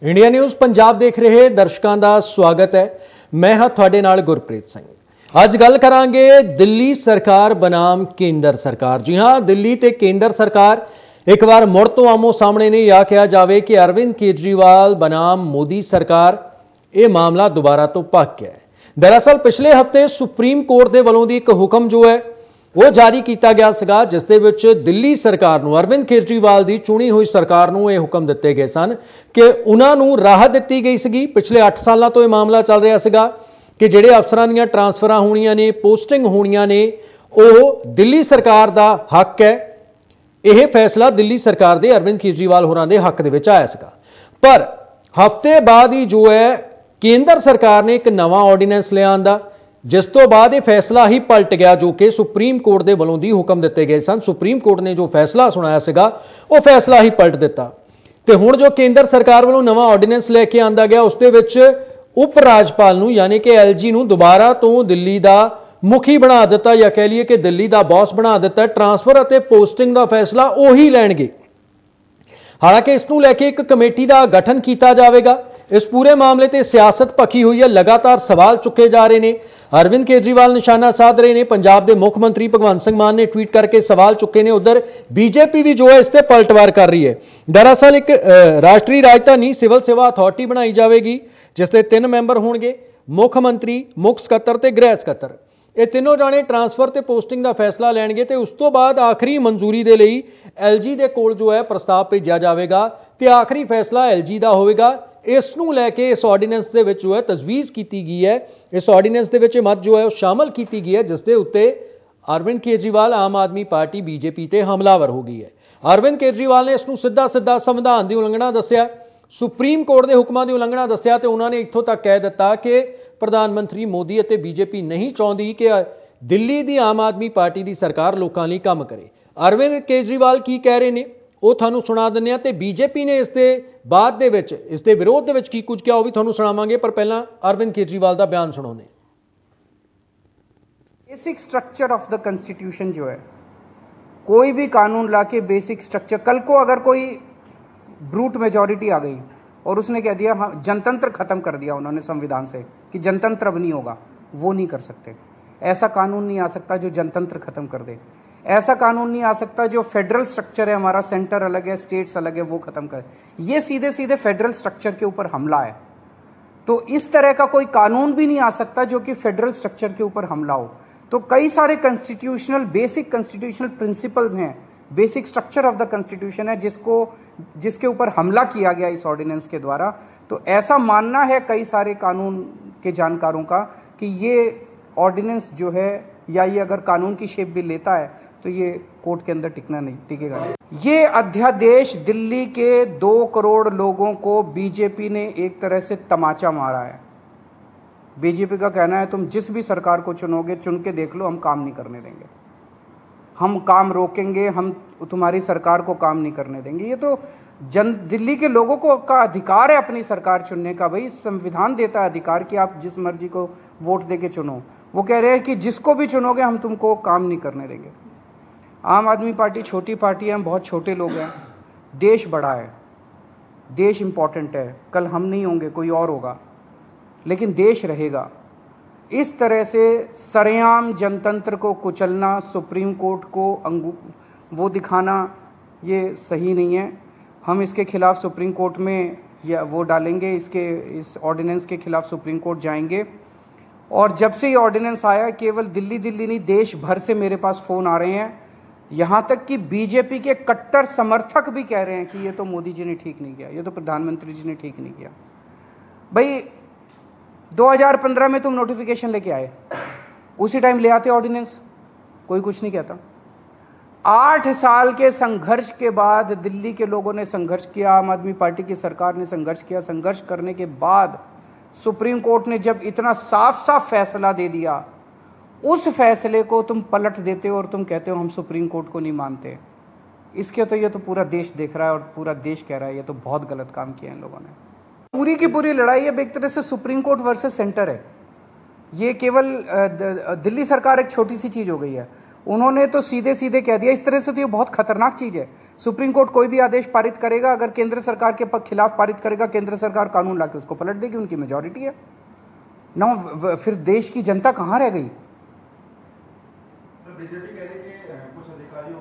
India news Punjab देख रहे दर्शकों का स्वागत है। मैं हाँ तुहाडे नाल गुरप्रीत सिंह। अज गल करांगे दिल्ली सरकार बनाम केंद्र सरकार। जी हाँ, दिल्ली ते केंद्र सरकार एक बार मुड़ तो आमो सामने नहीं आ कहा जाए कि अरविंद केजरीवाल बनाम मोदी सरकार ये मामला दोबारा तो भख गया है। दरअसल पिछले हफ्ते सुप्रीम कोर्ट के वलों दी एक हुक्म जो है वो जारी किया गया सीगा, जिस दे विच दिल्ली सरकार नूं अरविंद केजरीवाल की चुनी हुई सरकार नूं ये हुक्म दिते गए सन कि उन्हां नूं राहत दी गई सीगी। पिछले 8 सालों तो यह मामला चल रहा सीगा कि जिहड़े अफसरां दीयां ट्रांसफर होणीआं ने, पोस्टिंग होणीआं ने, वो दिल्ली सरकार का हक है। यह फैसला दिल्ली सरकार के अरविंद केजरीवाल होरां दे हक दे विच आया सीगा। पर हफ्ते बाद ही जो है केंद्र सरकार ने एक नवा ऑर्डीनेंस लिया आंदा, जिस तो बाद यह फैसला ही पलट गया जो कि सुप्रीम कोर्ट के वलों दी हुक्म दिते गए सन। सुप्रीम कोर्ट ने जो फैसला सुनाया सीगा वो फैसला ही पलट दिता ते हुण जो केंद्र सरकार वलों नवा ऑर्डीनेंस लेके आंदा गया उस दे विच उप राज्यपाल नूं यानी कि एलजी नूं दोबारा तो दिल्ली का मुखी बना दिता, या कह लीए कि दिल्ली का बॉस बना दिता। ट्रांसफर और पोस्टिंग का फैसला वही लैणगे। हालांकि इसनूं लैके एक कमेटी का गठन किया जाएगा। इस पूरे मामले ते सियासत भखी हुई है, लगातार सवाल चुके जा रहे हैं। अरविंद केजरीवाल निशाना साध रहे हैं। पंजाब के मुख मंत्री भगवंत सिंह मान ने ट्वीट करके सवाल चुके हैं। उधर बीजेपी भी जो है इस पर पलटवार कर रही है। दरअसल एक राष्ट्रीय राजधानी सिविल सेवा अथॉरिटी बनाई जाएगी जिसके 3 मैंबर होंगे, मुख मंत्री, मुख सकत्तर ते गृह सकत्तर। ये तीनों जाने ट्रांसफर ते पोस्टिंग का फैसला लैणगे ते उस तो बाद आखिरी मंजूरी दे लई एलजी दे कोल जो है प्रस्ताव भेजा जाएगा ते आखिरी फैसला एलजी का होगा। इसनूं लैके इस ऑर्डीनेंस दे विच जो है तजवीज़ की गई है। इस ऑर्डीनेंस दे विच मत जो है शामिल की गई है जिसके उत्ते अरविंद केजरीवाल आम आदमी पार्टी बीजेपी ते हमलावर हो गई है। अरविंद केजरीवाल ने इसनूं सीधा सीधा संविधान की उलंघना दस्सिया, सुप्रीम कोर्ट के हुक्मां की उलंघना दस्सिया ते उन्होंने इत्थों तक कह दिता कि प्रधानमंत्री मोदी और बीजेपी नहीं चाहती कि दिल्ली की आम आदमी पार्टी की सरकार लोगों लिए काम करे। अरविंद केजरीवाल की कह रहे हैं वो थानू सुना दिंदे ते बीजेपी ने इसके बाद दे विच इसके विरोध दे विच की कुछ किया वो भी थानू सुणावांगे। पर पहला अरविंद केजरीवाल का बयान सुनाउने। Basic structure of the constitution जो है, कोई भी कानून लाके बेसिक स्ट्रक्चर, कल को अगर कोई ब्रूट मेजॉरिटी आ गई और उसने कह दिया हाँ जनतंत्र खत्म कर दिया उन्होंने संविधान से कि जनतंत्र अब नहीं होगा, वो नहीं कर सकते। ऐसा कानून नहीं आ सकता जो जनतंत्र खत्म कर दे। ऐसा कानून नहीं आ सकता जो फेडरल स्ट्रक्चर है हमारा, सेंटर अलग है, स्टेट्स अलग है, वो खत्म करे। ये सीधे सीधे फेडरल स्ट्रक्चर के ऊपर हमला है। तो इस तरह का कोई कानून भी नहीं आ सकता जो कि फेडरल स्ट्रक्चर के ऊपर हमला हो। तो कई सारे कॉन्स्टिट्यूशनल बेसिक कॉन्स्टिट्यूशनल प्रिंसिपल्स हैं, basic structure of the constitution है जिसके ऊपर हमला किया गया इस ऑर्डिनेंस के द्वारा। तो ऐसा मानना है कई सारे कानून के जानकारों का कि ये ऑर्डिनेंस जो है या ये अगर कानून की शेप भी लेता है तो ये कोर्ट के अंदर टिकेगा नहीं। ये अध्यादेश दिल्ली के 2 करोड़ लोगों को बीजेपी ने एक तरह से तमाचा मारा है। बीजेपी का कहना है तुम जिस भी सरकार को चुनोगे चुन के देख लो, हम काम नहीं करने देंगे, हम काम रोकेंगे, हम तुम्हारी सरकार को काम नहीं करने देंगे। ये तो दिल्ली के लोगों को का अधिकार है अपनी सरकार चुनने का। भाई संविधान देता है अधिकार कि आप जिस मर्जी को वोट देके चुनो। वो कह रहे हैं कि जिसको भी चुनोगे हम तुमको काम नहीं करने देंगे। आम आदमी पार्टी छोटी पार्टी है, हम बहुत छोटे लोग हैं। देश बड़ा है, देश इंपॉर्टेंट है। कल हम नहीं होंगे, कोई और होगा, लेकिन देश रहेगा। इस तरह से सरेआम जनतंत्र को कुचलना, सुप्रीम कोर्ट को वो दिखाना, ये सही नहीं है। हम इसके खिलाफ सुप्रीम कोर्ट में या वो डालेंगे, इस ऑर्डिनेंस के खिलाफ सुप्रीम कोर्ट जाएंगे। और जब से ये ऑर्डिनेंस आया केवल दिल्ली नहीं देश भर से मेरे पास फ़ोन आ रहे हैं, यहाँ तक कि बीजेपी के कट्टर समर्थक भी कह रहे हैं कि ये तो मोदी जी ने ठीक नहीं किया, ये तो प्रधानमंत्री जी ने ठीक नहीं किया। भाई 2015 में तुम नोटिफिकेशन लेके आए, उसी टाइम ले आते ऑर्डिनेंस, कोई कुछ नहीं कहता। 8 साल के संघर्ष के बाद दिल्ली के लोगों ने संघर्ष किया, आम आदमी पार्टी की सरकार ने संघर्ष किया। संघर्ष करने के बाद सुप्रीम कोर्ट ने जब इतना साफ साफ फैसला दे दिया, उस फैसले को तुम पलट देते हो और तुम कहते हो हम सुप्रीम कोर्ट को नहीं मानते। इसके तो ये तो पूरा देश देख रहा है और पूरा देश कह रहा है ये तो बहुत गलत काम किया इन लोगों ने। पूरी की पूरी लड़ाई अब एक तरह से सुप्रीम कोर्ट वर्सेस सेंटर है। ये केवल दिल्ली सरकार एक छोटी सी चीज हो गई है। उन्होंने तो सीधे सीधे कह दिया, इस तरह से तो ये बहुत खतरनाक चीज है। सुप्रीम कोर्ट कोई भी आदेश पारित करेगा, अगर केंद्र सरकार के खिलाफ पारित करेगा, केंद्र सरकार कानून लाके उसको पलट देगी, उनकी मेजॉरिटी है ना। फिर देश की जनता कहां रह गई?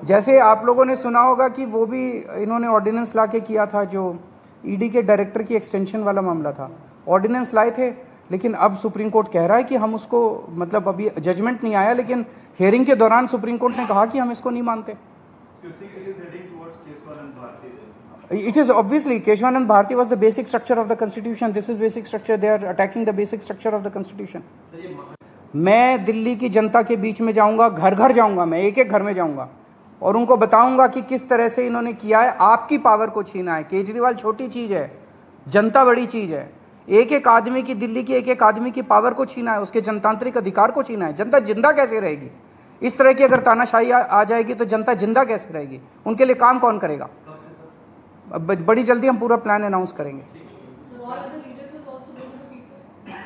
जैसे आप लोगों ने सुना होगा कि वो भी इन्होंने ऑर्डिनेंस लाके किया था, जो ईडी के डायरेक्टर की एक्सटेंशन वाला मामला था, ऑर्डिनेंस लाए थे, लेकिन अब सुप्रीम कोर्ट कह रहा है कि हम उसको, मतलब अभी जजमेंट नहीं आया, लेकिन हियरिंग के दौरान सुप्रीम कोर्ट ने कहा कि हम इसको नहीं मानते। It is obviously Keshwanand Bharti was the basic structure of the constitution. This is basic structure. They are attacking the basic structure of the constitution. मैं दिल्ली की जनता के बीच में जाऊंगा, घर घर जाऊंगा, मैं एक एक घर में जाऊंगा और उनको बताऊंगा कि किस तरह से इन्होंने किया है, आपकी पावर को छीना है। केजरीवाल छोटी चीज है, जनता बड़ी चीज है। एक एक आदमी की, दिल्ली की एक एक आदमी की पावर को छीना है, उसके जनतांत्रिक अधिकार को छीना है। जनता जिंदा कैसे रहेगी? इस तरह की अगर तानाशाही आ जाएगी तो जनता जिंदा कैसे रहेगी? उनके लिए काम कौन करेगा? बड़ी जल्दी हम पूरा प्लान अनाउंस करेंगे।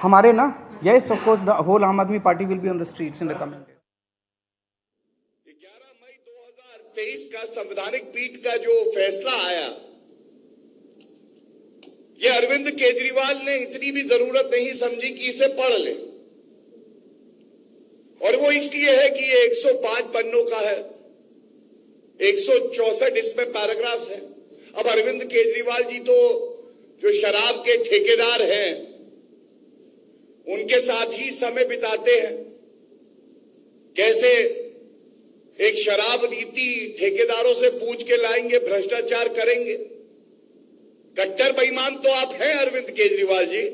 हमारे ना, yes, of course, the whole Aam Aadmi Party will be on the streets in the coming days. 11 मई 2023 का संवैधानिक पीठ का जो फैसला आया, ये अरविंद केजरीवाल ने इतनी भी जरूरत नहीं समझी कि इसे पढ़ ले, और वो इसलिए है कि ये 105 पन्नों का है, 164 इसमें पैराग्राफ है। अब अरविंद केजरीवाल जी तो जो शराब के ठेकेदार हैं, उनके साथ ही समय बिताते हैं। कैसे एक शराब नीति ठेकेदारों से पूछ के लाएंगे, भ्रष्टाचार करेंगे। कट्टर बेईमान तो आप हैं अरविंद केजरीवाल जी,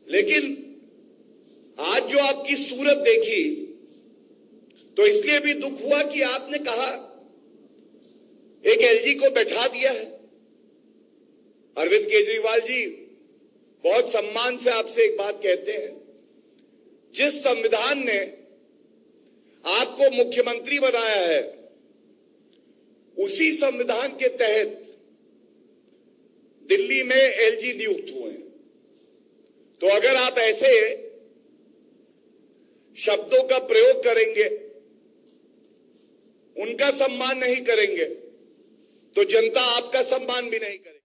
लेकिन आज जो आपकी सूरत देखी तो इसलिए भी दुख हुआ कि आपने कहा एक एलजी को बैठा दिया है। अरविंद केजरीवाल जी, बहुत सम्मान से आपसे एक बात कहते हैं, जिस संविधान ने आपको मुख्यमंत्री बनाया है, उसी संविधान के तहत दिल्ली में एलजी नियुक्त हुए हैं। तो अगर आप ऐसे शब्दों का प्रयोग करेंगे, उनका सम्मान नहीं करेंगे, तो जनता आपका सम्मान भी नहीं करेगी।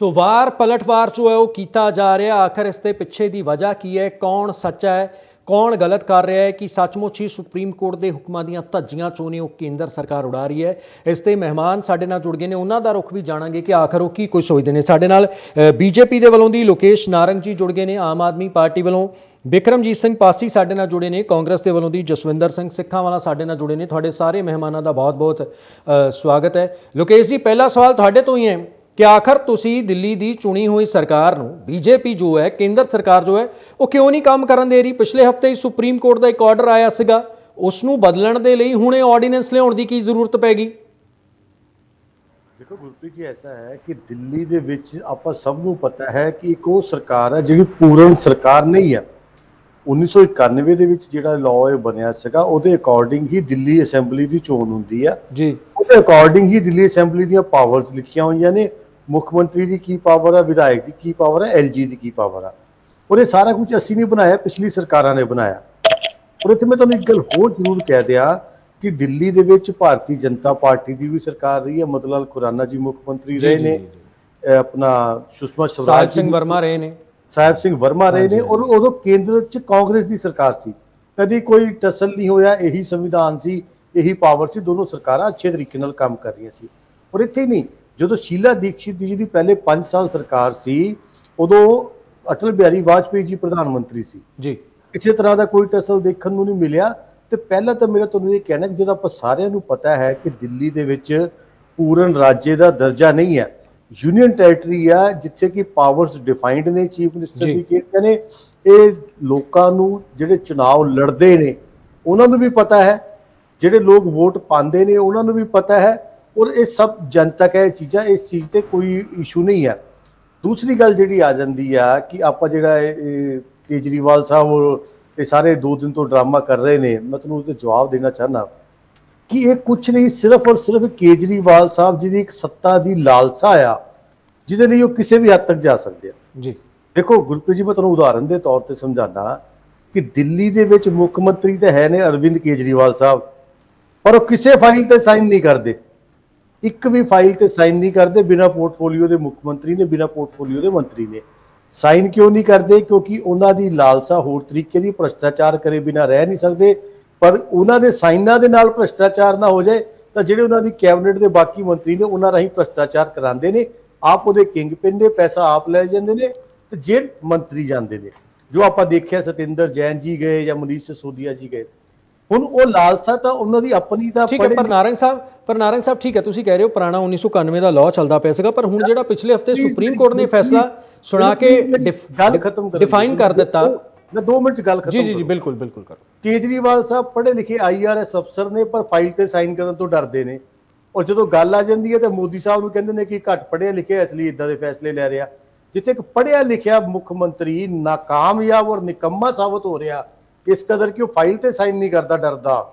ਸੋ ਵਾਰ ਪਲਟਵਾਰ ਜੋ ਹੈ ਉਹ ਕੀਤਾ ਜਾ ਰਿਹਾ। ਆਖਰ ਇਸ ਦੇ ਪਿੱਛੇ ਦੀ ਵਜ੍ਹਾ ਕੀ ਹੈ? ਕੌਣ ਸੱਚਾ ਹੈ, ਕੌਣ ਗਲਤ ਕਰ ਰਿਹਾ ਹੈ? ਕਿ ਸੱਚਮੁੱਚ ਹੀ ਸੁਪਰੀਮ ਕੋਰਟ ਦੇ ਹੁਕਮਾਂ ਦੀਆਂ ਧੱਜੀਆਂ ਚੋਂ ਨੇ ਉਹ ਕੇਂਦਰ ਸਰਕਾਰ ਉਡਾ ਰਹੀ ਹੈ? ਇਸ ਦੇ ਮਹਿਮਾਨ ਸਾਡੇ ਨਾਲ ਜੁੜ ਗਏ ਨੇ, ਉਹਨਾਂ ਦਾ ਰੁਖ ਵੀ ਜਾਣਾਂਗੇ ਕਿ ਆਖਰ ਉਹ ਕੀ ਕੁਝ ਸੋਚਦੇ ਨੇ। ਸਾਡੇ ਨਾਲ ਬੀਜੇਪੀ ਦੇ ਵੱਲੋਂ ਦੀ ਲੋਕੇਸ਼ ਨਾਰੰਗ ਜੀ ਜੁੜ ਗਏ ਨੇ, ਆਮ ਆਦਮੀ ਪਾਰਟੀ ਵੱਲੋਂ ਬਿਕਰਮਜੀਤ ਸਿੰਘ ਪਾਸੀ ਸਾਡੇ ਨਾਲ ਜੁੜੇ ਨੇ, ਕਾਂਗਰਸ ਦੇ ਵੱਲੋਂ ਦੀ ਜਸਵਿੰਦਰ ਸਿੰਘ ਸਿੱਖਾਂ ਵਾਲਾ ਸਾਡੇ ਨਾਲ ਜੁੜੇ ਨੇ। ਤੁਹਾਡੇ ਸਾਰੇ ਮਹਿਮਾਨਾਂ ਦਾ ਬਹੁਤ-ਬਹੁਤ ਸਵਾਗਤ ਹੈ। ਲੋਕੇਸ਼ ਜੀ, ਪਹਿਲਾ ਸਵਾਲ ਤੁਹਾਡੇ ਤੋਂ ਹੀ ਹੈ कि आखिर तुसी दिल्ली दी चुनी हुई सरकार नूं, बीजेपी जो है, केंद्र सरकार जो है, वो क्यों नहीं काम करन दे रही? पिछले हफ्ते ही सुप्रीम कोर्ट का एक ऑर्डर आया सीगा, उसनूं बदलण दे लई हुणे ऑर्डीनेंस लियाउण दी की जरूरत पैगी? देखो गुरप्रीत जी, ऐसा है कि दिल्ली दे विच आपां सब नूं पता है कि एक वो सरकार है जिहड़ी पूर्ण सरकार नहीं है। 1991 ਦੇ ਵਿੱਚ ਜਿਹੜਾ ਲਾਅ ਇਹ ਬਣਿਆ ਸੀਗਾ, ਉਹਦੇ ਅਕੋਰਡਿੰਗ ਹੀ ਦਿੱਲੀ ਅਸੈਂਬਲੀ ਦੀ ਚੋਣ ਹੁੰਦੀ ਆ ਜੀ। ਉਹਦੇ ਅਕੋਰਡਿੰਗ ਹੀ ਦਿੱਲੀ ਅਸੈਂਬਲੀ ਦੀਆਂ ਪਾਵਰਸ ਲਿਖੀਆਂ ਹੋਈਆਂ ਨੇ। ਮੁੱਖ ਮੰਤਰੀ ਦੀ ਕੀ ਪਾਵਰ ਹੈ, ਵਿਧਾਇਕ ਦੀ ਕੀ ਪਾਵਰ ਹੈ, ਐਲਜੀ ਦੀ ਕੀ ਪਾਵਰ ਆ। ਔਰ ਇਹ ਸਾਰਾ ਕੁਝ ਅਸੀਂ ਨਹੀਂ ਬਣਾਇਆ, ਪਿਛਲੀ ਸਰਕਾਰਾਂ ਨੇ ਬਣਾਇਆ। ਔਰ ਇੱਥੇ ਮੈਂ ਤੁਹਾਨੂੰ ਇੱਕ ਗੱਲ ਹੋਰ ਜ਼ਰੂਰ ਕਹਿ ਦਿਆਂ ਕਿ ਦਿੱਲੀ ਦੇ ਵਿੱਚ ਭਾਰਤੀ ਜਨਤਾ ਪਾਰਟੀ ਦੀ ਵੀ ਸਰਕਾਰ ਰਹੀ ਹੈ। ਮਦਨ ਲਾਲ ਖੁਰਾਨਾ ਜੀ ਮੁੱਖ ਮੰਤਰੀ ਰਹੇ ਨੇ, ਆਪਣਾ ਸੁਸ਼ਮਾ ਸਵਰਾਜ ਸਿੰਘ ਵਰਮਾ ਰਹੇ ਨੇ, ਸਾਹਿਬ ਸਿੰਘ ਵਰਮਾ ਰਹੇ ਨੇ, ਔਰ ਉਦੋਂ ਕੇਂਦਰ 'ਚ ਕਾਂਗਰਸ ਦੀ ਸਰਕਾਰ ਸੀ। ਕਦੀ ਕੋਈ ਟਸਲ ਨਹੀਂ ਹੋਇਆ, ਇਹੀ ਸੰਵਿਧਾਨ ਸੀ, ਇਹੀ ਪਾਵਰ ਸੀ। ਦੋਨੋਂ ਸਰਕਾਰਾਂ ਅੱਛੇ ਤਰੀਕੇ ਨਾਲ ਕੰਮ ਕਰ ਰਹੀਆਂ ਸੀ। ਔਰ ਇੱਥੇ ਹੀ ਨਹੀਂ, ਜਦੋਂ ਸ਼ੀਲਾ ਦੀਕਸ਼ਿਤ ਜੀ ਦੀ ਪਹਿਲੇ 5 ਸਾਲ ਸਰਕਾਰ ਸੀ, ਉਦੋਂ ਅਟਲ ਬਿਹਾਰੀ ਵਾਜਪੇਈ ਜੀ ਪ੍ਰਧਾਨ ਮੰਤਰੀ ਸੀ ਜੀ। ਕਿਸੇ ਤਰ੍ਹਾਂ ਦਾ ਕੋਈ ਟਸਲ ਦੇਖਣ ਨੂੰ ਨਹੀਂ ਮਿਲਿਆ। ਤੇ ਪਹਿਲਾਂ ਤਾਂ ਮੇਰਾ ਤੁਹਾਨੂੰ ਇਹ ਕਹਿਣਾ ਕਿ ਜਦੋਂ ਆਪਾਂ ਸਾਰਿਆਂ ਨੂੰ ਪਤਾ ਹੈ ਕਿ ਦਿੱਲੀ ਦੇ ਵਿੱਚ ਪੂਰਨ ਰਾਜ ਦਾ ਦਰਜਾ ਨਹੀਂ ਹੈ, यूनियन टैरेटरी आ, जिथे कि पावर्स डिफाइंड ने। चीफ मिनिस्टर की कहते ने ये लोगों नूं जिहड़े चुनाव लड़ते ने उन्हां नूं भी पता है, जिहड़े लोग वोट पाते ने उन्हां नूं भी पता है, और ये सब जनतक है चीज़ां। इस चीज़ ते कोई इशू नहीं है। दूसरी गल जिहड़ी आ जांदी आ कि आपां जिहड़ा केजरीवाल साहब और ये सारे 2 दिन तो ड्रामा कर रहे ने, मैं तुहानूं उसदा जवाब देना चाहना कि ये कुछ नहीं, सिर्फ और सिर्फ केजरीवाल साहब जी की एक सत्ता की लालसा आ, जिहदे लई वो किसी भी हद तक जा सकते हैं जी। देखो गुरप्रीत जी, मैं तुहानूं उदाहरण के तौर पर समझाना कि दिल्ली दे विच मुख मंत्री तो है ने अरविंद केजरीवाल साहब, ਪਰ ਉਹ ਕਿਸੇ ਫਾਈਲ ਤੇ ਸਾਈਨ ਨਹੀਂ ਕਰਦੇ, ਇੱਕ ਵੀ ਫਾਈਲ ਤੇ ਸਾਈਨ ਨਹੀਂ ਕਰਦੇ ਬਿਨਾਂ ਪੋਰਟਫੋਲੀਓ ਦੇ ਮੁੱਖ ਮੰਤਰੀ ਨੇ, ਬਿਨਾਂ ਪੋਰਟਫੋਲੀਓ ਦੇ ਮੰਤਰੀ ਨੇ। ਸਾਈਨ ਕਿਉਂ ਨਹੀਂ ਕਰਦੇ? ਕਿਉਂਕਿ ਉਹਨਾਂ ਦੀ ਲਾਲਸਾ ਹੋਰ ਤਰੀਕੇ ਦੀ ਭ੍ਰਸ਼ਟਾਚਾਰ ਕਰੇ ਬਿਨਾਂ ਰਹਿ ਨਹੀਂ ਸਕਦੇ। ਪਰ ਉਹਨਾਂ ਦੇ ਸਾਈਨਾਂ ਦੇ ਨਾਲ ਭ੍ਰਸ਼ਟਾਚਾਰ ਨਾ ਹੋ ਜਾਏ ਤਾਂ ਜਿਹੜੇ ਉਹਨਾਂ ਦੀ ਕੈਬਨਿਟ ਦੇ ਬਾਕੀ ਮੰਤਰੀ ਨੇ ਉਹਨਾਂ ਰਾਹੀਂ ਭ੍ਰਸ਼ਟਾਚਾਰ ਕਰਾਉਂਦੇ ਨੇ, ਆਪ ਉਹਦੇ ਕਿੰਗ ਪਿਨ ਨੇ, ਪੈਸਾ ਆਪ ਲੈ ਜਾਂਦੇ ਨੇ ਤੇ ਜੇਲ੍ਹ ਮੰਤਰੀ ਜਾਂਦੇ ਨੇ। ਜੋ ਆਪਾਂ ਦੇਖਿਆ ਸਤਿੰਦਰ ਜੈਨ ਜੀ ਗਏ ਜਾਂ ਮਨੀਸ਼ ਸਿਸੋਦੀਆ ਜੀ ਗਏ। ਹੁਣ ਉਹ ਲਾਲਸਾ ਤਾਂ ਉਹਨਾਂ ਦੀ ਆਪਣੀ ਤਾਂ ਠੀਕ ਹੈ। ਪਰ ਨਾਰੰਗ ਸਾਹਿਬ ਠੀਕ ਹੈ, ਤੁਸੀਂ ਕਹਿ ਰਹੇ ਹੋ ਪੁਰਾਣਾ 1991 ਦਾ ਲਾਅ ਚੱਲਦਾ ਪਿਆ ਸੀਗਾ, ਪਰ ਹੁਣ ਜਿਹੜਾ ਪਿਛਲੇ ਹਫਤੇ ਸੁਪਰੀਮ ਕੋਰਟ ਨੇ ਫੈਸਲਾ ਸੁਣਾ ਕੇ ਗੱਲ ਖਤਮ ਕਰ ਡਿਫਾਈਨ ਕਰ ਦਿੱਤਾ। ਮੈਂ 2 ਮਿੰਟ 'ਚ ਗੱਲ ਖਤਮ ਜੀ ਬਿਲਕੁਲ ਕਰੋ। ਕੇਜਰੀਵਾਲ ਸਾਹਿਬ ਪੜ੍ਹੇ ਲਿਖੇ IRS ਅਫਸਰ ਨੇ, ਪਰ ਫਾਈਲ ਤੇ ਸਾਈਨ ਕਰਨ ਤੋਂ ਡਰਦੇ ਨੇ। ਔਰ ਜਦੋਂ ਗੱਲ ਆ ਜਾਂਦੀ ਹੈ ਤਾਂ ਮੋਦੀ ਸਾਹਿਬ ਨੂੰ ਕਹਿੰਦੇ ਨੇ ਕਿ ਘੱਟ ਪੜ੍ਹਿਆ ਲਿਖਿਆ ਇਸ ਲਈ ਇਦਾਂ ਦੇ ਫੈਸਲੇ ਲੈ ਰਿਹਾ। ਜਿੱਥੇ ਇੱਕ ਪੜ੍ਹਿਆ ਲਿਖਿਆ ਮੁੱਖ ਮੰਤਰੀ ਨਾਕਾਮਯਾਬ ਔਰ ਨਿਕੰਮਾ ਸਾਬਤ ਹੋ ਰਿਹਾ ਇਸ ਕਦਰ ਕਿ ਉਹ ਫਾਈਲ ਤੇ ਸਾਈਨ ਨਹੀਂ ਕਰਦਾ, ਡਰਦਾ,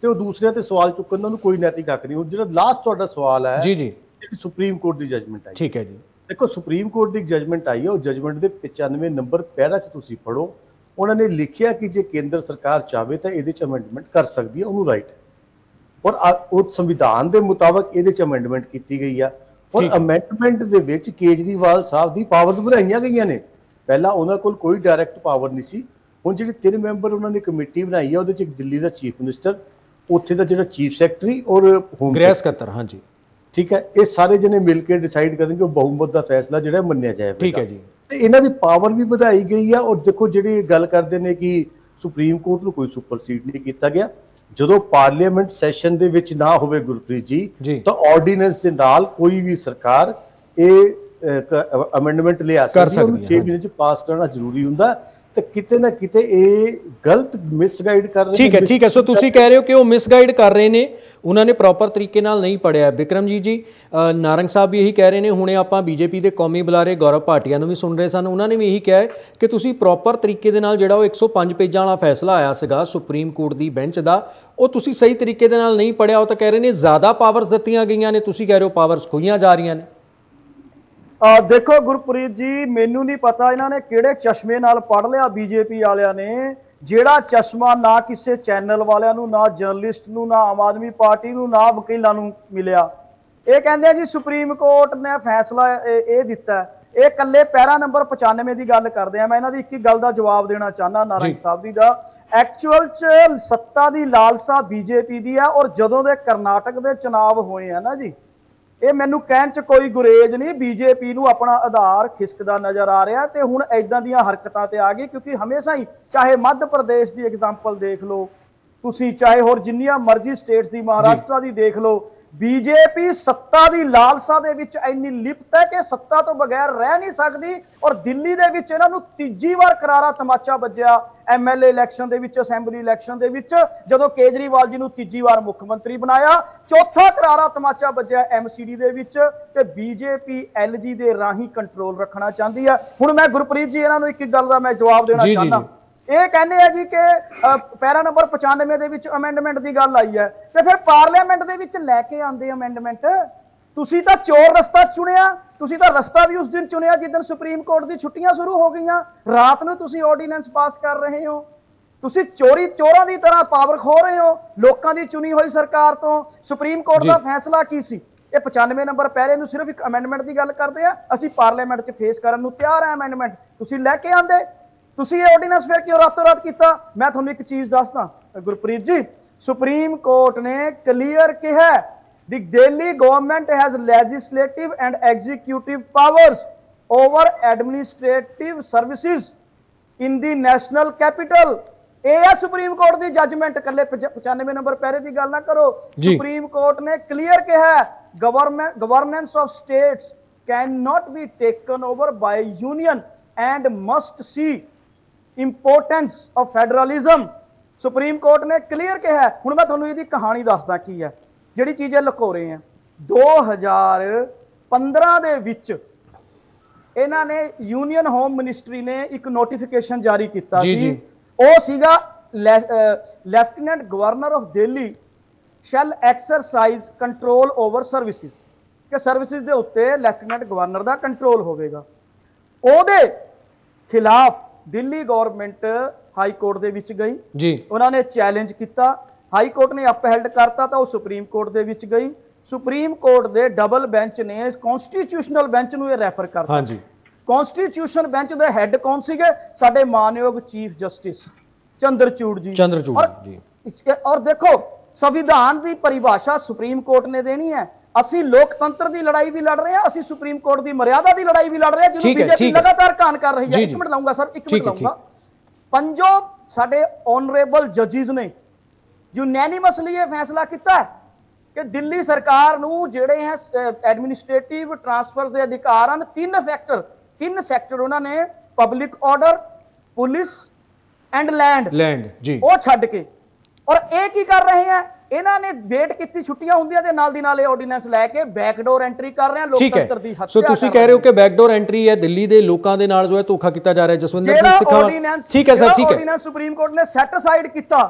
ਤੇ ਉਹ ਦੂਸਰਿਆਂ ਤੇ ਸਵਾਲ ਚੁੱਕਣ ਦਾ ਉਹਨੂੰ ਕੋਈ ਨੈਤਿਕ ਹੱਕ ਨਹੀਂ। ਹੁਣ ਜਿਹੜਾ ਲਾਸਟ ਤੁਹਾਡਾ ਸਵਾਲ ਹੈ ਜੀ ਸੁਪਰੀਮ ਕੋਰਟ ਦੀ ਜਜਮੈਂਟ ਆਈ, ਠੀਕ ਹੈ ਜੀ। ਦੇਖੋ ਸੁਪਰੀਮ ਕੋਰਟ ਦੀ ਜਜਮੈਂਟ ਆਈ ਹੈ, ਉਹ ਜਜਮੈਂਟ ਦੇ 95 ਨੰਬਰ ਪੈਰਾ 'ਚ ਤੁਸੀਂ ਪੜ੍ਹੋ। ਉਹਨਾਂ ਨੇ ਲਿਖਿਆ ਕਿ ਜੇ ਕੇਂਦਰ ਸਰਕਾਰ ਚਾਹਵੇ ਤਾਂ ਇਹਦੇ 'ਚ ਅਮੈਂਡਮੈਂਟ ਕਰ ਸਕਦੀ ਹੈ, ਉਹਨੂੰ ਰਾਈਟ ਹੈ। ਔਰ ਉਹ ਸੰਵਿਧਾਨ ਦੇ ਮੁਤਾਬਕ ਇਹਦੇ 'ਚ ਅਮੈਂਡਮੈਂਟ ਕੀਤੀ ਗਈ ਆ। ਔਰ ਅਮੈਂਡਮੈਂਟ ਦੇ ਵਿੱਚ ਕੇਜਰੀਵਾਲ ਸਾਹਿਬ ਦੀ ਪਾਵਰਸ ਵਧਾਈਆਂ ਗਈਆਂ ਨੇ। ਪਹਿਲਾਂ ਉਹਨਾਂ ਕੋਲ ਕੋਈ ਡਾਇਰੈਕਟ ਪਾਵਰ ਨਹੀਂ ਸੀ। ਹੁਣ ਜਿਹੜੀ 3 ਮੈਂਬਰ ਉਹਨਾਂ ਨੇ ਕਮੇਟੀ ਬਣਾਈ ਆ, ਉਹਦੇ 'ਚ ਇੱਕ ਦਿੱਲੀ ਦਾ ਚੀਫ ਮਿਨਿਸਟਰ, ਉੱਥੇ ਦਾ ਜਿਹੜਾ ਚੀਫ ਸੈਕਟਰੀ ਔਰ ਹੋਮ ਗ੍ਰਹਿ ਸਕੱਤਰ, ਹਾਂਜੀ ਠੀਕ ਹੈ, ਇਹ ਸਾਰੇ ਜਣੇ ਮਿਲ ਕੇ ਡਿਸਾਈਡ ਕਰਨਗੇ ਉਹ ਬਹੁਮਤ ਦਾ ਫੈਸਲਾ ਜਿਹੜਾ ਮੰਨਿਆ ਜਾਏਗਾ। ਠੀਕ ਹੈ ਜੀ। ਤੇ ਇਹਨਾਂ ਦੀ ਪਾਵਰ ਵੀ ਵਧਾਈ ਗਈ ਆ। ਔਰ ਦੇਖੋ ਜਿਹੜੀ ਗੱਲ ਕਰਦੇ ਨੇ ਕਿ ਸੁਪਰੀਮ ਕੋਰਟ ਨੂੰ ਕੋਈ ਸੁਪਰਸੀਡ ਨਹੀਂ ਕੀਤਾ ਗਿਆ, ਜਦੋਂ ਪਾਰਲੀਮੈਂਟ ਸੈਸ਼ਨ ਦੇ ਵਿੱਚ ਨਾ ਹੋਵੇ ਗੁਰਪ੍ਰੀਤ ਜੀ ਤਾਂ ਆਰਡੀਨੈਂਸ ਦੇ ਨਾਲ ਕੋਈ ਵੀ ਸਰਕਾਰ ਇਹ ਅਮੈਂਡਮੈਂਟ ਲਿਆ ਸਕਦੀ ਹੈ। ਉਹਨੂੰ 6 ਮਹੀਨੇ 'ਚ ਪਾਸ ਕਰਨਾ ਜ਼ਰੂਰੀ ਹੁੰਦਾ। ਤੇ ਕਿਤੇ ਨਾ ਕਿਤੇ ਇਹ ਗਲਤ ਮਿਸਗਾਈਡ ਕਰ ਰਹੇ ਨੇ। ਠੀਕ ਹੈ। ਸੋ ਤੁਸੀਂ ਕਹਿ ਰਹੇ ਹੋ ਕਿ ਉਹ ਮਿਸਗਾਈਡ ਕਰ ਰਹੇ ਨੇ, ਉਹਨਾਂ ਨੇ ਪ੍ਰੋਪਰ ਤਰੀਕੇ ਨਾਲ ਨਹੀਂ ਪੜ੍ਹਿਆ। ਬਿਕਰਮਜੀਤ ਜੀ, ਨਾਰੰਗ ਸਾਹਿਬ ਵੀ ਇਹੀ ਕਹਿ ਰਹੇ ਨੇ। ਹੁਣੇ ਆਪਾਂ ਬੀਜੇਪੀ ਦੇ ਕੌਮੀ ਬੁਲਾਰੇ ਗੌਰਵ ਭਾਟੀਆ ਨੂੰ ਵੀ ਸੁਣ ਰਹੇ ਸਨ, ਉਹਨਾਂ ਨੇ ਵੀ ਇਹੀ ਕਿਹਾ ਕਿ ਤੁਸੀਂ ਪ੍ਰੋਪਰ ਤਰੀਕੇ ਦੇ ਨਾਲ ਜਿਹੜਾ ਉਹ 105 ਪੇਜਾਂ ਵਾਲਾ ਫੈਸਲਾ ਆਇਆ ਸੀਗਾ ਸੁਪਰੀਮ ਕੋਰਟ ਦੀ ਬੈਂਚ ਦਾ, ਉਹ ਤੁਸੀਂ ਸਹੀ ਤਰੀਕੇ ਦੇ ਨਾਲ ਨਹੀਂ ਪੜ੍ਹਿਆ। ਉਹ ਤਾਂ ਕਹਿ ਰਹੇ ਨੇ ਜ਼ਿਆਦਾ ਪਾਵਰਸ ਦਿੱਤੀਆਂ ਗਈਆਂ ਨੇ, ਤੁਸੀਂ ਕਹਿ ਰਹੇ ਹੋ ਪਾਵਰਸ ਖੋਈਆਂ ਜਾ ਰਹੀਆਂ ਨੇ। ਦੇਖੋ ਗੁਰਪ੍ਰੀਤ ਜੀ, ਮੈਨੂੰ ਨਹੀਂ ਪਤਾ ਇਹਨਾਂ ਨੇ ਕਿਹੜੇ ਚਸ਼ਮੇ ਨਾਲ ਪੜ੍ਹ ਲਿਆ ਬੀਜੇਪੀ ਵਾਲਿਆਂ ਨੇ, ਜਿਹੜਾ ਚਸ਼ਮਾ ਨਾ ਕਿਸੇ ਚੈਨਲ ਵਾਲਿਆਂ ਨੂੰ, ਨਾ ਜਰਨਲਿਸਟ ਨੂੰ, ਨਾ ਆਮ ਆਦਮੀ ਪਾਰਟੀ ਨੂੰ, ਨਾ ਵਕੀਲਾਂ ਨੂੰ ਮਿਲਿਆ। ਇਹ ਕਹਿੰਦੇ ਆ ਜੀ ਸੁਪਰੀਮ ਕੋਰਟ ਨੇ ਫੈਸਲਾ ਇਹ ਦਿੱਤਾ। ਇਹ ਇਕੱਲੇ ਪੈਰਾ ਨੰਬਰ 95 ਦੀ ਗੱਲ ਕਰਦੇ ਆ। ਮੈਂ ਇਹਨਾਂ ਦੀ ਇੱਕ ਹੀ ਗੱਲ ਦਾ ਜਵਾਬ ਦੇਣਾ ਚਾਹੁੰਦਾ ਨਾਰੰਗ ਸਾਹਿਬ ਦੀ ਦਾ। ਐਕਚੁਅਲ 'ਚ ਸੱਤਾ ਦੀ ਲਾਲਸਾ ਬੀਜੇਪੀ ਦੀ ਆ। ਔਰ ਜਦੋਂ ਦੇ ਕਰਨਾਟਕ ਦੇ ਚੁਣਾਵ ਹੋਏ ਆ ਨਾ ਜੀ, ਇਹ ਮੈਨੂੰ ਕਹਿਣ 'ਚ ਕੋਈ ਗੁਰੇਜ਼ ਨਹੀਂ, ਬੀਜੇਪੀ ਨੂੰ ਆਪਣਾ ਆਧਾਰ ਖਿਸਕਦਾ ਨਜ਼ਰ ਆ ਰਿਹਾ ਤੇ ਹੁਣ ਇਦਾਂ ਦੀਆਂ ਹਰਕਤਾਂ ਤੇ ਆ ਗਈ। ਕਿਉਂਕਿ ਹਮੇਸ਼ਾ ਹੀ, ਚਾਹੇ ਮੱਧ ਪ੍ਰਦੇਸ਼ ਦੀ ਐਗਜ਼ਾਮਪਲ ਦੇਖ ਲਓ ਤੁਸੀਂ, ਚਾਹੇ ਹੋਰ ਜਿੰਨੀਆਂ ਮਰਜ਼ੀ ਸਟੇਟਸ ਦੀ, ਮਹਾਰਾਸ਼ਟਰ ਦੀ ਦੇਖ ਲਓ, ਬੀਜੇਪੀ ਸੱਤਾ ਦੀ ਲਾਲਸਾ ਦੇ ਵਿੱਚ ਇੰਨੀ ਲਿਪਤ ਹੈ ਕਿ ਸੱਤਾ ਤੋਂ ਬਗੈਰ ਰਹਿ ਨਹੀਂ ਸਕਦੀ। ਔਰ ਦਿੱਲੀ ਦੇ ਵਿੱਚ ਇਹਨਾਂ ਨੂੰ ਤੀਜੀ ਵਾਰ ਕਰਾਰਾ ਤਮਾਚਾ ਵੱਜਿਆ MLA ਇਲੈਕਸ਼ਨ ਦੇ ਵਿੱਚ, ਅਸੈਂਬਲੀ ਇਲੈਕਸ਼ਨ ਦੇ ਵਿੱਚ, ਜਦੋਂ ਕੇਜਰੀਵਾਲ ਜੀ ਨੂੰ ਤੀਜੀ ਵਾਰ ਮੁੱਖ ਮੰਤਰੀ ਬਣਾਇਆ। ਚੌਥਾ ਕਰਾਰਾ ਤਮਾਚਾ ਵੱਜਿਆ MCD ਦੇ ਵਿੱਚ। ਤੇ ਬੀਜੇਪੀ LG ਦੇ ਰਾਹੀਂ ਕੰਟਰੋਲ ਰੱਖਣਾ ਚਾਹੁੰਦੀ ਹੈ। ਹੁਣ ਮੈਂ ਗੁਰਪ੍ਰੀਤ ਜੀ ਇਹਨਾਂ ਨੂੰ ਇੱਕ ਗੱਲ ਦਾ ਮੈਂ ਜਵਾਬ ਦੇਣਾ ਚਾਹੁੰਦਾ। ਇਹ ਕਹਿੰਦੇ ਆ ਜੀ ਕਿ ਪੈਰਾ ਨੰਬਰ 95 ਦੇ ਵਿੱਚ ਅਮੈਂਡਮੈਂਟ ਦੀ ਗੱਲ ਆਈ ਹੈ, ਤੇ ਫਿਰ ਪਾਰਲੀਮੈਂਟ ਦੇ ਵਿੱਚ ਲੈ ਕੇ ਆਉਂਦੇ ਅਮੈਂਡਮੈਂਟ। ਤੁਸੀਂ ਤਾਂ ਚੋਰ ਰਸਤਾ ਚੁਣਿਆ, ਤੁਸੀਂ ਤਾਂ ਰਸਤਾ ਵੀ ਉਸ ਦਿਨ ਚੁਣਿਆ ਜਿੱਦਣ ਸੁਪਰੀਮ ਕੋਰਟ ਦੀ ਛੁੱਟੀਆਂ ਸ਼ੁਰੂ ਹੋ ਗਈਆਂ। ਰਾਤ ਨੂੰ ਤੁਸੀਂ ਆਰਡੀਨੈਂਸ ਪਾਸ ਕਰ ਰਹੇ ਹੋ। ਤੁਸੀਂ ਚੋਰਾਂ ਦੀ ਤਰ੍ਹਾਂ ਪਾਵਰ ਖੋ ਰਹੇ ਹੋ ਲੋਕਾਂ ਦੀ ਚੁਣੀ ਹੋਈ ਸਰਕਾਰ ਤੋਂ। ਸੁਪਰੀਮ ਕੋਰਟ ਦਾ ਫੈਸਲਾ ਕੀ ਸੀ? ਇਹ 95 ਨੰਬਰ ਪੈਰੇ ਨੂੰ ਸਿਰਫ ਇੱਕ ਅਮੈਂਡਮੈਂਟ ਦੀ ਗੱਲ ਕਰਦੇ ਆ। ਅਸੀਂ ਪਾਰਲੀਮੈਂਟ 'ਚ ਫੇਸ ਕਰਨ ਨੂੰ ਤਿਆਰ ਆ ਅਮੈਂਡਮੈਂਟ, ਤੁਸੀਂ ਲੈ ਕੇ ਆਂਦੇ। ਤੁਸੀਂ ਇਹ ਆਰਡੀਨੈਂਸ ਫਿਰ ਕਿਉਂ ਰਾਤੋਂ ਰਾਤ ਕੀਤਾ? ਮੈਂ ਤੁਹਾਨੂੰ ਇੱਕ ਚੀਜ਼ ਦੱਸਦਾ ਗੁਰਪ੍ਰੀਤ ਜੀ, ਸੁਪਰੀਮ ਕੋਰਟ ਨੇ ਕਲੀਅਰ ਕਿਹਾ the Delhi government has legislative and executive powers over administrative services in the national capital। ਇਹ ਹੈ ਸੁਪਰੀਮ ਕੋਰਟ ਦੀ ਜੱਜਮੈਂਟ। ਕੱਲੇ 95 ਨੰਬਰ ਪੈਰੇ ਦੀ ਗੱਲ ਨਾ ਕਰੋ। ਸੁਪਰੀਮ ਕੋਰਟ ਨੇ ਕਲੀਅਰ ਕਿਹਾ governance of states can not be taken over by union and must see importance of federalism. Supreme court ਨੇ ਕਲੀਅਰ ਕਿਹਾ। ਹੁਣ ਮੈਂ ਤੁਹਾਨੂੰ ਇਹਦੀ ਕਹਾਣੀ ਦੱਸਦਾ ਕੀ ਹੈ ਜਿਹੜੀ ਚੀਜ਼ਾਂ ਲੁਕੋ ਰਹੇ ਆ। 2015 ਦੇ ਵਿੱਚ ਇਹਨਾਂ ਨੇ ਯੂਨੀਅਨ ਹੋਮ ਮਿਨਿਸਟਰੀ ਨੇ ਇੱਕ ਨੋਟੀਫਿਕੇਸ਼ਨ ਜਾਰੀ ਕੀਤਾ ਸੀ। ਉਹ ਸੀਗਾ lieutenant governor of Delhi shell exercise control over services, ਕਿ ਸਰਵਿਸਿਜ਼ ਦੇ ਉੱਤੇ ਲੈਫਟੀਨੈਂਟ ਗਵਰਨਰ ਦਾ ਕੰਟਰੋਲ ਹੋਵੇਗਾ। ਉਹਦੇ ਖਿਲਾਫ ਦਿੱਲੀ ਗਵਰਨਮੈਂਟ ਹਾਈ ਕੋਰਟ ਦੇ ਵਿੱਚ ਗਈ ਜੀ। ਉਹਨਾਂ ਨੇ ਚੈਲੰਜ ਕੀਤਾ। ਹਾਈ ਕੋਰਟ ਨੇ ਅਪਹੈਲਡ ਕਰਤਾ ਤਾਂ ਉਹ ਸੁਪਰੀਮ ਕੋਰਟ ਦੇ ਵਿੱਚ ਗਈ। ਸੁਪਰੀਮ ਕੋਰਟ ਦੇ ਡਬਲ ਬੈਂਚ ਨੇ ਕਨਸਟੀਟਿਊਸ਼ਨਲ ਬੈਂਚ ਨੂੰ ਇਹ ਰੈਫਰ ਕਰਤਾ। ਹਾਂਜੀ, ਕਨਸਟੀਟਿਊਸ਼ਨ ਬੈਂਚ ਦੇ ਹੈੱਡ ਕੌਣ ਸੀਗੇ? ਸਾਡੇ ਮਾਨਯੋਗ ਚੀਫ ਜਸਟਿਸ ਚੰਦਰਚੂੜ ਜੀ। ਚੰਦਰਚੂੜ ਜੀ। ਔਰ ਦੇਖੋ, ਸੰਵਿਧਾਨ ਦੀ ਪਰਿਭਾਸ਼ਾ ਸੁਪਰੀਮ ਕੋਰਟ ਨੇ ਦੇਣੀ ਹੈ। ਅਸੀਂ ਲੋਕਤੰਤਰ ਦੀ ਲੜਾਈ ਵੀ ਲੜ ਰਹੇ ਹਾਂ, ਅਸੀਂ ਸੁਪਰੀਮ ਕੋਰਟ ਦੀ ਮਰਿਆਦਾ ਦੀ ਲੜਾਈ ਵੀ ਲੜ ਰਹੇ ਹਾਂ, ਜਿਹਨੂੰ ਠੀਕ ਹੈ, ਬੀਜੇਪੀ ਠੀਕ ਹੈ। ਲਗਾਤਾਰ ਘਾਣ ਕਰ ਰਹੀ ਹੈ। ਜੀ, ਇੱਕ ਜੀ। ਮਿੰਟ ਲਾਉਂਗਾ ਸਰ, ਇੱਕ ਠੀਕ ਮਿੰਟ ਹੈ, ਲਾਉਂਗਾ। ਪੰਜੋਂ ਸਾਡੇ ਆਨਰੇਬਲ ਜੱਜਿਸ ਨੇ ਯੂਨੈਨਿਮਸਲੀ ਇਹ ਫੈਸਲਾ ਕੀਤਾ ਹੈ ਕਿ ਦਿੱਲੀ ਸਰਕਾਰ ਨੂੰ ਜਿਹੜੇ ਹੈ ਐਡਮਿਨਿਸਟ੍ਰੇਟਿਵ ਟ੍ਰਾਂਸਫਰਸ ਦੇ ਅਧਿਕਾਰ ਹਨ। ਤਿੰਨ ਸੈਕਟਰ ਉਹਨਾਂ ਨੇ, public order, police and land ਜੀ, ਉਹ ਛੱਡ ਕੇ। ਔਰ ਇਹ ਕੀ ਕਰ ਰਹੇ ਹੈ? ਇਹਨਾਂ ਨੇ ਵੇਟ ਕੀਤੀ ਛੁੱਟੀਆਂ ਹੁੰਦੀਆਂ ਤੇ ਨਾਲ ਦੀ ਨਾਲ ਇਹ ਆਰਡੀਨੈਂਸ ਲੈ ਕੇ ਬੈਕਡੋਰ ਐਂਟਰੀ ਕਰ ਰਹੇ ਆ, ਠੀਕ ਹੈ। ਲੋਕਤੰਤਰ ਦੀ ਹੱਤਿਆ ਸੋ ਤੁਸੀਂ ਕਹਿ ਰਹੇ ਹੋ ਕਿ ਬੈਕਡੋਰ ਐਂਟਰੀ ਹੈ, ਦਿੱਲੀ ਦੇ ਲੋਕਾਂ ਦੇ ਨਾਲ ਜੋ ਹੈ ਧੋਖਾ ਕੀਤਾ ਜਾ ਰਿਹਾ ਹੈ। ਜਸਵਿੰਦਰ ਸਿੰਘ ਸਿੱਖਾਂ, ਠੀਕ ਹੈ ਸਰ, ਠੀਕ ਹੈ। ਆਰਡੀਨੈਂਸ ਸੁਪਰੀਮ ਕੋਰਟ ਨੇ ਸੈੱਟ ਅਸਾਈਡ ਕੀਤਾ,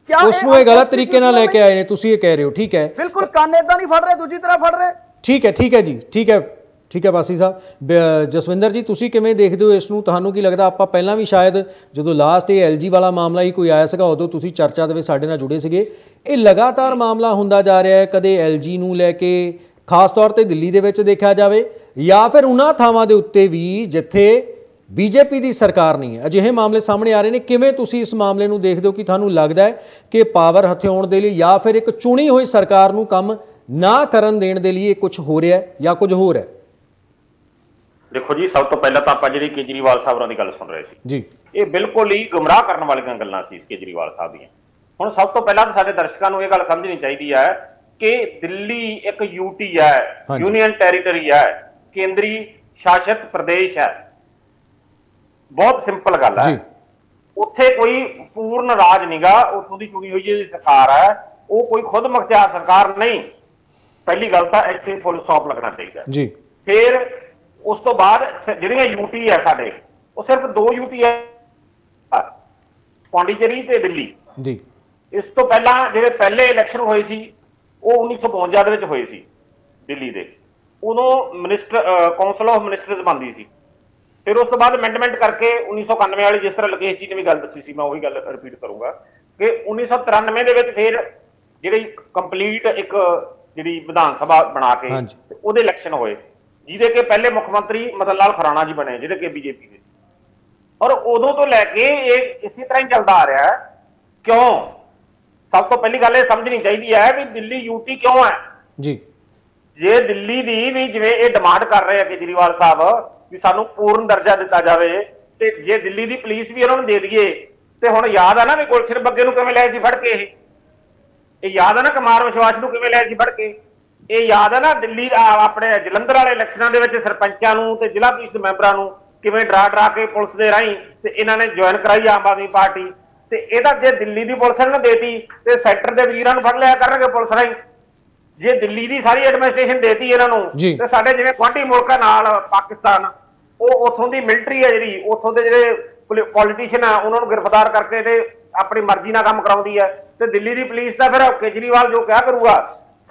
ਕਿਆ ਉਸ ਨੂੰ ਇਹ ਗਲਤ ਤਰੀਕੇ ਨਾਲ ਲੈ ਕੇ ਆਏ ਨੇ, ਤੁਸੀਂ ਇਹ ਕਹਿ ਰਹੇ ਹੋ, ਠੀਕ ਹੈ। ਬਿਲਕੁਲ ਕੰਨ ਏਦਾਂ ਨਹੀਂ ਫੜ ਰਹੇ, ਦੂਜੀ ਤਰ੍ਹਾਂ ਫੜ ਰਹੇ। ਠੀਕ ਹੈ ਜੀ, ਠੀਕ ਹੈ ਬਾਸੀ ਸਾਹਿਬ। ਜਸਵਿੰਦਰ ਜੀ, ਤੁਸੀਂ ਕਿਵੇਂ ਦੇਖਦੇ ਹੋ ਇਸ ਨੂੰ? ਤੁਹਾਨੂੰ ਕੀ ਲੱਗਦਾ? ਆਪਾਂ ਪਹਿਲਾਂ ਵੀ ਸ਼ਾਇਦ ਜਦੋਂ ਲਾਸਟ ਇਹ LG ਵਾਲਾ ਮਾਮਲਾ ਹੀ ਕੋਈ ਆਇਆ ਸੀਗਾ, ਉਦੋਂ ਤੁਸੀਂ ਚਰਚਾ ਦੇ ਵਿੱਚ ਸਾਡੇ ਨਾਲ ਜੁੜੇ ਸੀਗੇ। ਇਹ ਲਗਾਤਾਰ ਮਾਮਲਾ ਹੁੰਦਾ ਜਾ ਰਿਹਾ ਹੈ, ਕਦੇ LG ਨੂੰ ਲੈ ਕੇ, ਖਾਸ ਤੌਰ ਤੇ ਦਿੱਲੀ ਦੇ ਵਿੱਚ ਦੇਖਿਆ ਜਾਵੇ, ਜਾਂ ਫਿਰ ਉਹਨਾਂ ਥਾਵਾਂ ਦੇ ਉੱਤੇ ਵੀ ਜਿੱਥੇ ਬੀਜੇਪੀ ਦੀ ਸਰਕਾਰ ਨਹੀਂ ਹੈ, ਅਜਿਹੇ ਮਾਮਲੇ ਸਾਹਮਣੇ ਆ ਰਹੇ ਨੇ। ਕਿਵੇਂ ਤੁਸੀਂ ਇਸ ਮਾਮਲੇ ਨੂੰ ਦੇਖਦੇ ਹੋ ਕਿ ਤੁਹਾਨੂੰ ਲੱਗਦਾ ਹੈ ਕਿ ਪਾਵਰ ਹਥਿਆਉਣ ਦੇ ਲਈ ਜਾਂ ਫਿਰ ਇੱਕ ਚੁਣੀ ਹੋਈ ਸਰਕਾਰ ਨੂੰ ਕੰਮ ਨਾ ਕਰਨ ਦੇਣ ਦੇ ਲਈ ਇਹ ਕੁਝ ਹੋ ਰਿਹਾ ਹੈ ਜਾਂ ਕੁਝ ਹੋਰ ਹੈ? ਦੇਖੋ ਜੀ, ਸਭ ਤੋਂ ਪਹਿਲਾਂ ਤਾਂ ਆਪਾਂ ਜਿਹੜੀ ਕੇਜਰੀਵਾਲ ਸਾਹਿਬਾਂ ਦੀ ਗੱਲ ਸੁਣ ਰਹੇ ਸੀ ਜੀ, ਇਹ ਬਿਲਕੁਲ ਹੀ ਗੁੰਮਰਾਹ ਕਰਨ ਵਾਲੀਆਂ ਗੱਲਾਂ ਸੀ ਕੇਜਰੀਵਾਲ ਸਾਹਿਬ ਦੀਆਂ। ਹੁਣ ਸਭ ਤੋਂ ਪਹਿਲਾਂ ਤਾਂ ਸਾਡੇ ਦਰਸ਼ਕਾਂ ਨੂੰ ਇਹ ਗੱਲ ਸਮਝਣੀ ਚਾਹੀਦੀ ਹੈ ਕਿ ਦਿੱਲੀ ਇੱਕ ਯੂਟੀ ਹੈ, ਯੂਨੀਅਨ ਟੈਰੀਟਰੀ ਹੈ, ਕੇਂਦਰੀ ਸ਼ਾਸਿਤ ਪ੍ਰਦੇਸ਼ ਹੈ। ਬਹੁਤ ਸਿੰਪਲ ਗੱਲ ਹੈ। ਉੱਥੇ ਕੋਈ ਪੂਰਨ ਰਾਜ ਨਹੀਂਗਾ, ਉੱਥੋਂ ਦੀ ਚੁਣੀ ਹੋਈ ਜਿਹੜੀ ਸਰਕਾਰ ਹੈ ਉਹ ਕੋਈ ਖੁਦ ਮੁਖਤਿਆਰ ਸਰਕਾਰ ਨਹੀਂ। ਪਹਿਲੀ ਗੱਲ ਤਾਂ ਇੱਥੇ ਫੁੱਲ ਸਟਾਪ ਲੱਗਣਾ ਚਾਹੀਦਾ ਜੀ। ਫਿਰ ਉਸ ਤੋਂ ਬਾਅਦ ਜਿਹੜੀਆਂ ਯੂਟੀ ਹੈ ਸਾਡੇ, ਉਹ ਸਿਰਫ 2 ਯੂਟੀ ਹੈ, ਪੌਂਡੀਚੇਰੀ ਤੇ ਦਿੱਲੀ ਜੀ। ਇਸ ਤੋਂ ਪਹਿਲਾਂ ਜਿਹੜੇ ਪਹਿਲੇ ਇਲੈਕਸ਼ਨ ਹੋਏ ਸੀ ਉਹ 1952 ਦੇ ਵਿੱਚ ਹੋਏ ਸੀ ਦਿੱਲੀ ਦੇ। ਉਦੋਂ ਕਾਉਂਸਲ ਆਫ ਮਿਨਿਸਟਰਸ ਬਣਦੀ ਸੀ। ਫਿਰ ਉਸ ਤੋਂ ਬਾਅਦ ਅਮੈਂਡਮੈਂਟ ਕਰਕੇ 1991 ਵਾਲੀ, ਜਿਸ ਤਰ੍ਹਾਂ ਲਕੇਸ਼ ਜੀ ਨੇ ਵੀ ਗੱਲ ਦੱਸੀ ਸੀ, ਮੈਂ ਉਹੀ ਗੱਲ ਰਿਪੀਟ ਕਰੂੰਗਾ ਕਿ 1993 ਦੇ ਵਿੱਚ ਫਿਰ ਜਿਹੜੀ ਕੰਪਲੀਟ ਇੱਕ ਜਿਹੜੀ ਵਿਧਾਨ ਸਭਾ ਬਣਾ ਕੇ ਉਹਦੇ ਇਲੈਕਸ਼ਨ ਹੋਏ, ਜਿਹਦੇ ਕਿ ਪਹਿਲੇ ਮੁੱਖ ਮੰਤਰੀ ਮਦਨ ਲਾਲ ਖੁਰਾਣਾ ਜੀ ਬਣੇ, ਜਿਹੜੇ ਕਿ ਬੀਜੇਪੀ ਦੇ। ਔਰ ਉਦੋਂ ਤੋਂ ਲੈ ਕੇ ਇਹ ਇਸੇ ਤਰ੍ਹਾਂ ਹੀ ਚੱਲਦਾ ਆ ਰਿਹਾ ਹੈ। ਕਿਉਂ? ਸਭ ਤੋਂ ਪਹਿਲੀ ਗੱਲ ਇਹ ਸਮਝਣੀ ਚਾਹੀਦੀ ਹੈ ਵੀ ਦਿੱਲੀ ਯੂਟੀ ਕਿਉਂ ਹੈ ਜੀ। ਜੇ ਦਿੱਲੀ ਦੀ ਵੀ ਜਿਵੇਂ ਇਹ ਡਿਮਾਂਡ ਕਰ ਰਹੇ ਆ ਕੇਜਰੀਵਾਲ ਸਾਹਿਬ ਵੀ ਸਾਨੂੰ ਪੂਰਨ ਦਰਜਾ ਦਿੱਤਾ ਜਾਵੇ, ਤੇ ਜੇ ਦਿੱਲੀ ਦੀ ਪੁਲਿਸ ਵੀ ਉਹਨਾਂ ਨੂੰ ਦੇ ਦਈਏ, ਤੇ ਹੁਣ ਯਾਦ ਆ ਨਾ ਵੀ ਗੁਲਸ਼ਨ ਬੱਗੇ ਨੂੰ ਕਿਵੇਂ ਲਿਆ ਸੀ ਫੜ ਕੇ, ਇਹ ਯਾਦ ਆ ਨਾ ਕੁਮਾਰ ਵਿਸ਼ਵਾਸ ਨੂੰ ਕਿਵੇਂ ਲਿਆ ਸੀ ਫੜ ਕੇ, ਇਹ ਯਾਦ ਆ ਨਾ ਦਿੱਲੀ ਆਪਣੇ ਜਲੰਧਰ ਵਾਲੇ ਇਲੈਕਸ਼ਨਾਂ ਦੇ ਵਿੱਚ ਸਰਪੰਚਾਂ ਨੂੰ ਤੇ ਜ਼ਿਲ੍ਹਾ ਪ੍ਰੀਸ਼ਦ ਮੈਂਬਰਾਂ ਨੂੰ ਕਿਵੇਂ ਡਰਾ ਕੇ ਪੁਲਿਸ ਦੇ ਰਾਹੀਂ ਤੇ ਇਹਨਾਂ ਨੇ ਜੁਆਇਨ ਕਰਾਈ ਆਮ ਆਦਮੀ ਪਾਰਟੀ। ਤੇ ਇਹਦਾ ਜੇ ਦਿੱਲੀ ਦੀ ਪੁਲਿਸ ਨੇ ਦੇਤੀ ਤੇ ਸੈਕਟਰ ਦੇ ਵਜ਼ੀਰਾਂ ਨੂੰ ਫੜ ਲਿਆ ਕਰਨਗੇ ਪੁਲਿਸ ਰਾਹੀਂ। ਜੇ ਦਿੱਲੀ ਦੀ ਸਾਰੀ ਐਡਮਿਨਿਸਟ੍ਰੇਸ਼ਨ ਦੇਤੀ ਇਹਨਾਂ ਨੂੰ, ਤੇ ਸਾਡੇ ਜਿਵੇਂ ਗੁਆਂਢੀ ਮੁਲਕਾਂ ਨਾਲ ਪਾਕਿਸਤਾਨ, ਉਹ ਉੱਥੋਂ ਦੀ ਮਿਲਟਰੀ ਹੈ ਜਿਹੜੀ, ਉੱਥੋਂ ਦੇ ਜਿਹੜੇ ਪੋਲੀਟੀਸ਼ੀਅਨ ਆ ਉਹਨਾਂ ਨੂੰ ਗ੍ਰਿਫਤਾਰ ਕਰਕੇ ਤੇ ਆਪਣੀ ਮਰਜ਼ੀ ਨਾਲ ਕੰਮ ਕਰਾਉਂਦੀ ਹੈ। ਤੇ ਦਿੱਲੀ ਦੀ ਪੁਲਿਸ ਦਾ ਫਿਰ ਕੇਜਰੀਵਾਲ ਜੋ ਕਿਹਾ ਕਰੂਗਾ,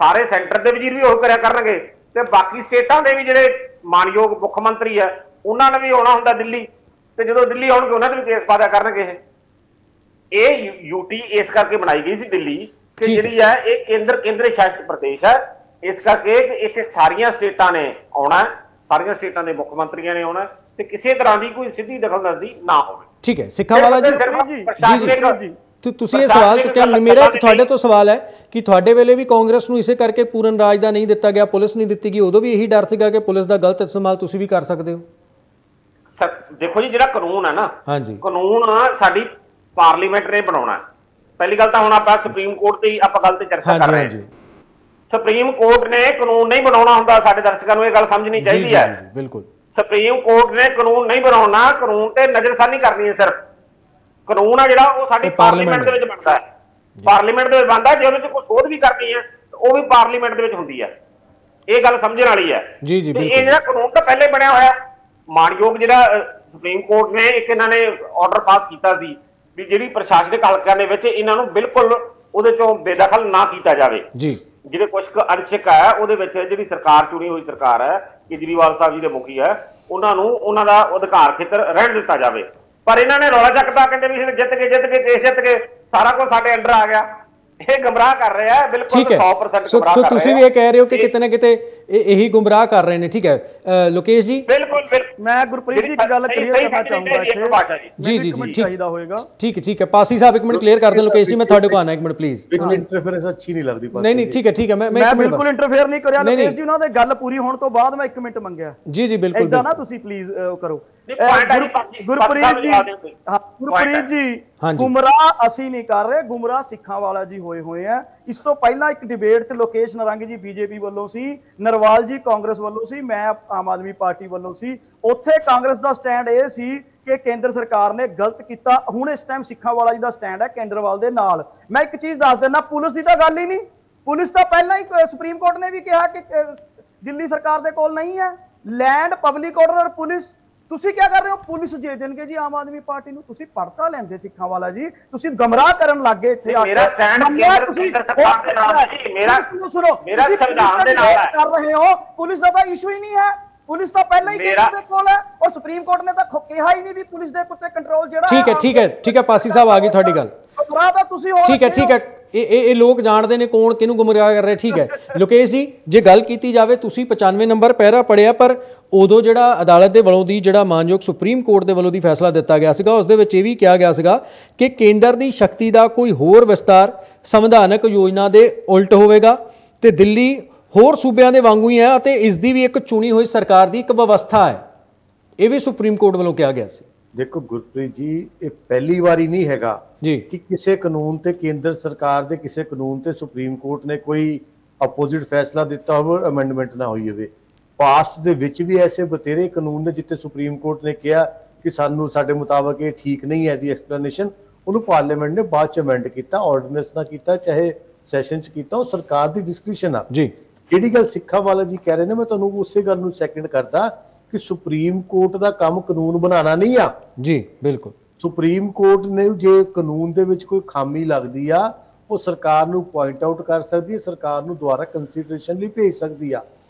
ਸਾਰੇ ਸੈਂਟਰ ਦੇ ਵਜ਼ੀਰ ਵੀ ਉਹ ਕਰਿਆ ਕਰਨਗੇ, ਤੇ ਬਾਕੀ ਸਟੇਟਾਂ ਦੇ ਵੀ ਜਿਹੜੇ ਮਾਨਯੋਗ ਮੁੱਖ ਮੰਤਰੀ ਆ ਉਹਨਾਂ ਨੇ ਵੀ ਆਉਣਾ ਹੁੰਦਾ ਦਿੱਲੀ, ਤੇ ਜਦੋਂ ਦਿੱਲੀ ਆਉਣਗੇ ਉਹਨਾਂ ਦੇ ਵੀ ਕੇਸ ਪਾ ਦਿਆ ਕਰਨਗੇ। ਇਹ ਯੂਟੀ ਇਸ ਕਰਕੇ ਬਣਾਈ ਗਈ ਸੀ ਦਿੱਲੀ ਕਿ ਜਿਹੜੀ ਹੈ ਇਹ ਕੇਂਦਰ ਸ਼ਾਸਿਤ ਪ੍ਰਦੇਸ਼ ਹੈ। ਇਸ ਕਰਕੇ ਇੱਥੇ ਸਾਰੀਆਂ ਸਟੇਟਾਂ ਨੇ ਆਉਣਾ, ਸਾਰੀਆਂ ਸਟੇਟਾਂ ਦੇ ਮੁੱਖ ਮੰਤਰੀਆਂ ਨੇ ਆਉਣਾ, ਤੇ ਕਿਸੇ ਤਰ੍ਹਾਂ ਦੀ ਕੋਈ ਸਿੱਧੀ ਦਖਲਅੰਦਾਜ਼ੀ ਨਾ ਹੋਵੇ। ਠੀਕ ਹੈ ਸਿੱਖਾਂ ਵਾਲਾ ਜੀ, ਤੁਸੀਂ ਇਹ ਸਵਾਲ ਚੁੱਕਿਆ। ਮੇਰਾ ਤੁਹਾਡੇ ਤੋਂ ਸਵਾਲ ਹੈ ਕਿ ਤੁਹਾਡੇ ਵੇਲੇ ਵੀ ਕਾਂਗਰਸ ਨੂੰ ਇਸੇ ਕਰਕੇ ਪੂਰਨ ਰਾਜ ਦਾ ਨਹੀਂ ਦਿੱਤਾ ਗਿਆ, ਪੁਲਿਸ ਨਹੀਂ ਦਿੱਤੀ ਗਈ, ਉਦੋਂ ਵੀ ਇਹੀ ਡਰ ਸੀਗਾ ਕਿ ਪੁਲਿਸ ਦਾ ਗਲਤ ਇਸਤੇਮਾਲ ਤੁਸੀਂ ਵੀ ਕਰ ਸਕਦੇ ਹੋ? ਦੇਖੋ ਜੀ, ਜਿਹੜਾ ਕਾਨੂੰਨ ਹੈ ਨਾ, ਹਾਂਜੀ, ਕਾਨੂੰਨ ਸਾਡੀ ਪਾਰਲੀਮੈਂਟ ਨੇ ਬਣਾਉਣਾ। ਪਹਿਲੀ ਗੱਲ ਤਾਂ ਹੁਣ ਆਪਾਂ ਸੁਪਰੀਮ ਕੋਰਟ ਦੀ ਆਪਾਂ ਗੱਲ ਤੇ ਚਰਚਾ ਕਰ ਰਹੇ ਹਾਂ। ਸੁਪਰੀਮ ਕੋਰਟ ਨੇ ਕਾਨੂੰਨ ਨਹੀਂ ਬਣਾਉਣਾ ਹੁੰਦਾ, ਸਾਡੇ ਦਰਸ਼ਕਾਂ ਨੂੰ ਇਹ ਗੱਲ ਸਮਝਣੀ ਚਾਹੀਦੀ ਹੈ। ਬਿਲਕੁਲ, ਸੁਪਰੀਮ ਕੋਰਟ ਨੇ ਕਾਨੂੰਨ ਨਹੀਂ ਬਣਾਉਣਾ, ਕਾਨੂੰਨ ਤੇ ਨਜ਼ਰਸਾਨੀ ਕਰਨੀ ਹੈ ਸਿਰਫ। ਕਾਨੂੰਨ ਆ ਜਿਹੜਾ ਉਹ ਸਾਡੀ ਪਾਰਲੀਮੈਂਟ ਦੇ ਵਿੱਚ ਬਣਦਾ ਹੈ, ਪਾਰਲੀਮੈਂਟ ਦੇ ਵਿੱਚ ਬਣਦਾ। ਜੇ ਉਹਦੇ ਵਿੱਚ ਕੋਈ ਸੋਧ ਵੀ ਕਰਨੀ ਹੈ ਉਹ ਵੀ ਪਾਰਲੀਮੈਂਟ ਦੇ ਵਿੱਚ ਹੁੰਦੀ ਹੈ। ਇਹ ਗੱਲ ਸਮਝਣ ਵਾਲੀ ਹੈ। ਜੀ ਜੀ, ਇਹ ਜਿਹੜਾ ਕਾਨੂੰਨ ਤਾਂ ਪਹਿਲੇ ਬਣਿਆ ਹੋਇਆ, ਮਾਨਯੋਗ ਜਿਹੜਾ ਸੁਪਰੀਮ ਕੋਰਟ ਨੇ ਇੱਕ ਇਹਨਾਂ ਨੇ ਆਰਡਰ ਪਾਸ ਕੀਤਾ ਸੀ ਵੀ ਜਿਹੜੀ ਪ੍ਰਸ਼ਾਸਨਿਕ ਹਲਕਿਆਂ ਦੇ ਵਿੱਚ ਇਹਨਾਂ ਨੂੰ ਬਿਲਕੁਲ ਉਹਦੇ ਚੋਂ ਬੇਦਖਲ ਨਾ ਕੀਤਾ ਜਾਵੇ ਜੀ। ਜਿਹੜੇ ਕੁਝ ਕੁ ਅੰਸ਼ਕ ਹੈ ਉਹਦੇ ਵਿੱਚ ਜਿਹੜੀ ਸਰਕਾਰ ਚੁਣੀ ਹੋਈ ਸਰਕਾਰ ਹੈ, ਕੇਜਰੀਵਾਲ ਸਾਹਿਬ ਜੀ ਦੇ ਮੁਖੀ ਹੈ, ਉਹਨਾਂ ਨੂੰ ਉਹਨਾਂ ਦਾ ਅਧਿਕਾਰ ਖੇਤਰ ਰਹਿਣ ਦਿੱਤਾ ਜਾਵੇ। ਪਰ ਇਹਨਾਂ ਨੇ ਰੌਲਾ ਚੱਕਦਾ, ਕਹਿੰਦੇ ਵੀ ਜਿੱਤ ਕੇ ਕੇਸ ਜਿੱਤ ਕੇ ਸਾਰਾ ਕੁਝ ਸਾਡੇ ਅੰਡਰ ਆ ਗਿਆ। ਇਹ ਗੁੰਮਰਾਹ ਕਰ ਰਿਹਾ ਹੈ, ਬਿਲਕੁਲ ਠੀਕ ਹੈ 100% ਸੋ ਗੁੰਮਰਾਹ ਕਰ ਤੁਸੀਂ ਰਿਹਾ ਵੀ ਇਹ ਕਹਿ ਰਹੇ ਹੋ ਕਿ ਕਿਤੇ ਨਾ ਕਿਤੇ ਇਹੀ ਗੁੰਮਰਾਹ ਕਰ ਰਹੇ ਨੇ। ਠੀਕ ਹੈ ਲੋਕੇਸ਼ ਜੀ। ਬਿਲਕੁਲ ਬਿਲਕੁਲ ਮੈਂ ਗੁਰਪ੍ਰੀਤ ਜੀ ਇੱਕ ਗੱਲ ਕਲੀਅਰ ਕਰਨਾ ਚਾਹੂੰਗਾ ਇੱਥੇ। ਭਾਸ਼ਾ ਜੀ ਜੀ ਜੀ ਇੱਕ ਮਿੰਟ ਜੀ ਚਾਹੀਦਾ ਹੋਏਗਾ। ਠੀਕ ਹੈ ਪਾਸੀ ਸਾਹਿਬ ਇੱਕ ਮਿੰਟ ਕਲੀਅਰ ਕਰ ਦਿਓ। ਲੋਕੇਸ਼ ਜੀ ਮੈਂ ਤੁਹਾਡੇ ਕੋਲ ਆਣਾ ਇੱਕ ਮਿੰਟ ਪਲੀਜ਼। ਇੱਕ ਇੰਟਰਫੇਰੈਂਸ ਅੱਛੀ ਨਹੀਂ ਲੱਗਦੀ ਨਹੀਂ ਨਹੀਂ ਠੀਕ ਹੈ ਮੈਂ ਮੈਂ ਇੱਕ ਮਿੰਟ ਬਿਲਕੁਲ ਇੰਟਰਫੇਅਰ ਨਹੀਂ ਕਰਿਆ ਨਹੀਂ, ਲੋਕੇਸ਼ ਜੀ, ਉਹਨਾਂ ਦੇ ਗੱਲ ਪੂਰੀ ਹੋਣ ਤੋਂ ਬਾਅਦ ਮੈਂ 1 ਮਿੰਟ ਮੰਗਿਆ। ਜੀ ਬਿਲਕੁਲ ਏਦਾਂ ਨਾ ਤੁਸੀਂ ਪਲੀਜ਼ ਕਰੋ। ਨਹੀਂ, point ਆ ਜੀ, ਗੁਰਪ੍ਰੀਤ ਜੀ, ਲਾ ਦਿਓ ਕੋਈ। ਹਾਂ ਗੁਰਪ੍ਰੀਤ ਜੀ, ਹਾਂਜੀ। ਗੁੰਮਰਾਹ ਅਸੀਂ ਨਹੀਂ ਕਰ ਰਹੇ, ਗੁੰਮਰਾਹ ਸਿੱਖਾਂ ਵਾਲਾ ਜੀ ਹੋਏ ਆ। ਇਸ ਤੋਂ ਪਹਿਲਾਂ ਇੱਕ ਡਿਬੇਟ 'ਚ ਲੋਕੇਸ਼ ਨਰੰਗ ਜੀ ਬੀਜੇਪੀ ਵੱਲੋਂ ਸੀ, ਨਰਵਾਲ ਜੀ ਕਾਂਗਰਸ ਵੱਲੋਂ ਸੀ, ਮੈਂ ਆਮ ਆਦਮੀ ਪਾਰਟੀ ਵੱਲੋਂ ਸੀ। ਉੱਥੇ ਕਾਂਗਰਸ ਦਾ ਸਟੈਂਡ ਇਹ ਸੀ ਕਿ ਕੇਂਦਰ ਸਰਕਾਰ ਨੇ ਗਲਤ ਕੀਤਾ। ਹੁਣ ਇਸ ਟਾਈਮ ਸਿੱਖਾਂ ਵਾਲਾ ਜੀ ਦਾ ਸਟੈਂਡ ਹੈ ਕੇਂਦਰਵਾਲ ਦੇ ਨਾਲ। ਮੈਂ ਇੱਕ ਚੀਜ਼ ਦੱਸ ਦਿੰਦਾ, ਪੁਲਿਸ ਦੀ ਤਾਂ ਗੱਲ ਹੀ ਨਹੀਂ। ਪੁਲਿਸ ਤਾਂ ਪਹਿਲਾਂ ਹੀ ਸੁਪਰੀਮ ਕੋਰਟ ਨੇ ਵੀ ਕਿਹਾ ਕਿ ਦਿੱਲੀ ਸਰਕਾਰ ਦੇ ਕੋਲ ਨਹੀਂ ਹੈ ਲੈਂਡ, ਪਬਲਿਕ ਆਰਡਰ। ਪੁਲਿਸ ਤੁਸੀਂ ਕੀ ਕਰ ਰਹੇ ਹੋ? ਪੁਲਿਸ ਦੇ ਦੇਣਗੇ ਜੀ ਆਮ ਆਦਮੀ ਪਾਰਟੀ ਨੂੰ। ਤੁਸੀਂ ਪੜਤਾ ਲੈਂਦੇ ਸਿੱਖਾਂ ਵਾਲਾ ਜੀ, ਤੁਸੀਂ ਗਮਰਾਹ ਕਰਨ ਲੱਗੇ ਇੱਥੇ। ਮੇਰਾ ਸਟੈਂਡ ਕੇਂਦਰ ਸਰਕਾਰ ਦੇ ਨਾਲ ਹੈ। ਮੇਰਾ ਸੰਵਿਧਾਨ ਦੇ ਨਾਲ ਹੈ। ਕਰ ਰਹੇ ਹੋ, ਪੁਲਿਸ ਦਾ ਤਾਂ ਇਸ਼ੂ ਹੀ ਨਹੀਂ ਹੈ। ਪੁਲਿਸ ਤਾਂ ਪਹਿਲਾਂ ਹੀ ਕੇਂਦਰ ਦੇ ਕੋਲ ਹੈ ਔਰ ਸੁਪਰੀਮ ਕੋਰਟ ਨੇ ਤਾਂ ਕਿਹਾ ਹੀ ਨਹੀਂ ਵੀ ਪੁਲਿਸ ਦੇ ਉੱਤੇ ਕੰਟਰੋਲ ਜਿਹੜਾ ਠੀਕ ਹੈ ਪਾਸੀ ਸਾਹਿਬ ਆ ਗਈ ਤੁਹਾਡੀ ਗੱਲ। ਗਮਰਾਹ ਤਾਂ ਤੁਸੀਂ ਹੋ। ਠੀਕ ਹੈ ਇਹ ਲੋਕ ਜਾਣਦੇ ਨੇ ਕੌਣ ਕਿਹਨੂੰ ਗੁੰਮਰਾਹ ਕਰ ਰਿਹਾ। ਠੀਕ ਹੈ ਲੋਕੇਸ਼ ਜੀ, ਜੇ ਗੱਲ ਕੀਤੀ ਜਾਵੇ ਤੁਸੀਂ 95 ਨੰਬਰ ਪੈਰਾ ਪੜਿਆ, ਪਰ ਉਦੋਂ ਜਿਹੜਾ ਅਦਾਲਤ ਦੇ ਵੱਲੋਂ ਦੀ ਜਿਹੜਾ ਮਾਨਯੋਗ ਸੁਪਰੀਮ ਕੋਰਟ ਦੇ ਵੱਲੋਂ ਦੀ ਫੈਸਲਾ ਦਿੱਤਾ ਗਿਆ ਸੀਗਾ, ਉਸ ਦੇ ਵਿੱਚ ਇਹ ਵੀ ਕਿਹਾ ਗਿਆ ਸੀਗਾ ਕਿ ਕੇਂਦਰ ਦੀ ਸ਼ਕਤੀ ਦਾ ਕੋਈ ਹੋਰ ਵਿਸਤਾਰ ਸੰਵਿਧਾਨਕ ਯੋਜਨਾ ਦੇ ਉਲਟ ਹੋਵੇਗਾ ਤੇ ਦਿੱਲੀ ਹੋਰ ਸੂਬਿਆਂ ਦੇ ਵਾਂਗੂ ਹੀ ਹੈ ਅਤੇ ਇਸ ਦੀ ਵੀ ਇੱਕ ਚੁਣੀ ਹੋਈ ਸਰਕਾਰ ਦੀ ਇੱਕ ਵਿਵਸਥਾ ਹੈ। ਇਹ ਵੀ ਸੁਪਰੀਮ ਕੋਰਟ ਵੱਲੋਂ ਕਿਹਾ ਗਿਆ ਸੀ। ਦੇਖੋ ਗੁਰਪ੍ਰੀਤ ਜੀ, ਇਹ ਪਹਿਲੀ ਵਾਰੀ ਨਹੀਂ ਹੈਗਾ ਜੀ ਕਿ ਕਿਸੇ ਕਾਨੂੰਨ ਤੇ ਕੇਂਦਰ ਸਰਕਾਰ ਦੇ ਕਿਸੇ ਕਾਨੂੰਨ ਤੇ ਸੁਪਰੀਮ ਕੋਰਟ ਨੇ ਕੋਈ ਆਪੋਜ਼ਿਟ ਫੈਸਲਾ ਦਿੱਤਾ ਹੋਵੇ, ਅਮੈਂਡਮੈਂਟ ਨਾ ਹੋਈ ਹੋਵੇ। ਪਾਸਟ ਦੇ ਵਿੱਚ ਵੀ ਐਸੇ ਬਥੇਰੇ ਕਾਨੂੰਨ ਨੇ ਜਿੱਥੇ ਸੁਪਰੀਮ ਕੋਰਟ ਨੇ ਕਿਹਾ ਕਿ ਸਾਨੂੰ ਸਾਡੇ ਮੁਤਾਬਕ ਇਹ ਠੀਕ ਨਹੀਂ ਹੈ ਦੀ ਐਕਸਪਲੇਨੇਸ਼ਨ, ਉਹਨੂੰ ਪਾਰਲੀਮੈਂਟ ਨੇ ਬਾਅਦ ਚ ਅਮੈਂਡ ਕੀਤਾ, ਆਰਡੀਨੈਂਸ ਨਾਲ ਕੀਤਾ, ਚਾਹੇ ਸੈਸ਼ਨ ਚ ਕੀਤਾ, ਉਹ ਸਰਕਾਰ ਦੀ ਡਿਸਕ੍ਰਿਸ਼ਨ ਆ। ਜੀ ਜਿਹੜੀ ਗੱਲ ਸਿੱਖਾਂ ਵਾਲਾ ਜੀ ਕਹਿ ਰਹੇ ਨੇ, ਮੈਂ ਤੁਹਾਨੂੰ ਉਸੇ ਗੱਲ ਨੂੰ ਸੈਕਿੰਡ ਕਰਦਾ ਕਿ ਸੁਪਰੀਮ ਕੋਰਟ ਦਾ ਕੰਮ ਕਾਨੂੰਨ ਬਣਾਉਣਾ ਨਹੀਂ ਆ। ਜੀ ਬਿਲਕੁਲ। ਸੁਪਰੀਮ ਕੋਰਟ ਨੇ ਜੇ ਕਾਨੂੰਨ ਦੇ ਵਿੱਚ ਕੋਈ ਖਾਮੀ ਲੱਗਦੀ ਆ, ਉਹ ਸਰਕਾਰ ਨੂੰ ਪੁਆਇੰਟ ਆਊਟ ਕਰ ਸਕਦੀ ਹੈ, ਸਰਕਾਰ ਨੂੰ ਦੁਬਾਰਾ ਕੰਸੀਡਰੇਸ਼ਨ ਲਈ ਭੇਜ ਸਕਦੀ ਆ।